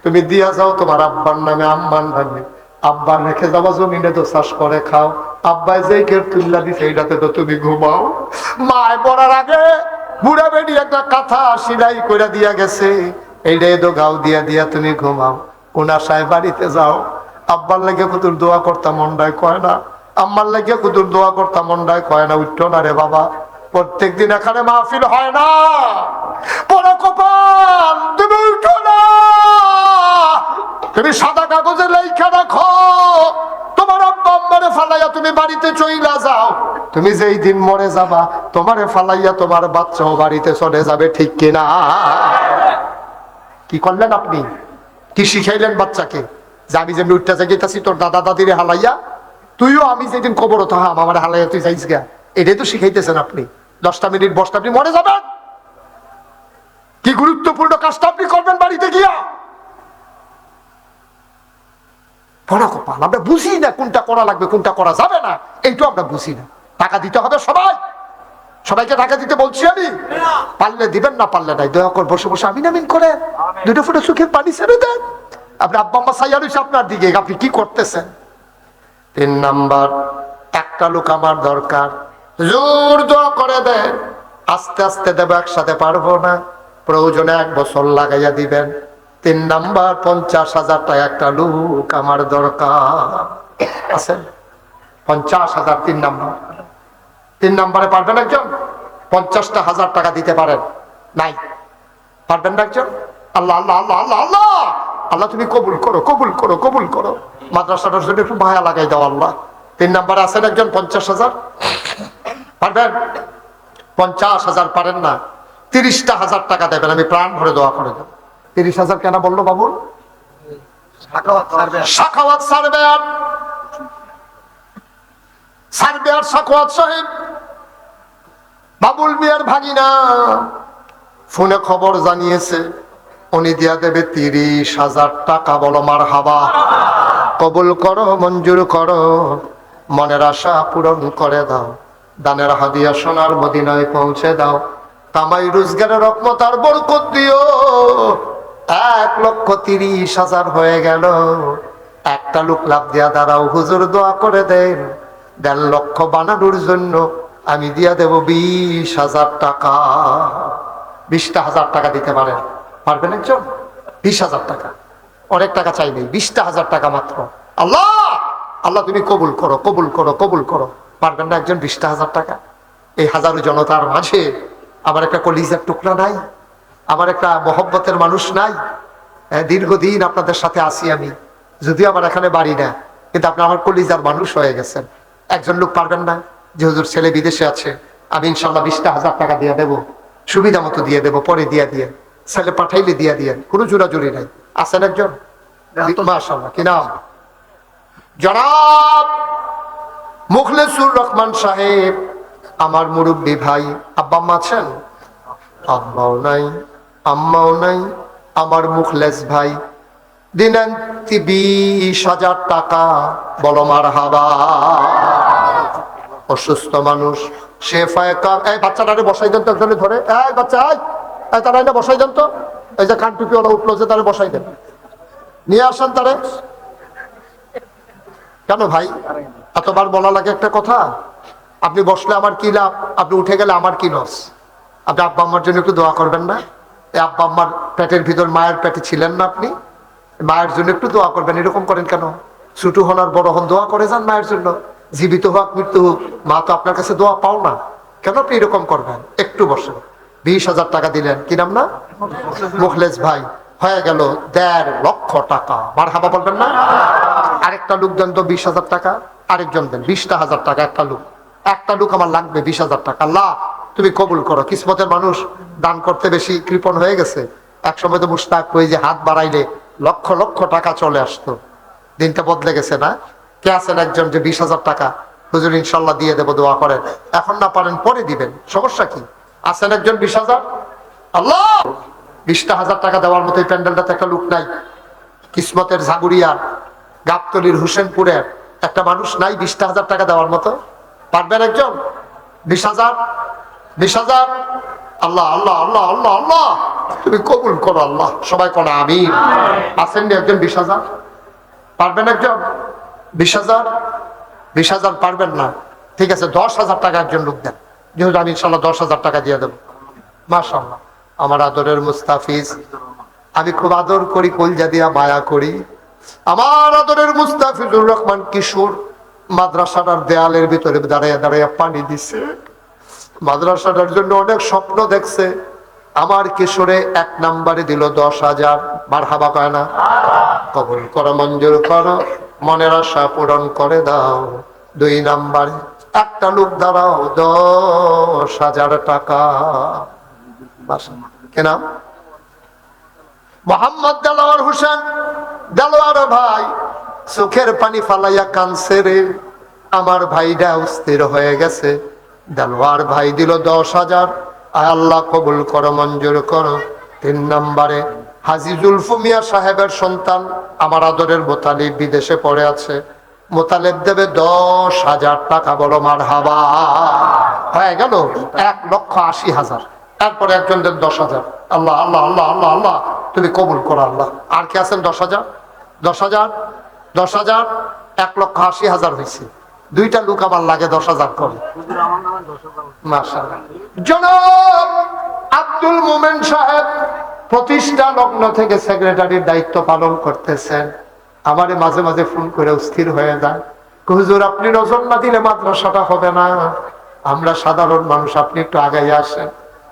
তুমি দিয়া যাও তোমার আব্বার নামে, আম্মার নামে। আব্বার রেখে যাওয়া জমিনে তো চাষ করে খাও, আব্বাই যে কেউ তুল্লা দিছে এইটাতে তো তুমি ঘুমাও। মায় পড়ার আগে বুড়া বেডি একটা কাঁথা সিলাই করে দিয়া গেছে, এইটাই তো গাও দিয়া দিয়া তুমি ঘুমাও। কোন আশায় বাড়িতে যাও, আব্বার লাগে কুতুর দোয়া করতাম মন্ডায় কয় না, আম্মার লাগে কুতুর দোয়া করতাম মন্ডায় কয় না। উঠো না রে বাবা, প্রত্যেক দিন এখানে মাহফিল হয় না, বড় কপাল, তুমি উঠো না। তুমি সাদা কাগজে লেখা রাখো, তোমার আব্বা আম্মারে ফালাইয়া তুমি বাড়িতে চইলা যাও। তুমি যেই দিন মরে যাবা, তোমারে ফালাইয়া তোমার বাচ্চাও বাড়িতে চলে যাবে, ঠিক কিনা? কি করলেন আপনি? কি শিখাইলেন বাচ্চাকে? যে আমি যেমনি উঠতে যাইতেছি তোর দাদা দাদিরে হালাইয়া, তুইও আমি যেদিন কবর থাম আমার হালাইয়া তুই যাইস গা, এটাই তো শিখাইতেছেন আপনি। 10টা মিনিট বসতে আপনি মরে যাবেন। কি গুরুত্বপূর্ণ কাজটা আপনি করবেন বাড়িতে গিয়া। পড়া কপাল, আমরা বুঝি না কোনটা করা লাগবে কোনটা করা যাবে না, এইটাও আমরা বুঝি না। টাকা দিতে হবে সবাইকে টাকা দিতে বলছি আমি। পারলে দিবেন, না পারলে নাই। দয়া করে বসে বসে আমিন আমিন করে দুটো ফুটে চোখের পানি ছেড়ে দেন। আপনি আব্বা আম্মা সাইয়া রয়েছে আপনার দিকে, আপনি কি করতেছেন? 3 নাম্বার, একটা লোক আমার দরকার, জোর দোয়া করে দেন। আস্তে আস্তে দেবো, একসাথে পারবো না, প্রয়োজনে 1 বছর লাগাইয়া দিবেন। 3 নাম্বার, 50,000 টাকা একটা লোক আমার দরকার আছে। 50,000 3 নাম্বারে পারবেন একজন? 50,000 টাকা দিতে পারেন? নাই। পারবেন না একজন? আল্লাহ আল্লাহ আল্লাহ আল্লাহ আল্লাহ আল্লাহ, তুমি কবুল করো, কবুল করো, কবুল করো। মাদ্রাসাটার জন্য একটু মায়া লাগাই দাও আল্লাহ। 3 নাম্বারে আছেন একজন? 50,000 পারবেন? 50,000 পারেন না, 30,000 টাকা দেবেন, আমি প্রাণ ভরে দোয়া করে দেব। 30,000 কেন বললো বাবুল? সাখাওয়াত সার্ভেয়ার সাখাওয়াত সাহেব, বাবুল মিয়ার ভাগিনা ফোনে খবর জানিয়েছে উনি দিয়া দেবে 30,000 টাকা। বলো মারহাবা। কবুল করো, মঞ্জুর করো, মনের আশা পূরণ করে দাও। দানের হাদিয়া সোনার মদিনায় পৌঁছে দাও। কামাই রোজগারের রহমত আর বরকত দিও। 1,30,000 হয়ে গেল। একটা লোক লাভ দিয়া দাঁড়াও, হুজুর দোয়া করে দেন 1.5 লক্ষ বানানোর জন্য আমি দিয়া দেব 20,000 টাকা। 20,000 টাকা দিতে পারেন? পারবেন একজন? 20,000 টাকা, অনেক টাকা চাই নেই, 20,000 টাকা মাত্র। আল্লাহ আল্লাহ, তুমি কবুল করো, কবুল করো, কবুল করো। পারবেন না একজন? 20,000 টাকা। এই হাজারো জনতার মাঝে আমার একটা কলিজার টুকরা নাই? আমার একটা মহব্বতের মানুষ নাই? দীর্ঘদিন আপনাদের সাথে আসি আমি, যদিও আমার এখানে বাড়ি না, কিন্তু আপনি আমার কলিজার মানুষ হয়ে গেছেন। একজন লোক পারবেন না? যে হুজুর ছেলে বিদেশে আছে, আমি ইনশাল্লাহ 20,000 টাকা দিয়ে দেবো, সুবিধা মতো দিয়ে দেবো, পরে দিয়ে ছেলে পাঠাইলে দিয়ে কোনো জোরাজুরি নাই। আছেন একজন? মাশাআল্লাহ, কি নাম? জনাব মুখলেসুর রহমান সাহেব, আমার মুরব্বী ভাই। আব্বা আম্মা আছেন? আব্বাও নাই, আম্মাও নাই। আমার মুখলেস ভাই দিলেন 20,000 টাকা। বলো মারহাবা। অসুস্থ মানুষ, শেফায়ে কাম। এই বাচ্চাটারে বসাই দেন তো, একজনে ধরে। এই বাচ্চা, এই তারা এটা বসাই দেন তো। এই যে কান টুপি ওরা উঠলো, যে তারে বসাই দেন, নিয়ে আসেন তারে। কেন ভাই এতবার বলা লাগে একটা কথা? আপনি বসলে আমার কি লাভ, আপনি উঠে গেলে আমার কি লস? আপনি আব্বা আম্মার জন্য একটু দোয়া করবেন না? এই আব্বা আম্মার পেটের ভিতর, মায়ের পেটে ছিলেন না আপনি? মায়ের জন্য একটু দোয়া করবেন। এরকম করেন কেন? ছোট হন আর বড় হন, দোয়া করে যান মায়ের জন্য। জীবিত হোক মৃত্যু হোক, মা তো আপনার কাছে দোয়া পাও না, কেন আপনি এরকম করবেন? একটু বসেন। 20,000 টাকা দিলেন, কি নাম না? মুখলেস ভাই। হয়ে গেল 1.5 লক্ষ টাকা। মারহাবা বলবেন না? আরেকটা লোক দেন তো 20,000 টাকা। আরেকজন দেন 20,000 টাকা। একটা লোক আমার লাগবে 20,000 টাকা। আল্লাহ তুমি কবুল করো। কিসমতের মানুষ দান করতে বেশি কৃপণ হয়ে গেছে। একসময় তো মুশতাক হয়ে যে হাত বাড়াইলে লক্ষ লক্ষ টাকা চলে আসতো। দিনটা বদলে গেছে না? কে আছেন একজন যে 20,000 টাকা হুজুর ইনশাল্লাহ দিয়ে দেবো, দোয়া করেন? এখন না পারেন পরে দিবেন, সমস্যা কি? আছেন একজন 20,000? আল্লাহ 20,000 টাকা দেওয়ার মতো এই প্যান্ডেলটাতে একটা লোক নাই? কিসমতের ঝাগুড়িয়ার, গাবতলির, হোসেনপুরের একটা মানুষ নাই 20,000 টাকা দেওয়ার মতো? পারবেন একজন? 20,000? 20,000? আল্লাহ আল্লাহ আল্লাহ আল্লাহ আল্লাহ, তুমি কবুল করো আল্লাহ। সবাই কোন আমিন। আছেন একজন 20,000? পারবেন একজন? 20,000? 20,000 পারবেন না? ঠিক আছে, 10,000 টাকা একজন লোক দেন, যেহেতু আমি ইনশাল্লাহ 10,000 টাকা দিয়ে দেবো। মাশাআল্লাহ, আমার আদরের মুস্তাফিজ, আমি খুব আদর করি, কলজা দিয়া মায়া করি। আমার আদরের মুস্তাফিজুর রহমান কিশোর মাদ্রাসাটার দেয়ালের ভিতরে দাঁড়াইয়া দাঁড়াইয়া পানি দিছে। মাদ্রাসাটার জন্য অনেক স্বপ্ন দেখছে। আমার কিশোরে 1 নম্বরে দিল 10,000। মারহাবা কয় না? কবুল করো, মঞ্জুর করো, মনের আশা পূরণ করে দাও। 2 নম্বরে একটা লোক দাঁড়াও 10,000 টাকা। কে নাম? মোহাম্মদ দেলোয়ার হোসেন। দেলোয়ার ভাই চোখের পানি ফালাইয়া কানছে রে। আমার ভাইটা অস্থির হয়ে গেছে। দেলোয়ার ভাই দিল 10,000। আয় আল্লাহ কবুল করো, মঞ্জুর করো। 3 নম্বরে হাজি জুলফু মিয়া সাহেবের সন্তান, আমার আদরের মোতালিব, বিদেশে পড়ে আছে। মোতালেব দেবে 10,000 টাকা, বলো মারহাবা। হয়ে গেল 1,80,000। তারপরে একজন দেন 10,000। আল্লাহ আল্লাহ আল্লাহ আল্লাহ আল্লাহ, তুমি কবুল করো আল্লাহ। আর কি আছেন? 10,000 10,000 10,000, 1,80,000 হয়েছে। দুইটা লোক আমার লাগে 10,000 করে। মাশাআল্লাহ। জনাব আব্দুল মোমেন সাহেব প্রতিষ্ঠা লগ্ন থেকে সেক্রেটারির দায়িত্ব পালন করতেছেন। আমারে মাঝে মাঝে ফোন করে অস্থির হয়ে যায়, হুজুর আপনি নজর না দিলে মাদ্রাসাটা হবে না। আমরা সাধারণ মানুষ, আপনি একটু আগাই আসেন।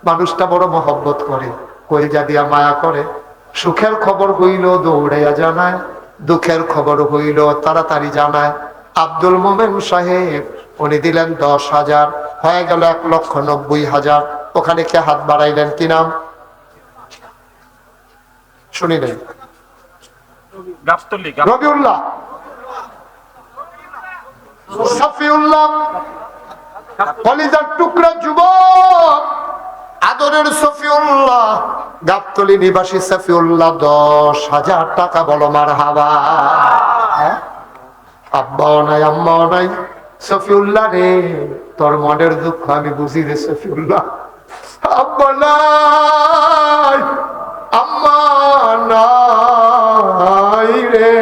মানুষটা বড় মহব্বত করে, কলিজা দিয়া মায়া করে। সুখের খবর হইল দৌড়াইয়া জানায়, দুঃখের খবর হইল তাড়াতাড়ি জানায়। আব্দুল মোমেন সাহেব উনি দিলেন 10,000, হয়ে গেল 1,90,000। ওখানে কে হাত বাড়াইলেন? কি নাম শুনি নাই? রবিউল্লাহ, সাফিউল্লাহ, কলিজার টুকরা যুবক, আদরের সফিউল্লাহ, গাবতলী নিবাসী সফিউল্লাহ 10,000 টাকা, বলো মারহাবা। আব্বাও নাই আম্মাও নাই, সফিউল্লাহ রে তোর মনের দুঃখ আমি বুঝি রে সফিউল্লাহ। আব্বা নাই, আম্মা নাই রে,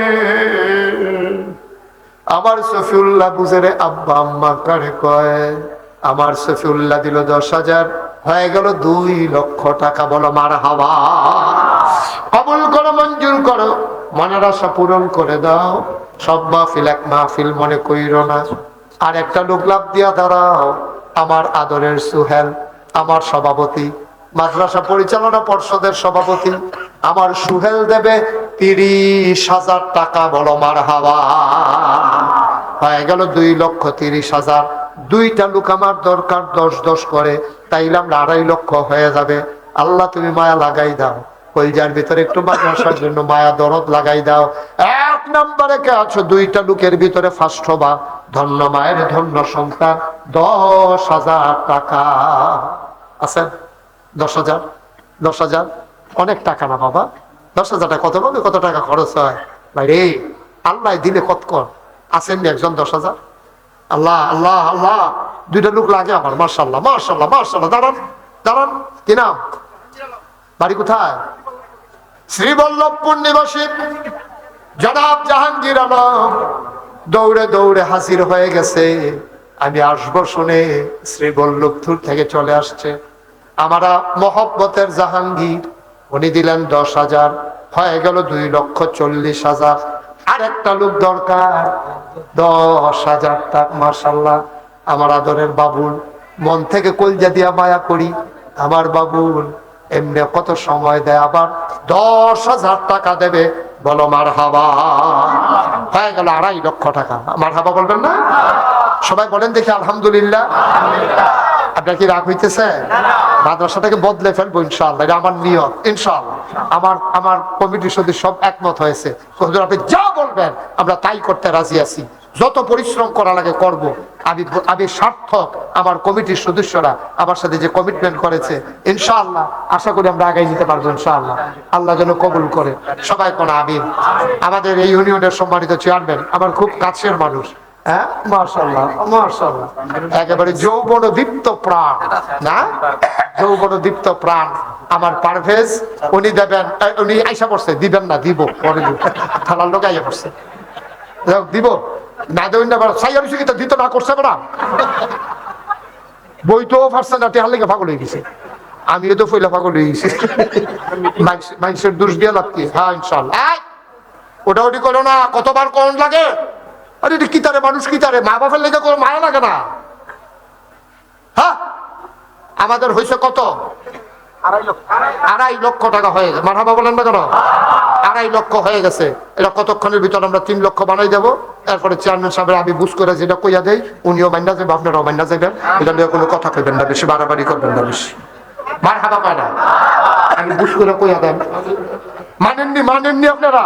আমার সফিউল্লাহ বুঝে রে আব্বা আম্মা কারে কয়। আমার সফিউল্লাহ দিল 10,000, হয়ে গেল 2,00,000 টাকা, বলো মারহাবা। কবুল করো, মঞ্জুর করো, মনের আশা পূরণ করে দাও। সব মাহফিল এক মাহফিল মনে কইরো না। আর একটা লোক লাভ দিয়া দাঁড়াও, আমার আদরের সুহেল, আমার সভাপতি, মাদ্রাসা পরিচালনা পর্ষদের সভাপতি, আমার সুহেল দেবে 30,000 টাকা, বলো মারহাবা। হয়ে গেল 2,30,000। দুইটা লোক আমার দরকার 10-10 করে, তাইলে আমরা 2,50,000 হয়ে যাবে। আল্লাহ তুমি মায়া লাগাই দাও, কলজার ভিতরে একটু মাদ্রাসার জন্য মায়া দরদ লাগাই দাও। 1 নম্বরে কে আছো? দুইটা লোকের ভিতরে ফার্স্ট হবা। ধন্য মায়ের ধন্য সন্তান, 10,000 টাকা আছেন? 10,000 10,000 অনেক টাকা না বাবা? 10,000 টাকা কত বলবে? কত টাকা খরচ হয় ভাই রে? আল্লাহ দিলে কত কর আছেন একজন 10,000? আল্লাহ আল্লাহ আল্লাহ, দুইটা লোক লাগে আমার। মাশাআল্লাহ মাশাআল্লাহ মাশাআল্লাহ। দাঁড়ান দাঁড়ান, কি নাম? বাড়ি কোথায়? শ্রীবল্লভপুর নিবাসী জনাব জাহাঙ্গীর আলম দৌড়ে দৌড়ে হাজির হয়ে গেছে। আমি আসবো শুনে শ্রীবল্লভপুর থেকে চলে আসছে। আমরা মহব্বতের জাহাঙ্গীর, উনি দিলেন 10,000, হয়ে গেল 2,40,000। আর একটা লোক দরকার 10,000 টাকা। মাশাআল্লাহ, আমার আদরের বাবুল, মন থেকে কলজা দিয়া মায়া করি। আমার বাবুল এমনি কত সময় দেয়, আবার 10,000 টাকা দেবে, বলো মারহাবা। হয়ে গেল 2,50,000 টাকা। মারহাবা বলবেন না? সবাই বলেন দেখি আলহামদুলিল্লাহ। আপনার কি রাগ হইতেছে? মাদ্রাসাটাকে বদলে ফেলবো ইনশাআল্লাহ, এটা আমার নিয়ত ইনশাআল্লাহ। আমার কমিটির সদস্য সব একমত হয়েছে, আপনি যা বলবেন আমরা তাই করতে রাজি আছি। যত পরিশ্রম করা লাগে করব। আমি সার্থক, আমার কমিটির সদস্যরা আমার সাথে যে কমিটমেন্ট করেছে, ইনশাআল্লাহ আশা করি আমরা আগাই নিতে পারবো ইনশাআল্লাহ। আল্লাহ যেন কবুল করে। সবাই কোন আমিন। আমাদের এই ইউনিয়নের সম্মানিত চেয়ারম্যান আমার খুব কাছের মানুষ। হ্যাঁ মাশাআল্লাহ মাশাআল্লাহ, একেবারে যৌবন দীপ্ত প্রাণ, না যৌবন দীপ্ত প্রাণ আমার পারভেজ। উনি দেবেন, উনি আইসা পড়ছে, দিবেন না? দিব, পরে দিব। থানার লোক আইসা পড়ছে, দিব না দেবেন না? সাইয়ার সুবিধা দিত না করছে না, বই তো পারছে না, টেহার লেগে পাগল হয়ে গেছে। আমিও তো ফইলা পাগল হয়ে গেছি। মানুষের দোষ দিয়ে লাভ কি? হ্যাঁ ইনশাআল্লাহ। ওটা ওটি করো না, কতবার কোন লাগে? আরে কি তারে মানুষ, কি তারে মা বাপের লেগে কোনো মায়া লাগে না? হ্যাঁ, আমাদের হয়েছে কত? 2,50,000 টাকা হয়ে গেছে। মারহাবা বলেন না কেন? 2,50,000 হয়ে গেছে। এটা কতক্ষণের ভিতর আমরা 3,00,000 বানাই দেবো। এরপরে চেয়ারম্যান সাহেবের আমি বুঝ করে যেটা কইয়া দেয়, উনিও মাইনা যাবে, আপনারাও মাইনা যাবেন। এটা নিয়ে কোনো কথা কইবেন না, বেশি বাড়াবাড়ি করবেন না বেশি। মারহাবা পায় না, আমি বুঝ করে কইয়া দেন। মানেননি মানেননি আপনারা?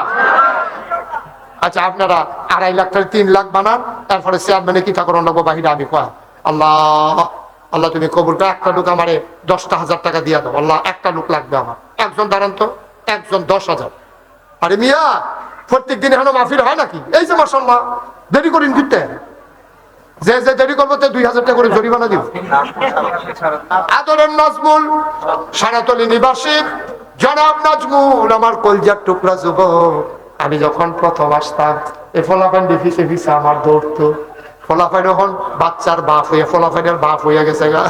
আচ্ছা, আপনারা 2,50,000 থেকে 3,00,000 বানান, তারপরে চেয়ারম্যানে কি ঠাকুর অন্য বাহিরে আমি কয় আল্লাহ আল্লাহ তুমি কবুল করে। একটা লোক আমারে 10,000 টাকা দিয়া দাও আল্লাহ, একটা লোক লাগবে আমার। একজন দাঁড়ান তো, একজন 10,000। আরে মিয়া প্রত্যেক দিন এখনো মাহফিল হয় নাকি? এই যে মাশাআল্লাহ, দেরি করেন কিনতে, যে যে দেরি করবো 2000 টাকা করে জরিমানা দিব। আদরের নাজমুল, সারাতলী নিবাসী জনাব নাজমুল, আমার কলজার টুকরা যুবক। আমি যখন প্রথম আসতাম এ ফলাফান দেখিছে ভিসা আমার দৌড়তো। ফলাফান এখন বাচ্চার বাপ হয়ে, ফলাফানের বাপ হয়ে গেছে গা।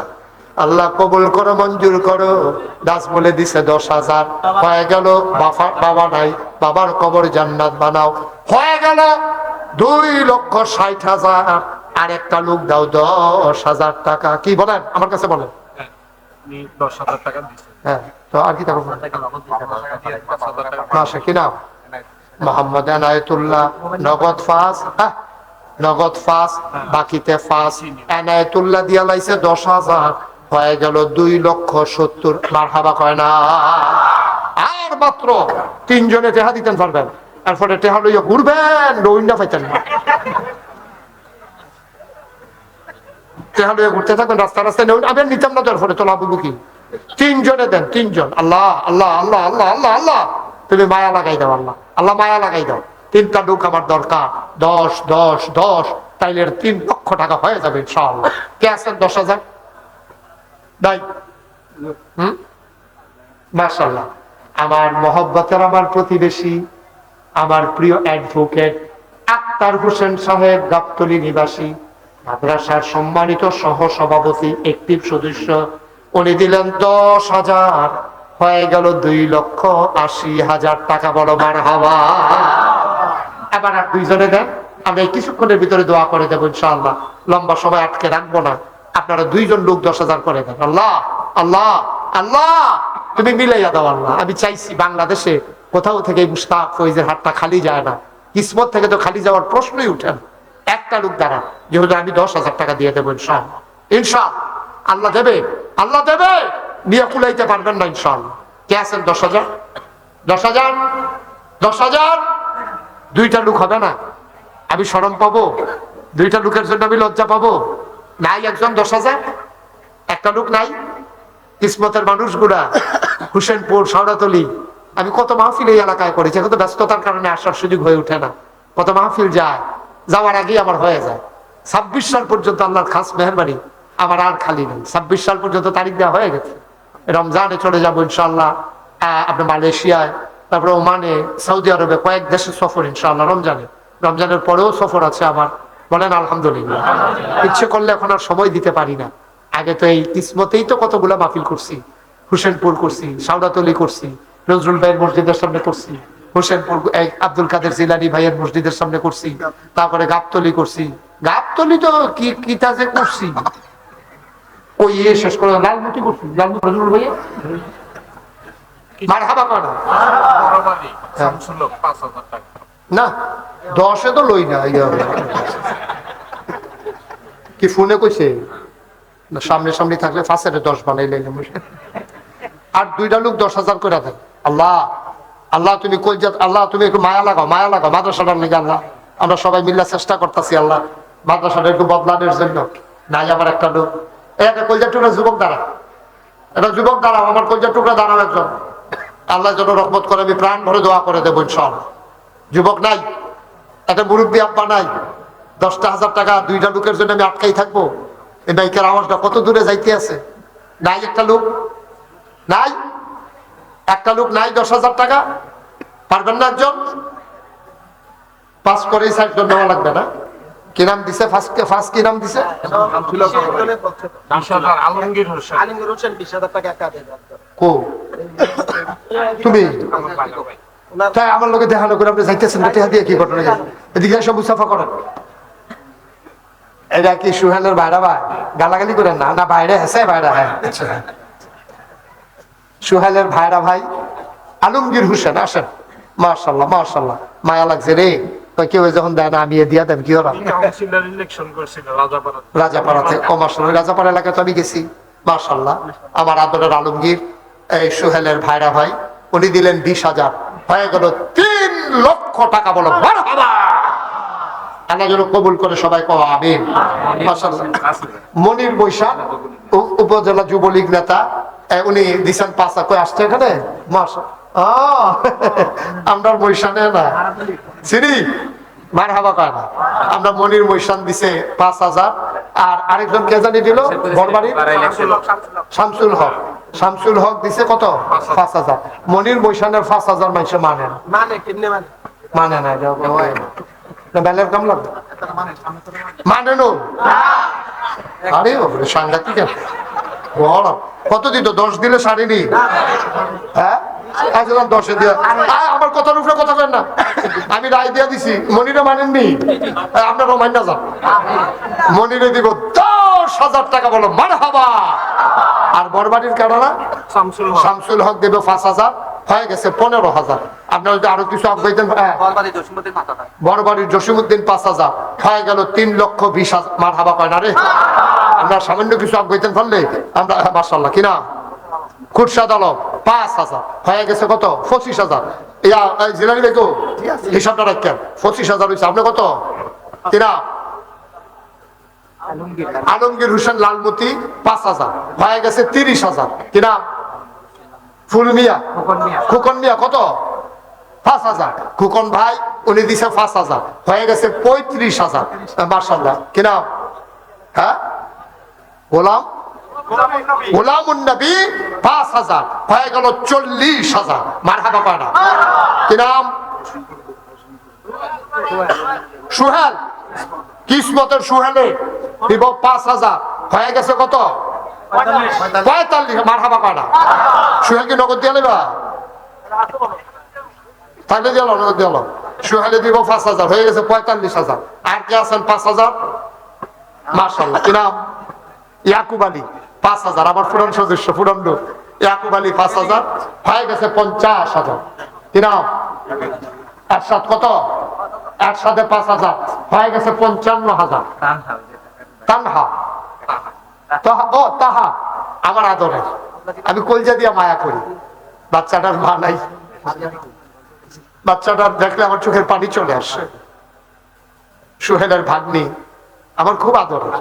আল্লাহ কবুল করো, মঞ্জুর করো। নাজমুলে দিছে 10,000, হয়ে গেল। বাবা নাই, বাবার কবর জান্নাত বানাও। হয়ে গেল 2,60,000। আর একটা লোক দাও 10,000 টাকা। কি বলেন আমার কাছে বলেন? 10,000 টাকা দিছে। হ্যাঁ, তো আর কি থাকবো মাসে কি নাম? মোহাম্মদ এনায়েতুল্লাহ। নগদ ফাঁস, নগদ ফাঁস, বাকিতে ফাঁস। এনায়েতুল্লাহ দিয়া লাইছে 10,000, হয়ে গেল 2,70,000। মারহাবা কয় না? আর মাত্র 3 জনে টেহা দিতেন পারবেন, এরপরে টেহা লইয়া ঘুরবেন, রইন্ডা পাইতেন না। টেহা লইয়া ঘুরতে থাকবেন রাস্তা রাস্তায়, আমি নিতাম না। এরপরে তো লাভ কি? 3 জনে দেন, 3 জন। আল্লাহ আল্লাহ আল্লাহ আল্লাহ আল্লাহ আল্লাহ, তুমি মায়া লাগাই দাও। আল্লাহ আল্লাহ মায়া লাগাই দাও। 3টা লোক আমার দরকার। 10 10 10, তাইলে 3 লক্ষ টাকা হয়ে যাবে ইনশাআল্লাহ। কে আছেন 10,000? নাই? মাশাআল্লাহ। আমার মহব্বতের আমার প্রতিবেশী, আমার প্রিয় অ্যাডভোকেট আক্তার হোসেন সাহেব, গাবতলী নিবাসী, মাদ্রাসার সম্মানিত সহ সভাপতি, অ্যাক্টিভ সদস্য। উনি দিলেন 10,000, হয়ে গেল 2,80,000 টাকা। বড় মারহাবা। এবার আর 2 জনে দেন, আমি কিছুক্ষণের ভিতরে দোয়া করে দেবো ইনশাআল্লাহ। লম্বা সময় আটকে রাখবো না। আপনারা 2 জন লোক 10,000 করে দেন। আল্লাহ আল্লাহ আল্লাহ, তুমি মিলাইয়া দাও আল্লাহ। আমি চাইছি বাংলাদেশে কোথাও থেকে মুশতাক ফৈজের হাতটা খালি যায় না। কিসমত থেকে তো খালি যাওয়ার প্রশ্নই উঠে না। একটা লোক দ্বারা যেহেতু আমি 10,000 টাকা দিয়ে দেবো ইনশাআল্লাহ। ইনশাআল্লাহ আল্লাহ দেবে, আল্লাহ দেবে। নিয়ে কুলাইতে পারবেন না ইনশাআল্লাহ। কে আছেন 10,000? 10,000 10,000। 2টা লোক হবে না? আমি শরম পাবো? 2টা লোকের জন্য আমি লজ্জা পাবো? নাই একজন 10,000? একটা লোক নাই? কিসমতের মানুষগুলা হুসেনপুর, শাওরাতলী, আমি কত মাহফিল এই এলাকায় করেছি। এখন তো ব্যস্ততার কারণে আসার সুযোগ হয়ে ওঠে না। কত মাহফিল যায়, যাওয়ার আগেই আমার হয়ে যায়। 26 সাল পর্যন্ত আল্লাহর খাস মেহরবানি আমার আর খালি নেই। 26 সাল পর্যন্ত তারিখ দেওয়া হয়ে গেছে। রমজানে চলে যাবো ইনশাআল্লাহ। আপনার মালয়েশিয়ায়, তারপরে ওমানে, সৌদি আরবে, কয়েক দেশে সফর ইনশাআল্লাহ। রমজানের পরেও সফর আছে আমার। বলেন আলহামদুলিল্লাহ। ইচ্ছে করলে এখন আর সময় দিতে পারি না। আগে তো এই কিসমতেই তো কতগুলা মাহফিল করছি। হুসেনপুর করছি, শাওরাতলী করছি, নজরুল ভাইয়ের মসজিদের সামনে করছি, হুসেনপুর আব্দুল কাদের জিলানী ভাইয়ের মসজিদের সামনে করছি, তারপরে গাবতলী করছি। গাবতলী তো কি তাজে করছি, ওই শেষ করে লালমুটি করছি। লালমুটি নজরুল ভাইয়ের মারহাবা করা না, 10-এ তো লই না। কি ফোনে কইছে সামনে সামনে থাকলে 5-এর 10 বানাই লাইলাম। আর 2টা লোক 10,000 করে দেন। আল্লাহ আল্লাহ, তুমি কইজাত, আল্লাহ তুমি একটু মায়া লাগাও, মায়া লাগাও মাদ্রাসাটার লেগে। আল্লাহ আমরা সবাই মিলে চেষ্টা করতেছি আল্লাহ মাদ্রাসাটা একটু বদলানোর জন্য। নাই আমার একটা লোক, একটা কলজার টুকরা যুবক দাঁড়া, একটা যুবক দাঁড়াও, আমার কলজার টুকরা দাঁড়াও একজন। আল্লাহ যেন রহমত করে, আমি প্রাণ ভরে দোয়া করে দেবো ইনশাআল্লাহ। যুবক নাই, একটা মুরব্বী আব্বা নাই, 10,000 টাকা 2টা লোকের জন্য আমি আটকাই থাকবো? এই বাইকের আওয়াজটা কত দূরে যাইতে আছে। নাই একটা লোক, নাই একটা লোক, নাই 10,000 টাকা। পারবেন না একজন? পাস করেই 60 জন নেওয়া লাগবে না? কি নাম দিছে? ফার্স্ট কি নাম দিছে? কো তুমি তাই আমার লোকে দেখানো করে আপনি যাইতেছেন দিয়ে কি ঘটনা? এদিকে সব মুসাফা করেন। এটা কি সুহেলের ভাইরা? ভাই গালাগালি করেন না, না বাইরে হেসে ভাইরা। হ্যাঁ সুহেলের ভাইরা ভাই আলমগীর হোসেন আসেন। মাশাআল্লাহ মাশাআল্লাহ, মায়া লাগছে রে। কেউ যখন দেয় না আমি দিয়া দেন কি ওরা রাজাপাড়াতে। ও মাশাআল্লাহ, রাজাপাড়া এলাকায় তো আমি গেছি। মাশাআল্লাহ, আমার আদরের আলমগীর এই সুহেলের ভাইরা ভাই, উনি দিলেন 20,000, হয়ে গেল 3 লক্ষ টাকা। বলো মারহাবা। আল্লাহ যেন কবুল করে, সবাই কও আমিন। মাশাআল্লাহ। মনির বৈশাখ উপজেলা যুবলীগ নেতা, উনি দিচ্ছেন 5 কই আসছে এখানে। মাশাআল্লাহ আমরা মৈশানে না চিনি মার হাবা কয় না। আমরা মনির মৈশান দিছে 5,000, আর আরেকজন কে জানি দিল বড়বাড়ি শামসুল হক। শামসুল হক দিছে কত? 5,000। মনির মৈশানের 5,000 মানুষ মানে না, মানে না, এটা হয় না, বেলের কাম লাগবে মানে নো। আরে বাপরে সাংঘাতিক। বড় কত দিত? 10 দিলে সারিনি। হ্যাঁ আচ্ছা 10-এ দিয়া আমার কথার উপরে কথা কেন না? আমি রায় দিয়া দিছি, মনিরে মানেননি, আপনার মাইন না যান। মনিরে দিব 10,000 টাকা, বলো মারহাবা। আর বড়বাড়ির কারণা শামসুল হক দেবে 5,000, হয়ে গেছে 15,000। আপনার যদি আরো কিছু আগাইতেন, বড়বাড়ির জসিমউদ্দিন 5,000, হয়ে গেল 3,20,000। মারহাবা কয় না রে? আমরা সামান্য কিছু আগাইতেন পারলে আমরা মাশাআল্লাহ কিনা। খুরশাদ আলম 5,000, হয়ে গেছে কত? 25,000। ইয়া জিলানি দেখো হিসাবটা রাখেন, 25,000 হয়েছে। আপনি কত কিনা? আলমগীর হোসেন লালমতি 5,000, হয়ে গেছে 30,000 কিনা। ফুল মিয়া খুকন মিয়া কত? 5,000। খুকন ভাই উনি দিছে 5,000, হয়ে গেছে 35,000। মাশাআল্লাহ কিনা। হ্যাঁ গোলামুন নবী 5,000, হয়ে গেল 40,000। মারহাবা কয় না? কি নাম? সুহেল, কিসমতের সুহেলে দিব 5,000, হয়ে গেছে কত? 45। মারহাবা কয় না? সুহেল কি নগদ দিয়ে নেবা? তাহলে দিয়ে নগদ দিয়ে। সুহেলে দিব 5,000, হয়ে গেছে 45,000। আর কে আছেন 5,000? মাশাআল্লাহ কি নাম? ইয়াকুব আলী 5,000, আমার পুরান সদস্য, পুরান লোক। ইয়াকুব আলী 5,000, হয়ে গেছে 50,000। কি নাম? একসাথে কত? একসাথে 5,000, হয়ে গেছে 55,000। তানহা ও তাহা আমার আদরের, আমি কলজা দিয়া মায়া করি। বাচ্চাটার মা নাই, বাচ্চাটার দেখলে আমার চোখের পানি চলে আসে। সুহেলের ভাগ্নি আমার খুব আদরের।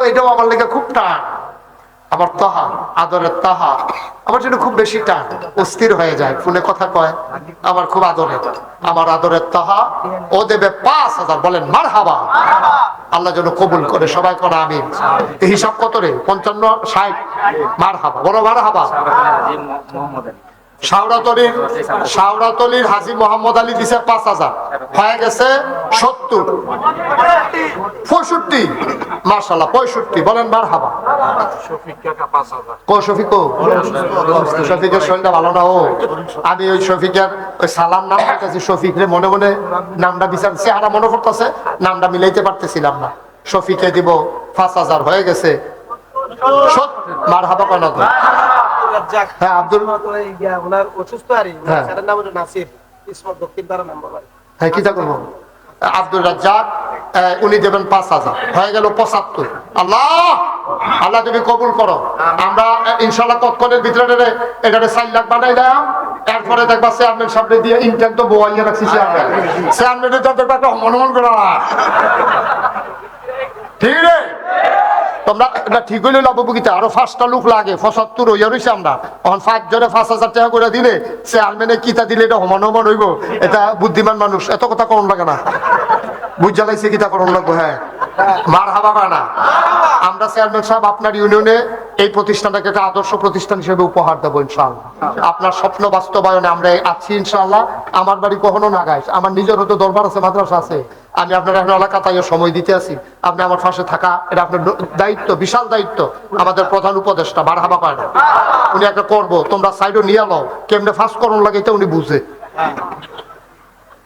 এটাও আমার লেগে খুব টান। আমার তাহা, আদরের তাহা আমার জন্য খুব বেশি টান, অস্থির হয়ে যায়, ফোনে কথা কয়। আমার খুব আদরের, আমার আদরের তাহা, ও দেবে 5,000। বলেন মারহাবা। আল্লাহ যেন কবুল করে, সবাই করে আমিন। এই হিসাব কত রে? 55, 60। মারহাবা, বলো মারহাবা। শাওরাতলির হাজী মোহাম্মদ আলী দিছে 5,000, হয়ে গেছে 70, 65। মাশাআল্লাহ 65। বলেন মারহাবা। শফিকের শরীরটা ভালো না। ও আমি ওই শফিকের ওই সালাম নাম বলতেছি, শফিক রে মনে মনে নামটা বিচারছি, আর মনে করতেছে নামটা মিলাইতে পারতেছিলাম না। শফিকে দিব 5,000, হয়ে গেছে। মারহাবা কেন? হ্যাঁ আব্দুল অসুস্থ, হ্যাঁ কি তা করবো? আব্দুল রাজ্জাক উনি দেবেন 5,000, হয়ে গেল 75। আল্লাহ আল্লাহ তুমি কবুল করো। আমরা ইনশাল্লাহ কতক্ষণের ভিতরে এটারে 4 লাখ বানাইলাম। এরপরে দেখবা চেয়ারম্যান সামনে দিয়ে ইনটেন তো বইয়া রাখছি। চেয়ারম্যানের তো দেখবা একটা মনোমন করা ঠিক রে। তোমরা এটা ঠিক হইলে লাভবুকিতে আরো 5টা লোক লাগে, 75 হইয়া রয়েছে। আমরা এখন 5 জনে 5,000 টাকা করে দিলে চেয়ারম্যানে কিতা দিলে এটা হমান হমান হইব। এটা বুদ্ধিমান মানুষ, এত কথা করুন লাগে না, বুঝ জ্বালাইছে কিতা করুন লাগবো। হ্যাঁ মারহাবা না। আমরা চেয়ারম্যান সাহেব আপনার ইউনিয়নে এই প্রতিষ্ঠানটাকে একটা আদর্শ প্রতিষ্ঠান হিসেবে উপহার দেবো ইনশাআল্লাহ। আপনার স্বপ্ন বাস্তবায়নে আমরা আছি ইনশাআল্লাহ। আমার বাড়ি কখনো না গাইস, আমার নিজের হয়তো দরবার আছে, মাদ্রাসা আছে। আমি আপনার এখন এলাকা তাই সময় দিতে আছি, আপনি আমার পাশে থাকা এটা আপনার দায়িত্ব, বিশাল দায়িত্ব। আমাদের প্রধান উপদেষ্টা মারহাবা কয় না? উনি একটা করবো, তোমরা সাইডও নিয়ে নাও, কেমনে ফার্স্ট করুন লাগে এটা উনি বুঝে।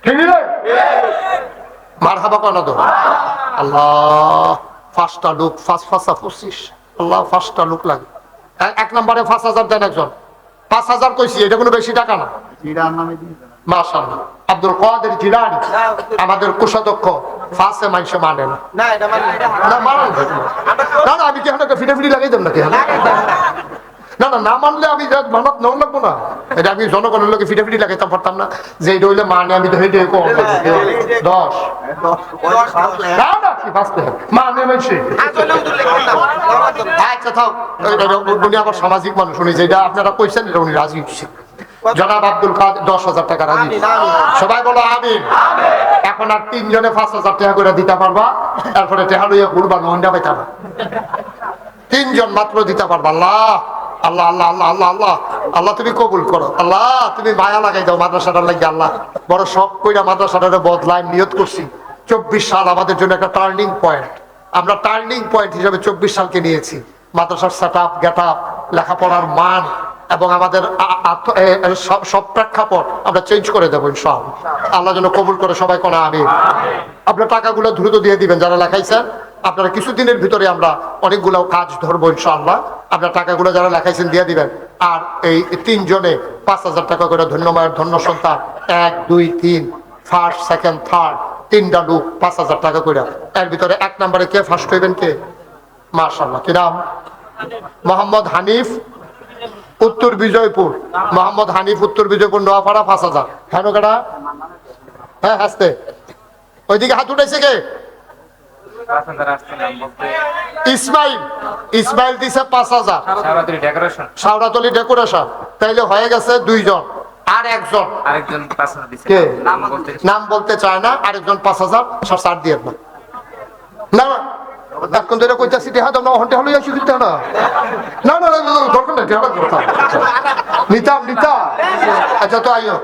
ঠিক আছে মারহাবা কয় না? তো আল্লাহ 5টা লোক, 5 5 25। আল্লাহ 5টা লোক লাগে। 1 নম্বরে 5,000 দেন একজন। 5,000 কইছি, এটা কোনো বেশি টাকা না। মাশাআল্লাহ আব্দুল কাদের জিলানী আমাদের কোষাধ্যক্ষ, ফাঁসে মানুষে মানে না। না আমি কি একটা ফিটাফিটি লাগাই দেব নাকি? না না না মানলে আমি মানত নেওয়া লাগবো না। এটা আমি জনগণের লোকে ফিটাফিটি লাগাইতাম পারতাম না যে এটা হইলে মানে আমি তো হেঁটে 10 মানে মানছি। আচ্ছা থাক, উনি আবার সামাজিক মানুষ, উনি যেটা আপনারা কইছেন এটা উনি রাজি হচ্ছে। জনাব আব্দুল কাদের 10,000 টাকা রাজি। সবাই বলো আমিন। এখন আর 3 জনে 5,000 টাকা করে দিতে পারবা, তারপরে টেহা লইয়া ঘুরবা, নহন্ডা পাইতা না। 3 জন মাত্র দিতে পারবা। আল্লাহ আল্লাহ আল্লাহ আল্লাহ আল্লাহ আল্লাহ আল্লাহ তুমি কবুল করো। আল্লাহ তুমি মায়া লাগাই দাও মাদ্রাসাটার লাগে। আল্লাহ বড় শখ কইরা মাদ্রাসাটারে বদলায় নিয়ত করছি। 24 সাল আমাদের জন্য একটা টার্নিং পয়েন্ট। আমরা টার্নিং পয়েন্ট হিসেবে 24 সালকে নিয়েছি। মাদ্রাসার সেট আপ, গেট আপ, লেখাপড়ার মান এবং আমাদের সব প্রেক্ষাপট আমরা চেঞ্জ করে দেবো ইনশাআল্লাহ। আল্লাহ যেন কবুল করে, সবাই কোন আমিন। আপনার টাকাগুলো দ্রুত দিয়ে দিবেন যারা লেখাইছেন। আপনারা কিছুদিনের ভিতরে আমরা অনেকগুলো কাজ ধরবো ইনশাআল্লাহ। আপনার টাকাগুলো যারা লেখাইছেন দিয়ে দিবেন। আর এই 3 জনে 5,000 টাকা করে ধন্যবাদ, ধন্য সন্তান 1, 2, 3, ফার্স্ট, সেকেন্ড, থার্ড, 3টা লোক 5,000 টাকা করে। এর ভিতরে 1 নম্বরে কে ফার্স্ট হইবেন? কে? মাশাআল্লাহ। কি নাম? মোহাম্মদ হানিফ, উত্তর বিজয়পুর। মোহাম্মদ হানিফ, উত্তর বিজয়পুর, নোয়াপাড়া, 5,000। হ্যাঁ কেডা? হ্যাঁ হাসতে। ওইদিকে হাত উঠাইছে কে? ইসমাইল। ইসমাইল দিছে 5,000। শাওরাতলি ডেকোরেশন। তাইলে হয়ে গেছে 2 জন। আর একজন কে? নাম বলতে চায় না। আরেকজন 5,000 ছাড় দিয়ে না। এখন ধরে কইতাছি দেহা দাও না, হন্টে হলো আসি দিতে না। না না না দরকার নাই, দেহা কথা নিতাম নিতাম। আচ্ছা তো আইও।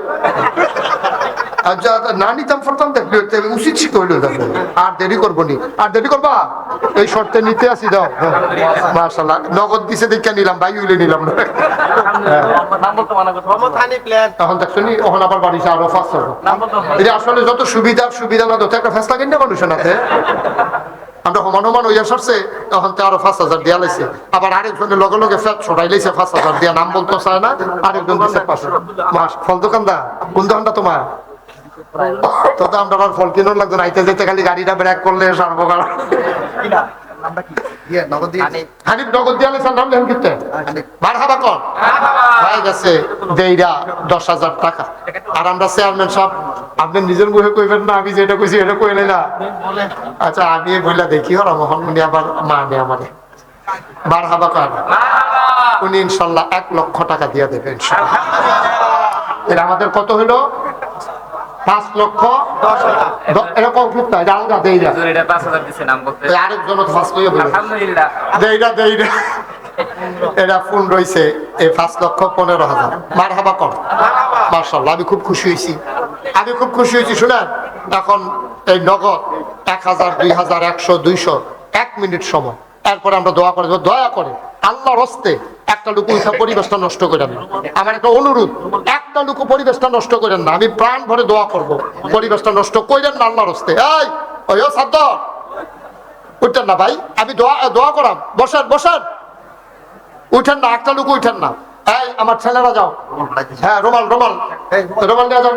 আচ্ছা না নিতাম ফরতাম দেখলে উচিত ছিল হইলো। আর দেরি করবো নি? আর দেরি করবা? এই শর্তে নিতে আসি দাও। মাশাআল্লাহ। নগদ দিছে দেখে নিলাম, ভাই হইলে নিলাম না। এখন দেখছো নি, এখন আবার বাড়িছে আরো 500। এটা আসলে যত সুবিধা না তত একটা ফেসলা কিনে মানুষের হাতে। আমরা হমান হইয়া সারছে, তখন তো আরো 5,000 দেওয়া লাইছে। আবার আরেকজনের লগে লগে ফেট ছড়াই লাইছে 5,000 দিয়া। নাম বলতে চায় না। আরেকজন দিচ্ছে 500। ফল দোকানদার কোন দোকানটা তোমার? তো আমরা আবার ফল কিনোর লাগতো না, আইতে যেতে খালি গাড়িটা ব্রেক করলে সার্বকাল। হানিফ নগদ দিয়া লাইছে। নাম লেন কিতে? মারহাবা কর। হয়ে গেছে দেইরা 10,000 টাকা। আর আমরা চেয়ারম্যান সাহেব, আপনি নিজের মুখে কইবেন না, আমি যেটা কইছি এটা কইলে না। আচ্ছা আমি বইলা দেখি হর মোহন উনি আবার মানে আমারে মারহাবা কর। উনি ইনশাআল্লাহ 1 লক্ষ টাকা দিয়ে দেবেন ইনশাআল্লাহ। এর আমাদের কত হলো? 5,10,000। এরকম ঠিক না, আলগা দেইরা আরেকজন দেইরা এরা ফোন রয়েছে। এই 5,15,000। মারহাবা কর। মাশাআল্লাহ। আমি খুব খুশি হয়েছি। শুনেন, এখন এই নগদ 1,000, 2,000, 100, 200, 1 মিনিট সময়। এরপরে আমরা দোয়া করে দেবো। দয়া করে আল্লাহর হস্তে একটা লোক পরিবেশটা নষ্ট করেন না। আমার একটা অনুরোধ, একটা লোক পরিবেশটা নষ্ট করেন না। আমি প্রাণ ভরে দোয়া করব, পরিবেশটা নষ্ট করেন না আল্লাহর হস্তে। এই ওই সাদ্দ উঠেন না ভাই, আমি দোয়া করাম। বসেন উঠেন না, একটা লোক উঠেন না। এই আমার ছেলেরা যাও। হ্যাঁ রুমাল নিয়ে যান।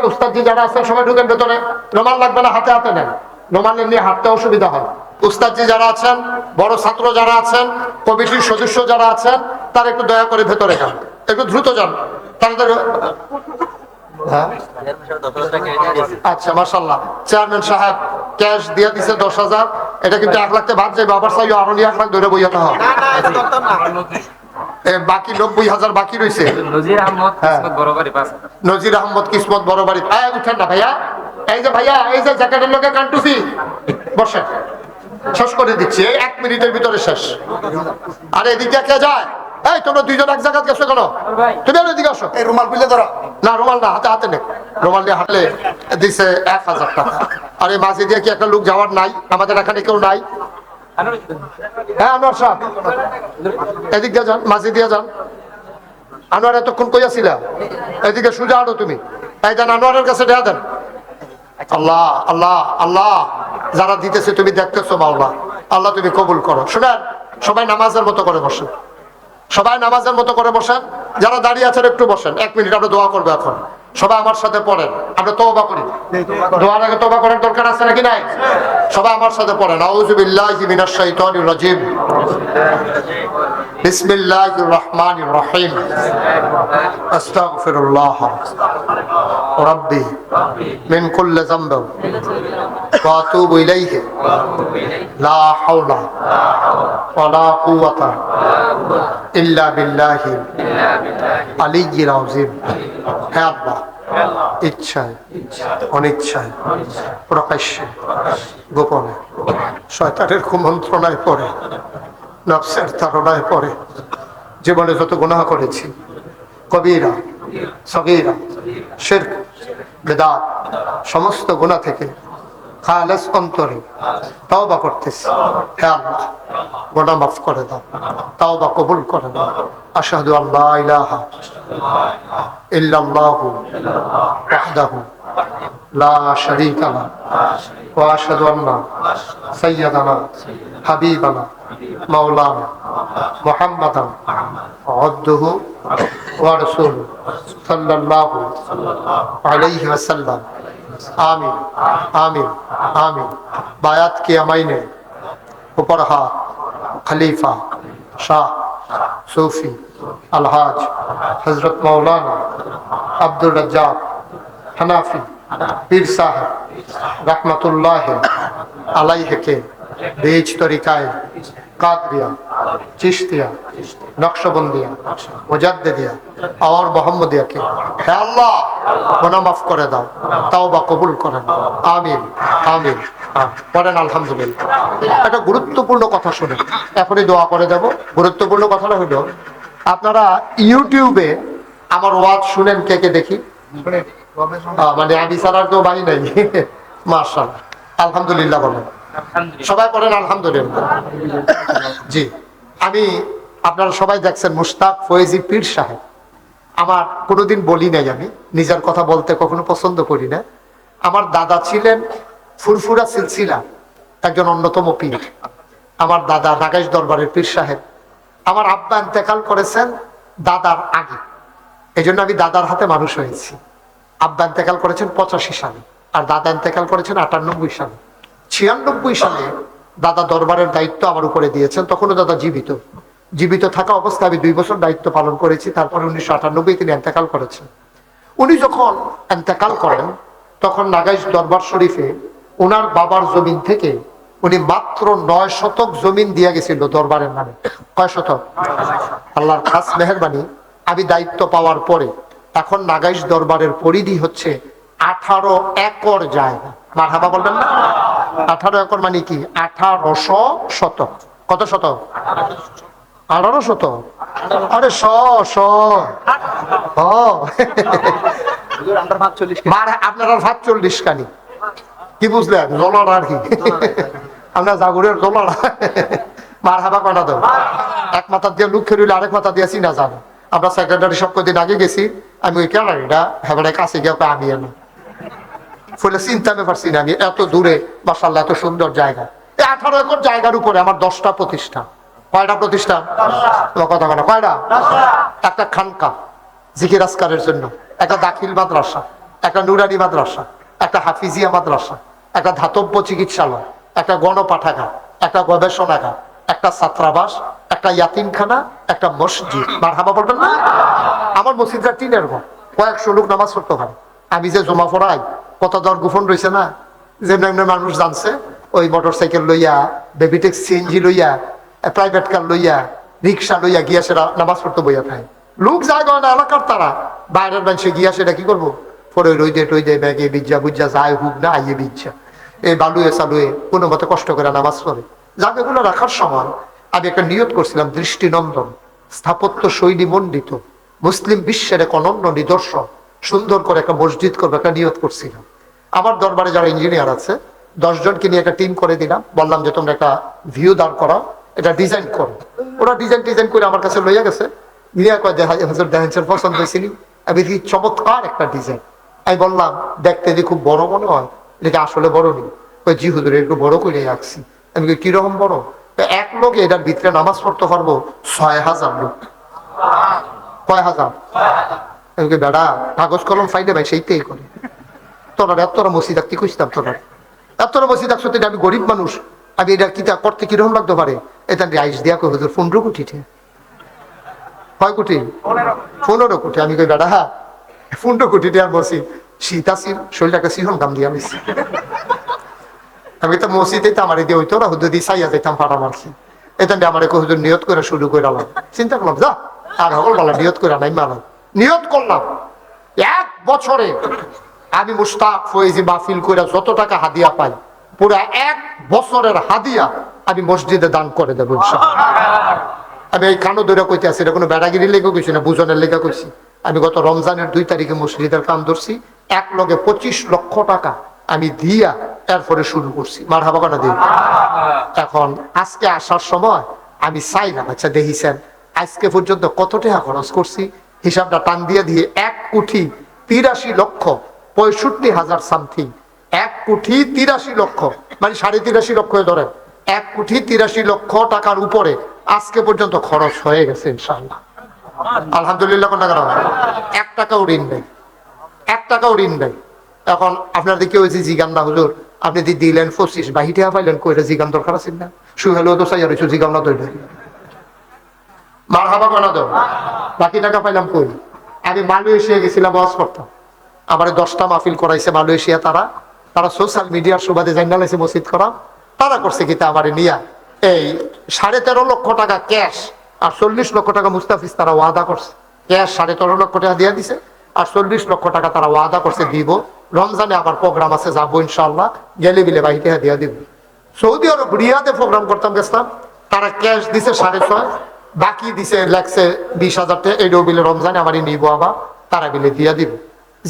উস্তাদজি যারা আছেন সবাই ঢুকেন ভেতরে। রুমাল লাগবে না, হাতে নেন। রুমাল নিয়ে হাঁটতে অসুবিধা হয়। উস্তাদজি যারা আছেন, বড় ছাত্র যারা আছেন, কমিটির সদস্য যারা আছেন, তারা একটু দয়া করে ভেতরে যান, একটু দ্রুত যান তাড়াতাড়ি। আচ্ছা মাশাআল্লাহ। চেয়ারম্যান সাহেব ক্যাশ দিয়ে দিছে 10,000। এটা কিন্তু 1 লাখে ভাত যাবে। আবার চাইও আরো 1 লাখ ধরে বইয়া হয়। বাকি 90,000 বাকি রয়েছে। নজির আহমদ কিসমত বড় বাড়ি। উঠেন না ভাইয়া। এই যে ভাইয়া, এই যে জ্যাকেটের লোকে কান্টুসি বসে শেষ করে দিচ্ছি। 1 মিনিটের ভিতরে শেষ। আর এদিকে কে যায়? এই তোমরা 2 জন এক জায়গায় গেছো কেন? তুমি আর এদিকে আসো। এই রুমাল বুঝলে ধরো না। রুমাল না, হাতে নে। রুমাল দিয়ে হাঁটলে দিছে 1,000 টাকা। আর এই মাঝে দিয়ে কি একটা লোক যাওয়ার নাই? আমাদের এখানে কেউ নাই? হ্যাঁ আনোয়ার সাহেব, এদিক দিয়ে যান, মাঝে দিয়ে যান। আনোয়ার এতক্ষণ কই আছিলা? এদিকে সোজা আনো তুমি। এই দেন আনোয়ারের কাছে দেয়া দেন। আল্লাহ আল্লাহ আল্লাহ, যারা দিতেছে তুমি দেখতেছো মাওলা, আল্লাহ তুমি কবুল করো। শুনেন, সবাই নামাজের মতো করে বসেন। যারা দাঁড়িয়ে আছেন একটু বসেন। 1 মিনিট আমরা দোয়া করবো এখন। সবাই আমার সাথে পড়েন, আমরা তওবা করি। দোয়ার আগে তওবা করার দরকার আছে নাকি নাই? সবাই আমার সাথে পড়েন। আউযু বিল্লাহি মিনাশ শাইতানির রাজিম। বিসমিল্লাহির রহমানির রহিম। আস্তাগফিরুল্লাহ রাব্বি মিন কুল্লি যামবিন ওয়া আতুবু ইলাইহি লা হাওলা ওয়া লা কুওয়াতা ইল্লা বিল্লাহি আলিয়্যিল আযীম। হে আল্লাহ, ইচ্ছায় অনিচ্ছায় প্রকাশ্যে গোপনে শয়তানের কুমন্ত্রণায় পড়ে নফসের তাড়নায় পড়ে জীবনে যত গুনাহ করেছি, কবিরা সগীরা শিরক বিদআত সমস্ত গুনাহ থেকে খালেস অন্তরে তওবা করতেছি। হে আল্লাহ, গুনাহ মাফ করে দাও, তওবা কবুল করে দাও। আশহাদু আল্লা ইলাহা ইল্লাল্লাহু ওয়াহদাহু লা শারীকা লাহু ওয়া আশহাদু আন্না সাইয়্যিদানা হাবিবানা মাওলানা মুহাম্মাদান আবদুহু ওয়া রাসূলুহু সাল্লাল্লাহু আলাইহি ওয়াসাল্লাম। আমিন আমিন আমিন। বায়াত কি আমাইনে ऊपर हाथ खलीफा शाह सूफी अलहाज हजरत मौलाना अब्दुल रज्जाक हनाफी पीर साहब रहमतुल्लाह अलैह के बीच तरीकाए कादरिया चिश्तिया नक्शबंदिया मुजद्दिदिया और मोहम्मदिया के हे अल्लाह गुनाह माफ करे दाओ, तौबा कबूल करे दाओ। आमीन आमीन। পড়েন আলহামদুলিল্লাহ। একটা গুরুত্বপূর্ণ কথা শুনে এখনই দোয়া করে দেব। গুরুত্বপূর্ণ কথাটা হলো, আপনারা ইউটিউবে আমার ওয়াজ শুনেন কে কে দেখি? মানে আমি ছাড়ার তো বাড়ি নাই। মাশাআল্লাহ, আলহামদুলিল্লাহ বলেন সবাই, পড়েন আলহামদুলিল্লাহ। জি, আমি আপনারা সবাই দেখছেন মুশতাক ফয়েজি পীর সাহেব। আমার কোনোদিন বলি নাই, আমি নিজের কথা বলতে কখনো পছন্দ করি না। আমার দাদা ছিলেন ফুরফুরা সিলসিলা একজন অন্যতম পীর। আমার দাদা নাগাইশ দরবারের পীর সাহেব। আমার আব্বা ইন্তেকাল করেছেন দাদার আগে, এই জন্য আমি দাদার হাতে মানুষ হয়েছি। আব্বা ইন্তেকাল করেছেন 85 সালে, আর দাদা ইন্তেকাল করেছেন 98 সালে। 96 সালে দাদা দরবারের দায়িত্ব আমার উপরে দিয়েছেন। তখনও দাদা জীবিত থাকা অবস্থায় আমি 2 বছর দায়িত্ব পালন করেছি। তারপরে 1998 তিনি ইন্তেকাল করেছেন। উনি যখন ইন্তেকাল করেন তখন নাগাইশ দরবার শরীফে ওনার বাবার জমিন থেকে উনি মাত্র 9 শতক জমিন দিয়ে গেছিল দরবারের নামে। কয় শতক? আল্লাহর খাস মেহেরবানি, আমি দায়িত্ব পাওয়ার পরে এখন নাগাইশ দরবারের পরিধি হচ্ছে 18 একর জায়গা। মারহাবা বলবেন না? 18 একর মানে কি? 1800 শতক। কত শতক? 18 শতক। আরে আপনার 45 কানি কি বুঝলেন? জলার আর কি আপনার জাগুরের জলার। মারহাবা কয়টা দাও? এক মাথা দিয়ে লুক খেলিলে আরেক মাথা দিয়ে চিনা যাবে। আমরা সেক্রেটারি সব কদিন আগে গেছি, আমি ওই ক্যালারিটা হেবারে কাছে গিয়ে আমি এনে ফলে চিন্তাতে পারছি না আমি এত দূরে, মাশাআল্লাহ এত সুন্দর জায়গা। এই 18 একর জায়গার উপরে আমার 10টা প্রতিষ্ঠান। কয়টা প্রতিষ্ঠান? কথা বলা কয়টা? একটা খানকা জিকির আজকারের জন্য, একটা দাখিল মাদ্রাসা, একটা নুরানি মাদ্রাসা, একটা হাফিজিয়া মাদ্রাসা, একটা ধাতব্য চিকিৎসালয়, একটা গণপাঠাগার, একটা গবেষণাগার, একটা ছাত্রাবাস, একটা ইয়াতিমখানা, একটা মসজিদ। মারহাবা বলবেন না? আমার মসজিদটা টিনের ঘর, কয়েকশো লোক নামাজ পড়তে পারে। আমি যে জমা পড়াই কত দর গোপন রয়েছে না, যেমনি মানুষ জানছে। ওই মোটর সাইকেল লইয়া, বেবিটেক্স সিএনজি লইয়া, প্রাইভেট কার লইয়া, রিক্সা লইয়া গিয়া সেটা নামাজ পড়তে বইয়া থাকে। লোক যায় না এলাকার, তারা বাইরের মানুষে গিয়া সেটা কি করবো? পরে রইদে টইদে ব্যাগে বিজ্জা বুজ্জা যায় হুক না আইয়ে বিজ্জা এই বালুয়ে চালুয়ে কোনো মতে কষ্ট করে নামাজ পড়ে। জায়গাগুলো রাখার সময় আমি একটা নিয়ত করছিলাম, দৃষ্টিনন্দন স্থাপত্য শৈলী মণ্ডিত মুসলিম বিশ্বের এক অনন্য নিদর্শন সুন্দর করে একটা মসজিদ করবো, একটা নিয়ত করছিলাম। আমার দরবারে যারা ইঞ্জিনিয়ার আছে 10 জনকে নিয়ে একটা টিম করে দিলাম, বললাম যে তোমরা একটা ভিউ দাঁড় করাও, এটা ডিজাইন করো। ওরা ডিজাইন করে আমার কাছে লইয়া গেছে। নিয়ে কয় দেখার পছন্দ হয়েছিল। আমি দেখি চমৎকার একটা ডিজাইন। আমি বললাম দেখতে যে খুব বড় মনে হয়, এটা আসলে বড় নেই। ওই জি হুজুর একটু বড় করে রাখছি। আমি কিরকম বড়? এক লোক এটার ভিতরে নামাজ পড়তে পারবো 6000 লোক। কয় হাজার? বেড়া কাগজ কলম ফাইলে ভাই সেইটাই করে। তোরা এতটা মসজিদ কি খুঁজতাম, তোরা এতটা মসজিদ আসতে আমি গরিব মানুষ, আমি এটা কিতা করতে কিরকম লাগতে পারে? এটা আইস দিয়া কই হুজুর 15 কোটি। কয় কোটি? 15 কোটি। আমি কই বেড়া 15 কোটি টাকার মসজিদ, শীত আসির শরীরটাকে সিহন দাম দিয়ে আমি তো মসজিদে তো আমার দিয়ে হইতো না, হুদুদি চাইয়া যাইতাম ফাটা মারছি। এটা আমার হুজুর নিয়ত করে শুরু করে আলাম। চিন্তা করলাম যা আর হল বলা নিয়ত করে নাই মালাম, নিয়ত করলাম 1 বছরে আমি মুশতাক ফয়েজি মাহফিল করে যত টাকা হাদিয়া পাই পুরা 1 বছরের হাদিয়া আমি মসজিদে দান করে দেবো ইনশাআল্লাহ। আমি এই কানো দৈরা কইতে আছি, এটা কোনো বেড়াগিরি লেগে কইছি না, বুঝনের লেগে কইছি। আমি গত রমজানের 2 তারিখে মসজিদের কাম ধরছি, 1 লগে 25 লক্ষ টাকা আমি দিয়া এরপরে শুরু করছি। মারহাবা করে দিই। এখন আজকে আসার সময় আমি চাই না, আচ্ছা দেখিছেন আজকে পর্যন্ত কত টাকা খরচ করছি, হিসাবটা টান দিয়ে 1,83,65,65,000 সামথিং, 1,83,00,000 মানে 83,50,00,000 ধরেন, 1,83,00,000 টাকার উপরে আজকে পর্যন্ত খরচ হয়ে গেছে ইনশাআল্লাহ। আলহামদুলিল্লাহ। কোন টাকা 1 টাকাও ঋণ নেই, 1 টাকাও ঋণ নেই। এখন আপনার দিকে ওই যে জিগান না হুজুর আপনি দি দিলেন 25 বাহিটা পাইলেন, কইরা জিগান দরকার আছে না, সুহেলেও তো চাই আর কিছু জিগান না দইলেন। মারহাবা কোন দাও, বাকি টাকা পাইলাম কই? আমি মালয়েশিয়া গেছিলাম ওয়াজ করতাম, আমার 10টা মাহফিল করাইছে মালয়েশিয়া। তারা সোশ্যাল মিডিয়ার সুবাদে জানা লাইছে মসজিদ করা, তারা করছে কি তা আমার নিয়া এই 13.5 লক্ষ টাকা ক্যাশ আর 40 লক্ষ টাকা মুস্তাফিজ তারা ওয়াদা করছে। ক্যাশ 13.5 লক্ষ টাকা দিয়ে দিছে আর 40 লক্ষ টাকা তারা ওয়াদা করছে দিব। রমজানে আবার প্রোগ্রাম আছে, যাবো ইনশাআল্লাহ, গেলে বিলে বাহিতে দিয়া দিব। সৌদি আরব রিয়াদে প্রোগ্রাম করতাম গেছিলাম, তারা ক্যাশ দিছে 6.5, বাকি দিছে লেখছে 20,000 টাকা, এইটাও বিলে রমজানে আমারই নিব, আবার তারা বিলে দিয়া দিব।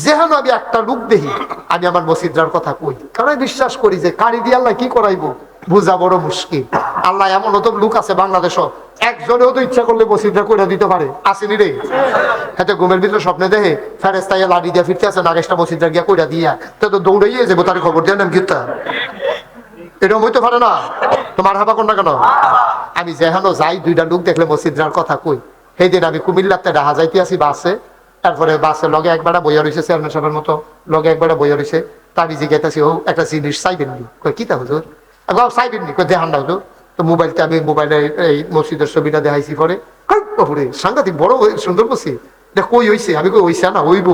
যেহেতু আমি একটা লোক দেখি আমি আমার মসজিদার কথা কই, কারণ আমি বিশ্বাস করি যে কারি দিয়ে আল্লাহ কি করাইবো বুঝা বড় মুশকিল। আল্লাহ এমন তো লোক আছে বাংলাদেশও, একজনেও তো ইচ্ছা করলে মসজিদটা করে দিতে পারে, আসেনি রে? হাতে ঘুমের ভিতরে স্বপ্নে দেখে ফেরেস্তায় লাড়ি দিয়া ফিরতে আছে, নাগেশটা মসজিদটা গিয়া কইরা দিয়া তো দৌড়াইয়ে যাবো, তার খবর দিয়ে নাম গীতা, এরকম হইতে পারে না? তোমার হাবা কোন না কেন? আমি যেহেন যাই 2টা লোক দেখলে মসজিদার কথা কই। সেই দিন আমি কুমিল্লাতে রাহা যাইতে আসি বাসে, তারপরে বাসে লগে একবারে বইয়া রয়েছে চেয়ারম্যান সাহেবের মতো, লগে একবারে বইয়া রয়েছে। তা আমি জিজ্ঞাসি ও একটা জিনিস চাইবেন নি? কই কি তা হুজুর? চাইবেন নি? কই দেখান না হুজুর। তো মোবাইলতে আমি মোবাইলে এই মসজিদের ছবিটা দেখাইছি, পরে সাংঘাতিক বড় সুন্দর করছি, কই হইছে? আমি কই হইছে না, হইব।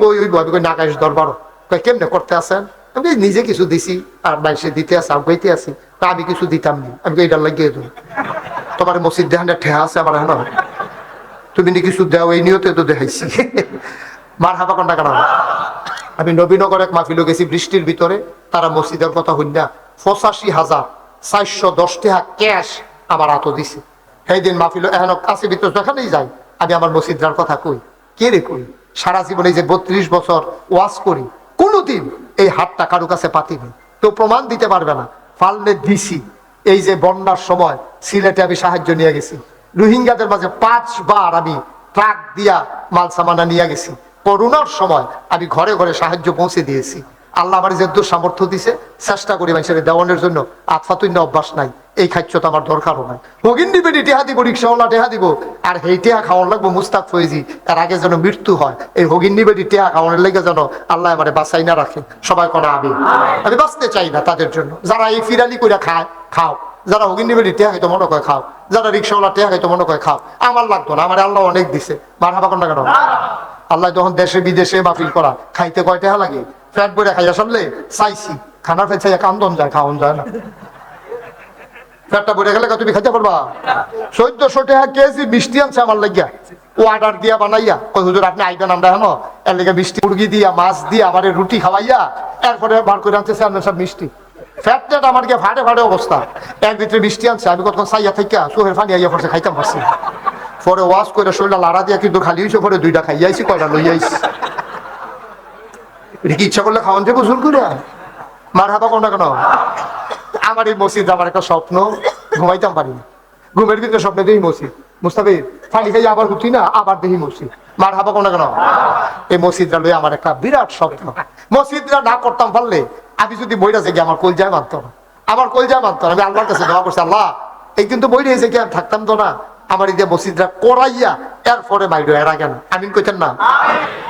কই হইব? আমি কই নাকাশ দরবার। কই কেমনে করতে আছেন? আমি নিজে কিছু দিছি আর বাইশে দিতে আছে, আগাইতে আছি, তা আমি কিছু দিতাম নি। আমি কই এটা লাগিয়ে দেবো, তোমার মসজিদ দেখানটা ঠেহা আছে আমার এখন, তুমি নি কিছু দেও এই নিয়তে তো দেখাইছি। মার হাবা কোনটা কেন? আমি নবীনগর এক মাহফিলে গেছি বৃষ্টির ভিতরে, তারা মসজিদের কথা হইনা 85,410 টাকা ক্যাশ আমার হাতও দিছে। সেই দিন মাহফিল এখন কাছে ভিতরে যেখানেই যাই আমি আমার মসজিদার কথা কই। কে রে কই? সারা জীবনে যে 32 বছর ওয়াজ করি, কোনোদিন এই হাতটা কারো কাছে পাতিনি, তো প্রমাণ দিতে পারবে না। পারলে দিছি। এই যে বন্যার সময় সিলেটে আমি সাহায্য নিয়ে গেছি, রোহিঙ্গাদের মাঝে 5 বার আমি ট্রাক দিয়া মাল সামানা নিয়ে গেছি। করোনার সময় আমি ঘরে ঘরে সাহায্য পৌঁছে দিয়েছি। আল্লাহ আমার যে সামর্থ্য দিছে, চেষ্টা করি মানুষের দেওয়ানের জন্য। আতফাতুন্য অভ্যাস নাই, এই খাদ্য তো আমার দরকারও নাই। হগিন দিবে টেহা দিব, রিক্সাওয়ালা টেহা দিব, আর এই টেহা খাওয়ান লাগবো মুস্তাক ফয়েজি, তার আগে যেন মৃত্যু হয়। এই হগিন নিবে টেহা খাওয়ানোর লেগে যেন আল্লাহ আমার বাঁচাই না রাখে। সবাই কোনো আমি বাঁচতে চাই না তাদের জন্য। যারা এই ফিরালি করে খায় খাও, যারা হগিন নিবে টেহা খাইতো মনে করে খাও, যারা রিক্সাওয়ালা টেহা খাইতো মনে করে খাও। আমার লাগতো না, আমার আল্লাহ অনেক দিছে। মার হাবা কোনটা কেন? আল্লাহ যখন দেশে বিদেশে মাহফিল করা, খাইতে কয় টাকা লাগে? ফ্যাট বইরা খাইয়া সামলে চাইছি, খানার ফেট চাইয়া কান্দন যায়, খাওয়ান যায় না। ফ্যাটটা বইরা গেলে তুমি খাইতে পারবা? 1400 টাকা কেজি মিষ্টি আনছে আমার লাগিয়া, ও অর্ডার দিয়া বানাইয়া। কই হুজুর আপনি আইবেন, আমরা হেন এর লেগে মিষ্টি মুরগি দিয়া মাছ দিয়া আমার রুটি খাওয়াইয়া এরপরে বার করে আনছে সব মিষ্টি। ফ্যাটটা আমার গিয়ে ফাটে ফাটে অবস্থা, এর ভিতরে মিষ্টি আনছে। আমি কতক্ষণ চাইয়া থেকে চোখের ফানি আইয়া পড়ছে, খাইতাম পারছি। পরে ওয়াশ করে শরীরটা লাড়া দিয়া কিন্তু খালি হয়েছে, পরে 2টা খাইয়াইছি, কয়টা লই আইছি। এটা কি ইচ্ছা করলে খাওয়ান যাবো জোর করে? মার হাবা কোনটা কেন? আমার এই মসজিদ আমার একটা স্বপ্ন, ঘুমাইতাম পারি না। ঘুমের ভিতরে স্বপ্নে দেখি মসজিদ, মুস্তাফিজ ফানি খাই আবার উঠি না, আবার দেখি মসজিদ। মার হাবা কোনটা কেন? এই মসজিদটা লই আমার একটা বিরাট স্বপ্ন। মসজিদটা না করতাম পারলে আমি যদি বইটা যে আমার কলজায় মানতো না, আমার কলজায় মানতো না। আমি আল্লাহর কাছে দোয়া করছি, আল্লাহ এই কিন্তু বই রয়েছে কি আর থাকতাম তো না, আমার এই যে মসজিদটা করাইয়া এরপরে বাইরে এরা কেন? আমিন কইতেন না?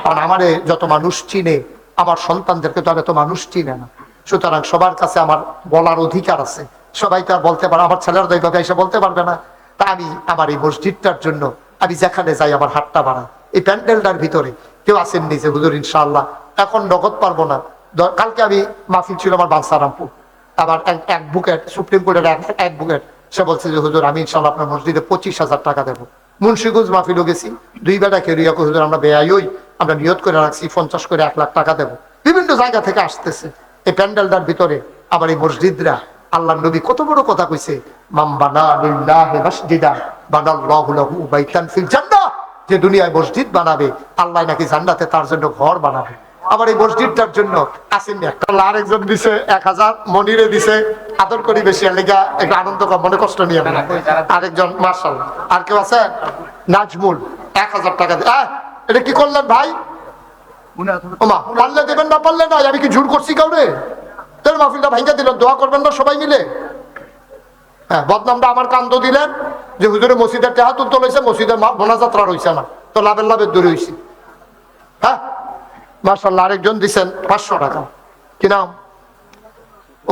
কারণ আমারে যত মানুষ চিনে, আমার সন্তানদেরকে তো আর এত মানুষ চিনে না। সুতরাং সবার কাছে আমার বলার অধিকার আছে, সবাই তো আর বলতে পারে, আমার ছেলেরা তো এইভাবে এসে বলতে পারবে না। তা আমি আমার এই মসজিদটার জন্য আমি যেখানে যাই আমার হাতটা বাড়াই। এই প্যান্ডেলটার ভিতরে কেউ আসেন নিজে হুজুর ইনশাআল্লাহ এখন নগদ পারবো না। কালকে আমি মাহফিল ছিল আমার বাদশারামপুর, আবার এক বুকেট সুপ্রিম কোর্টের এক বুকেট সে বলছে যে হুজুর আমি ইনশাল্লাহ আপনার মসজিদে 25,000 টাকা দেবো। মুন্সিগঞ্জ মাহফিলও গেছি, 2 বেটা খেয়ে হুজুর আমরা বেআই আমরা নিয়ত করে রাখছি 50 করে 1 লাখ টাকা দেবো। বিভিন্ন জায়গা থেকে আসতেছে। এই প্যান্ডেলটার ভিতরে আবার এই মসজিদরা, আল্লাহ নবী কত বড় কথা কইছে, মাম বানা লিল্লাহি মাসজিদা বানাল্লাহু লাহু বাইতান ফিল জান্নাহ, যে দুনিয়ায় মসজিদ বানাবে আল্লাহ নাকি জান্নাতে তার জন্য ঘর বানাবে। আবার এই মসজিদটার জন্য আসেননি একটা আরেকজন দিছে 1000, মনিরে দিছে আদর করি বেশি লেগা একটু আনন্দ কম, মনে কষ্ট নিয়ে আরেকজন মার্শাল্লাহ। আর কেউ আছে নাজমুল 1000 টাকা দিয়ে। এটা কি করলেন ভাই? ওমা পারলে দেবেন, না পারলে না। আমি কি জোর করছি কাউরে? তোর মাহফিলটা ভাঙ্গা দিলেন, দোয়া করবেন না সবাই মিলে? হ্যাঁ, বদনামটা আমার কান্দ দিলেন যে হুজুরে মসজিদের টেহা তুলতে লইছে, মসজিদের মোনাজাত্রা রইছে না, তো লাভের দূরে হইছে। হ্যাঁ মাশাআল্লাহ। আরেকজন দিচ্ছেন 500 টাকা। কি নাম?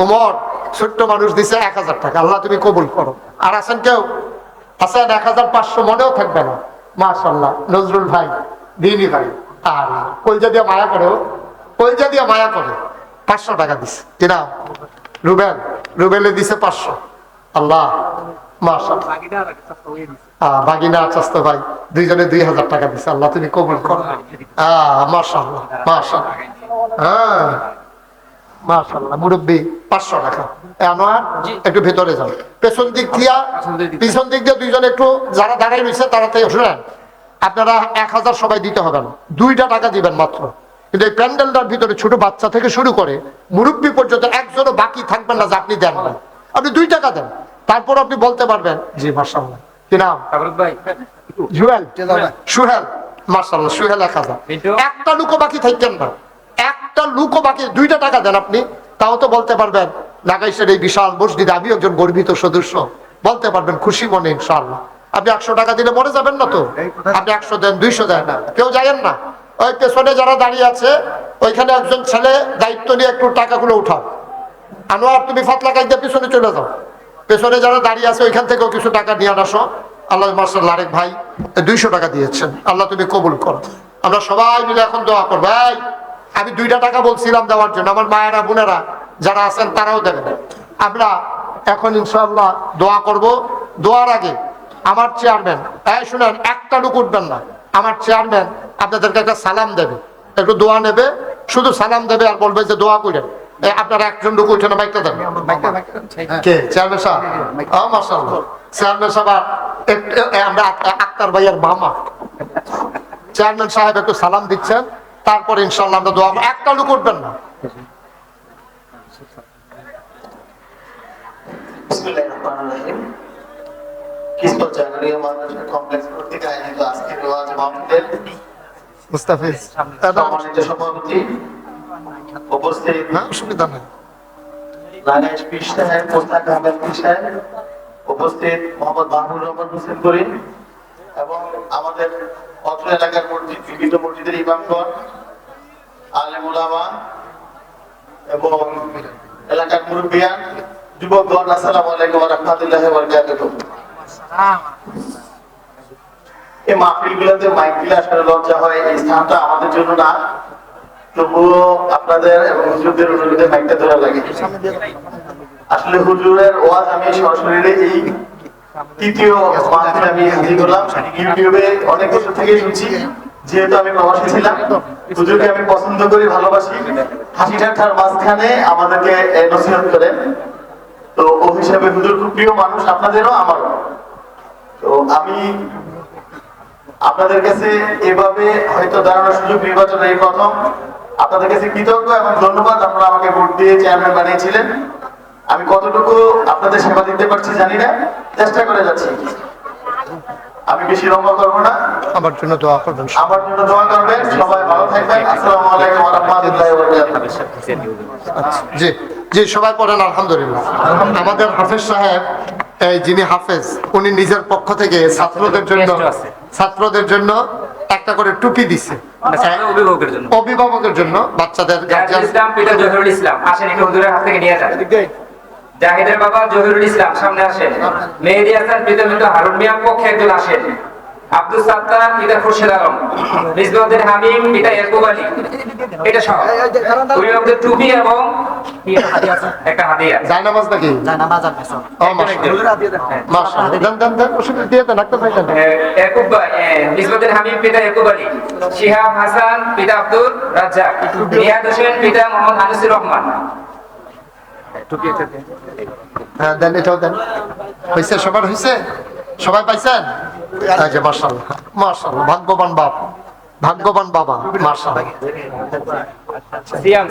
ওমর, ছোট্ট মানুষ দিছে 1000 টাকা। আল্লাহ তুমি কবুল করো। আর আছেন কেউ? আছেন 1500, মনেও থাকবে না। মাশাআল্লাহ, নজরুল ভাই, দিনী ভাই। আর কলজা দিয়ে মায়া করে, কলজা দিয়ে মায়া করে 500 টাকা দিছে। কি নাম? রুবেল, রুবেলে দিছে 500। আল্লাহ মাশাআল্লাহ। বাগিনা চাস্তো ভাই দুইজনে 2000 টাকা দিছে। আল্লাহ তুমি কবুল করো। মাশাআল্লাহ মাশাআল্লাহ। হ্যাঁ মাশাআল্লাহ। মুরব্বী 500 টাকা। আনোয়ার একটু ভেতরে যাও, পেছন দিক দিয়ে দুইজনে একটু যারা দাঁড়াই রয়েছে তাড়াতাড়ি শুনেন। আপনারা 1000 সবাই দিতে হবে না, 2টা টাকা দিবেন মাত্র। কিন্তু এই প্যান্ডেলটার ভিতরে ছোট বাচ্চা থেকে শুরু করে মুরব্বী পর্যন্ত একজনও বাকি থাকবেন না যে আপনি দেন না। আপনি 2 টাকা দেন, তারপর আপনি বলতে পারবেন জি মাশাআল্লাহ। কি নাম? জুয়েল, সুহেল। মাশাআল্লাহ, সুহেল 1000। একটা লুকো বাকি থাকতেন না, একটা লুকো বাকি। 2টা টাকা দেন আপনি, তাও তো বলতে পারবেন নাগাইশের এই বিশাল মসজিদে আমি একজন গর্বিত সদস্য, বলতে পারবেন খুশি মনে ইনশাআল্লাহ। আপনি 100 টাকা দিলে মরে যাবেন না তো? আপনি 100 দেন, 200 দেন, কেউ যায়েন না। ওই পেছনে যারা দাঁড়িয়ে আছে ওইখানে একজন ছেলে দায়িত্ব নিয়ে একটু টাকাগুলো উঠাও। আনোয়ার তুমি ফাতলা কাইদা পিছনে চলে যাও, পেছনে যারা দাঁড়িয়ে আছে ওইখান থেকেও কিছু টাকা নিয়ে আসো। আল্লাহ মাশাআল্লাহ। আরেক ভাই 200 টাকা দিয়েছেন, আল্লাহ তুমি কবুল করো। আমরা সবাই মিলে এখন দোয়া করবো। ভাই আমি 2টা টাকা বলছিলাম দেওয়ার জন্য, আমার মায়েরা বোনেরা যারা আছেন তারাও দেবেন। আমরা এখন ইনশাআল্লাহ দোয়া করব। দোয়ার আগে আমার চেয়ারম্যান, শুনেন, একটা লোক উঠবেন না। আমার চেয়ারম্যান আপনাদেরকে একটা সালাম দেবে, একটু দোয়া নেবে, শুধু সালাম দেবে আর বলবে যে দোয়া করেন। আপনারা একজন লোক উঠে না, মাইকটা দেন। কে চেয়ারম্যান সাহেব? মাশাআল্লাহ, চেয়ারম্যান সাহেব। আমরা আক্তার ভাইয়ের মামা চেয়ারম্যান সাহেব একটু সালাম দিচ্ছেন, তারপর ইনশাআল্লাহ আমরা দোয়া। একটা লোক উঠবেন না। মুস্তাফিজ উপস্থিত, অসুবিধা নেই। উপস্থিত মোহাম্মদ মাহমুদ রহমান হোসেন করিম এবং আমাদের অত্র এলাকার মসজিদ, বিভিন্ন মসজিদের ইমামগণ, আলেম ওলামা এবং এলাকার মুরব্বিয়ান, যুবকগণ, আসসালামু আলাইকুম ওয়া রাহমাতুল্লাহি ওয়া বারাকাতুহু। এই মাহফিলগুলোতে মাইক দিলে আসলে লজ্জা হয়, এই স্থানটা আমাদের জন্য না, তবুও আপনাদের এবং হুজুরদের অনুরোধে মাইকটা ধরা লাগে। আসলে হুজুরের ওয়াজ আমি সরাসরি এই 3য় মাহফিল আমি হাজির করলাম। ইউটিউবে অনেক বছর থেকে শুনছি, যেহেতু আমি প্রবাসী ছিলাম, হুজুরকে আমি পছন্দ করি, ভালোবাসি। হাসি ঠাট্টার মাঝখানে আমাদেরকে নসিহত করেন। তো ও হিসাবে হুজুর খুব প্রিয় মানুষ, আপনাদেরও আমারও। তো আমি আপনাদের কাছে এভাবে হয়তো দাঁড়ানোর সুযোগ, নির্বাচনের এই প্রথম, আপনাদের কাছে কৃতজ্ঞ এবং ধন্যবাদ। আপনারা আমাকে ভোট দিয়ে চেয়ারম্যান বানিয়েছিলেন। আমি কতটুকু আপনাদের সেবা দিতে পারছি জানি না, চেষ্টা করে যাচ্ছি। আমি বেশি লম্বা করবো না, আমার জন্য দোয়া করবেন। আমার জন্য দোয়া করবেন। সবাই ভালো থাকবেন। আসসালামু আলাইকুম ওয়া রাহমাতুল্লাহি ওয়া বারাকাতুহু। জি জি, সবাই পড়েন আলহামদুলিল্লাহ। আমাদের হাফেজ সাহেব, এই যিনি হাফেজ, উনি নিজের পক্ষ থেকে ছাত্রদের জন্য একটা করে টুপি দিছে, অভিভাবকের জন্য, বাচ্চাদের। ইসলাম আসেন, একটু হুজুরের হাত থেকে নিয়ে যান। জাহিদের বাবা জহিরুল ইসলাম সামনে আসেন। মেহেদী হাসান প্রীতমিত হারুন মিয়ার পক্ষে একজন আসেন। আব্দুল সাত্তার পিতা খুরশেদ আলম, মিসবাউদ্দিন হামিম পিতা ইয়াকুব আলী। এটা সব অভিভাবকদের টুপি এবং একটা হাদিয়া। জায়নামাজ নাকি ও মাশাআল্লাহ দেন দেন দেন ওষুধ দিয়ে দেন ডাক্তার ভাই দেন। ইয়াকুব মিসবাউদ্দিন হামিম পিতা ইয়াকুব আলী, শিহাব হাসান পিতা আব্দুল রাজ্জাক, নিয়াদ হোসেন পিতা মোহাম্মদ আনিসুর রহমান। হ্যাঁ দেন এটাও দেন। হয়েছে সবার হয়েছে? সবাই পাইছেন? আচ্ছা মাশাআল্লাহ মাশাআল্লাহ ভাগ্যবান বাপ ভাগ্যবান বাবা মাশাআল্লাহ। সিয়াম